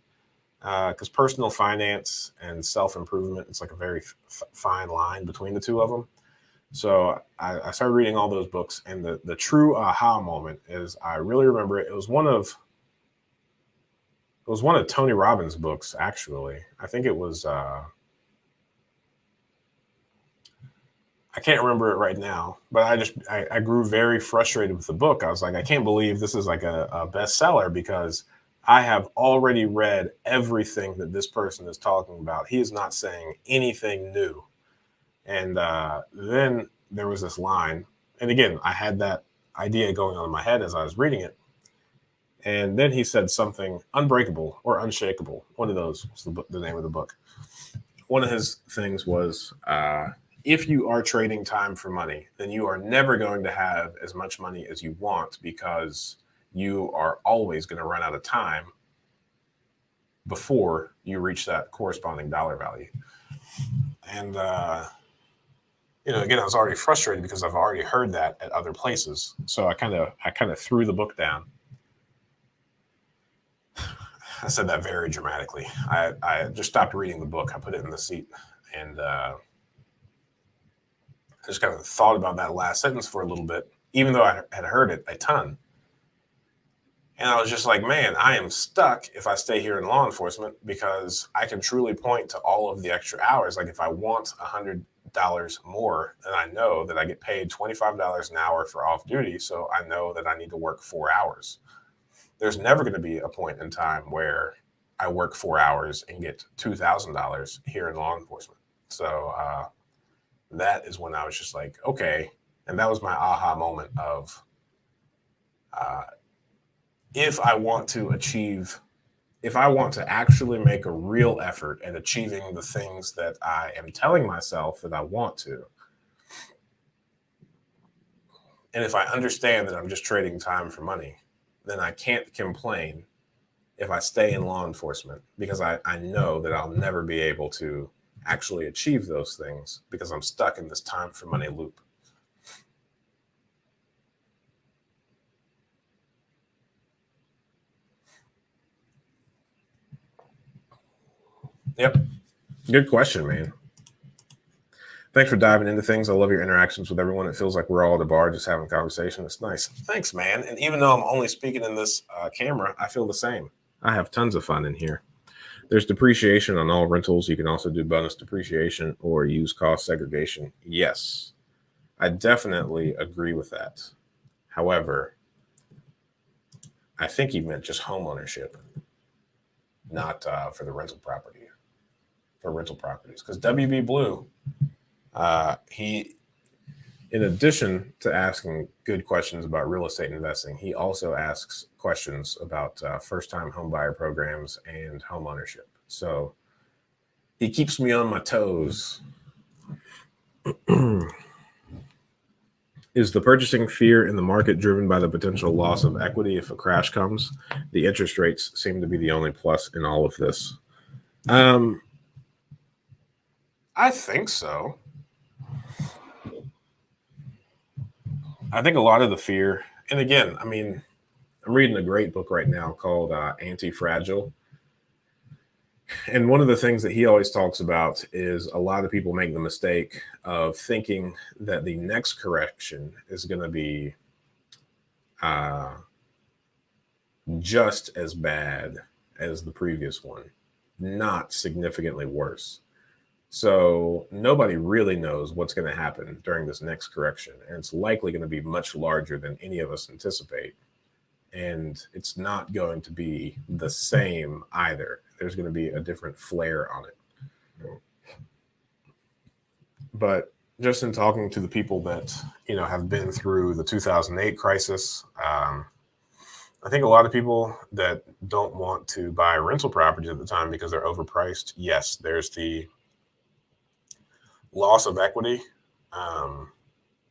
because personal finance and self improvement, it's like a very fine line between the two of them. So I started reading all those books, and the true aha moment is, I really remember it. It was one of Tony Robbins' books, actually. I think it was, I can't remember it right now, but I grew very frustrated with the book. I was like, I can't believe this is like a bestseller, because I have already read everything that this person is talking about. He is not saying anything new. And then there was this line. And again, I had that idea going on in my head as I was reading it. And then he said something, unbreakable or unshakable. One of those was the name of the book. One of his things was, if you are trading time for money, then you are never going to have as much money as you want, because you are always going to run out of time before you reach that corresponding dollar value. And, again, I was already frustrated because I've already heard that at other places. So I kind of threw the book down. I said that very dramatically. I just stopped reading the book. I put it in the seat, and I just kind of thought about that last sentence for a little bit, even though I had heard it a ton. And I was just like, man, I am stuck if I stay here in law enforcement, because I can truly point to all of the extra hours. Like, if I want $100 more, then I know that I get paid $25 an hour for off duty. So I know that I need to work 4 hours. There's never going to be a point in time where I work 4 hours and get $2,000 here in law enforcement. So that is when I was just like, okay. And that was my aha moment of, if I want to actually make a real effort at achieving the things that I am telling myself that I want to, and if I understand that I'm just trading time for money, then I can't complain if I stay in law enforcement, because I know that I'll never be able to actually achieve those things, because I'm stuck in this time for money loop. Yep. Good question, man. Thanks for diving into things. I love your interactions with everyone. It feels like we're all at a bar just having a conversation. It's nice. Thanks, man. And even though I'm only speaking in this camera, I feel the same. I have tons of fun in here. There's depreciation on all rentals. You can also do bonus depreciation or use cost segregation. Yes, I definitely agree with that. However, I think he meant just home ownership, not for the rental property, for rental properties. Because WB Blue, he, in addition to asking good questions about real estate investing, he also asks questions about first-time homebuyer programs and home ownership. So he keeps me on my toes. Is the purchasing fear in the market driven by the potential loss of equity if a crash comes? The interest rates seem to be the only plus in all of this. I think so. I think a lot of the fear, and again, I mean, I'm reading a great book right now called Anti-Fragile. And one of the things that he always talks about is a lot of people make the mistake of thinking that the next correction is going to be just as bad as the previous one, not significantly worse. So nobody really knows what's going to happen during this next correction. And it's likely going to be much larger than any of us anticipate. And it's not going to be the same either. There's going to be a different flair on it. But just in talking to the people that have been through the 2008 crisis, I think a lot of people that don't want to buy rental properties at the time because they're overpriced. Yes, there's the loss of equity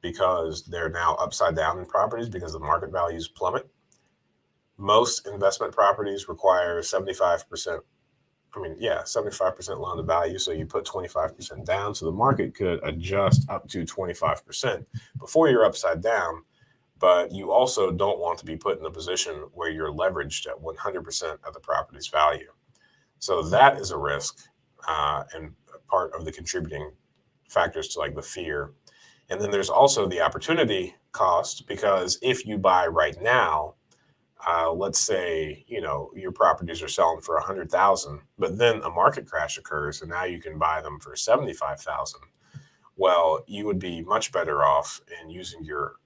because they're now upside down in properties because the market values plummet. Most investment properties require 75%. 75% loan to value. So you put 25% down. So the market could adjust up to 25% before you're upside down. But you also don't want to be put in a position where you're leveraged at 100% of the property's value. So that is a risk and part of the contributing factors to like the fear. And then there's also the opportunity cost, because if you buy right now, let's say your properties are selling for 100,000, but then a market crash occurs and now you can buy them for 75,000. Well, you would be much better off in using your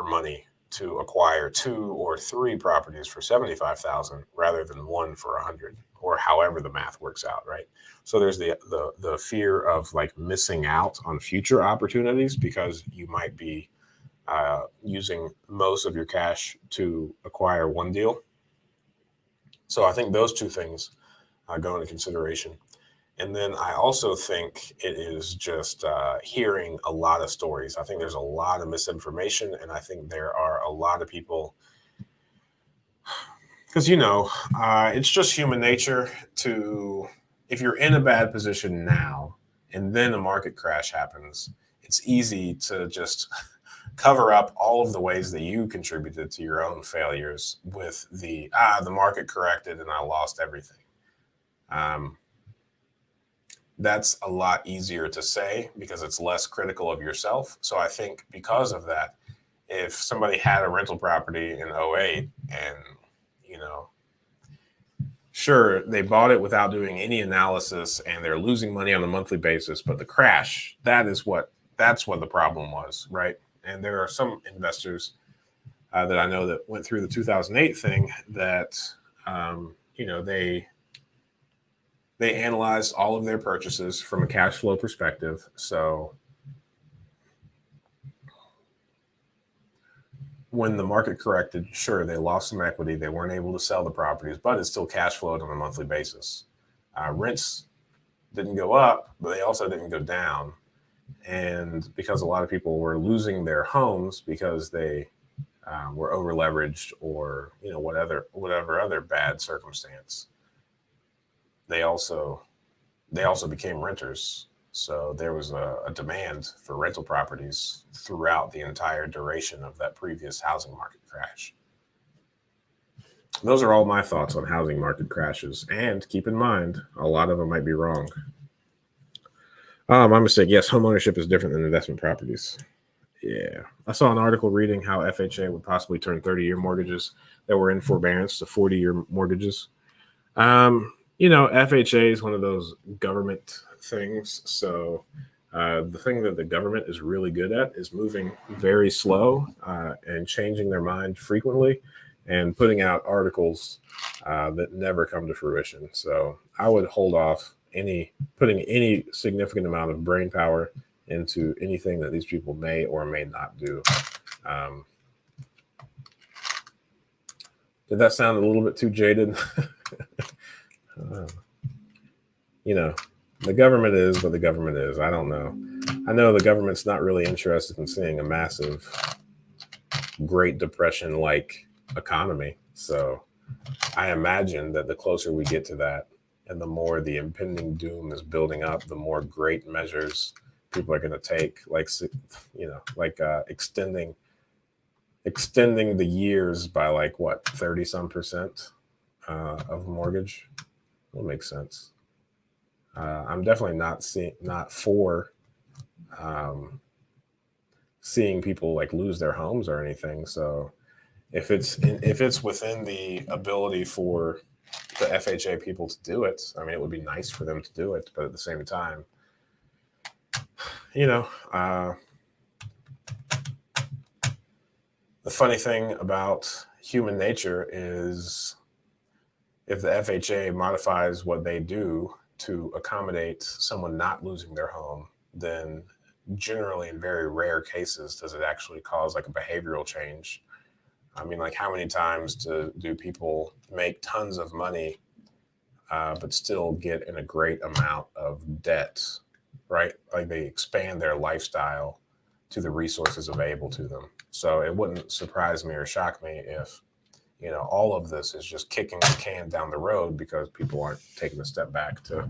money to acquire 2 or 3 properties for 75,000 rather than one for 100, or however the math works out, right? So there's the fear of like missing out on future opportunities because you might be using most of your cash to acquire one deal. So I think those two things go into consideration. And then I also think it is just hearing a lot of stories. I think there's a lot of misinformation, and I think there are a lot of people, because it's just human nature to, if you're in a bad position now and then a market crash happens, it's easy to just cover up all of the ways that you contributed to your own failures with the market corrected and I lost everything. That's a lot easier to say because it's less critical of yourself. So I think because of that, if somebody had a rental property in '08 and sure, they bought it without doing any analysis and they're losing money on a monthly basis, but the crash, that's what the problem was, right? And there are some investors that I know that went through the 2008 thing that, they analyzed all of their purchases from a cash flow perspective. So when the market corrected, sure, they lost some equity. They weren't able to sell the properties, but it still cash flowed on a monthly basis. Rents didn't go up, but they also didn't go down. And because a lot of people were losing their homes because they were over leveraged or whatever other bad circumstance, they also became renters. So there was a demand for rental properties throughout the entire duration of that previous housing market crash. those are all my thoughts on housing market crashes. And keep in mind, a lot of them might be wrong. My mistake. Yes, home ownership is different than investment properties. Yeah. I saw an article reading how FHA would possibly turn 30-year mortgages that were in forbearance to 40-year mortgages. FHA is one of those government things. So the thing that the government is really good at is moving very slow and changing their mind frequently and putting out articles that never come to fruition. So I would hold off putting any significant amount of brain power into anything that these people may or may not do. Did that sound a little bit too jaded? The government is what the government is. I don't know. I know the government's not really interested in seeing a massive Great Depression-like economy. So I imagine that the closer we get to that and the more the impending doom is building up, the more great measures people are going to take, like extending the years by 30-some% of mortgage. Will make sense. I'm definitely not for seeing people lose their homes or anything. So if it's within the ability for the FHA people to do it, I mean, it would be nice for them to do it, but at the same time, the funny thing about human nature is if the FHA modifies what they do to accommodate someone not losing their home, then generally in very rare cases does it actually cause a behavioral change. I mean, how many times do people make tons of money but still get in a great amount of debt, right? They expand their lifestyle to the resources available to them. So it wouldn't surprise me or shock me if all of this is just kicking the can down the road because people aren't taking a step back to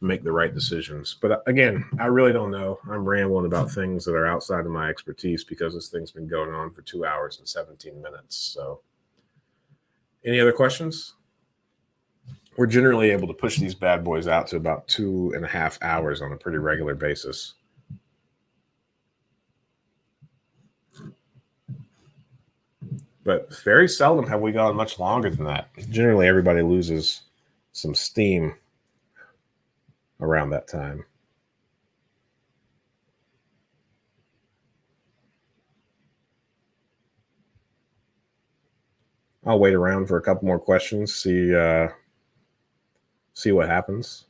make the right decisions. But again, I really don't know. I'm rambling about things that are outside of my expertise because this thing's been going on for 2 hours and 17 minutes. So any other questions? We're generally able to push these bad boys out to about 2.5 hours on a pretty regular basis. But very seldom have we gone much longer than that. Generally, everybody loses some steam around that time. I'll wait around for a couple more questions, see what happens.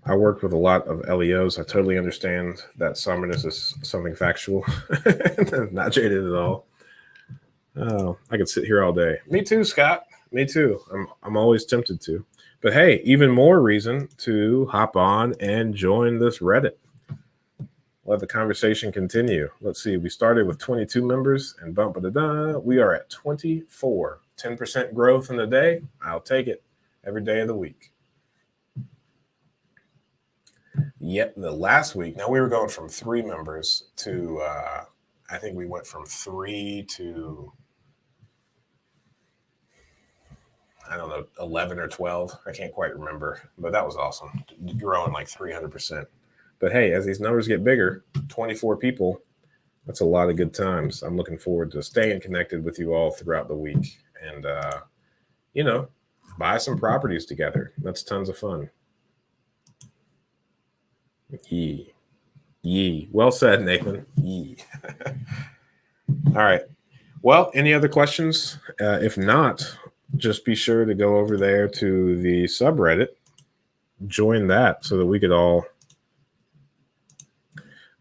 I worked with a lot of LEOs. I totally understand that somberness is something factual. Not jaded at all. Oh, I could sit here all day. Me too, Scott. Me too. I'm always tempted to. But hey, even more reason to hop on and join this Reddit. Let the conversation continue. Let's see. We started with 22 members and we are at 24. 10% growth in a day. I'll take it every day of the week. Yet the last week, now we were going from 3 members to, I think we went from 3 to, I don't know, 11 or 12. I can't quite remember, but that was awesome. Growing 300%. But hey, as these numbers get bigger, 24 people, that's a lot of good times. I'm looking forward to staying connected with you all throughout the week and, buy some properties together. That's tons of fun. Yee. Well said, Nathan. Yee. All right. Well, any other questions? If not, just be sure to go over there to the subreddit, join that so that we could all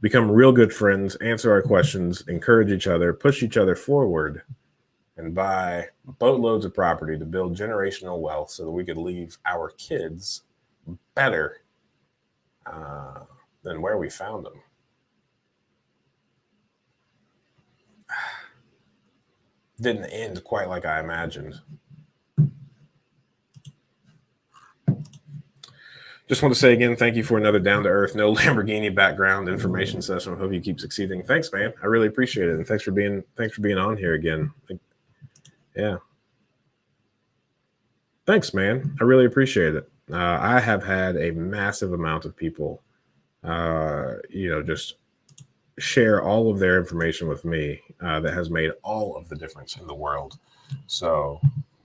become real good friends, answer our questions, encourage each other, push each other forward, and buy boatloads of property to build generational wealth so that we could leave our kids better than where we found them. Didn't end quite like I imagined. Just want to say again, thank you for another down-to-earth, no Lamborghini background information session. I hope you keep succeeding. Thanks, man. I really appreciate it, and thanks for being on here again. Yeah. Thanks, man. I really appreciate it. I have had a massive amount of people, just share all of their information with me that has made all of the difference in the world. So,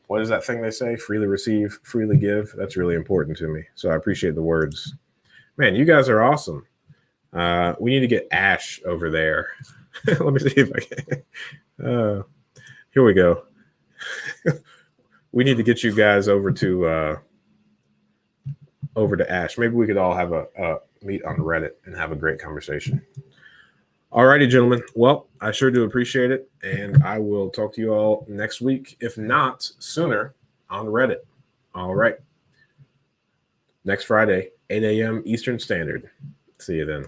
what is that thing they say? Freely receive, freely give. That's really important to me. So, I appreciate the words. Man, you guys are awesome. We need to get Ash over there. Let me see if I can. Here we go. We need to get you guys over to Ash. Maybe we could all have a meet on Reddit and have a great conversation. Alrighty, gentlemen. Well, I sure do appreciate it, and I will talk to you all next week, if not sooner, on Reddit. All right. Next Friday, 8 a.m. Eastern Standard. See you then.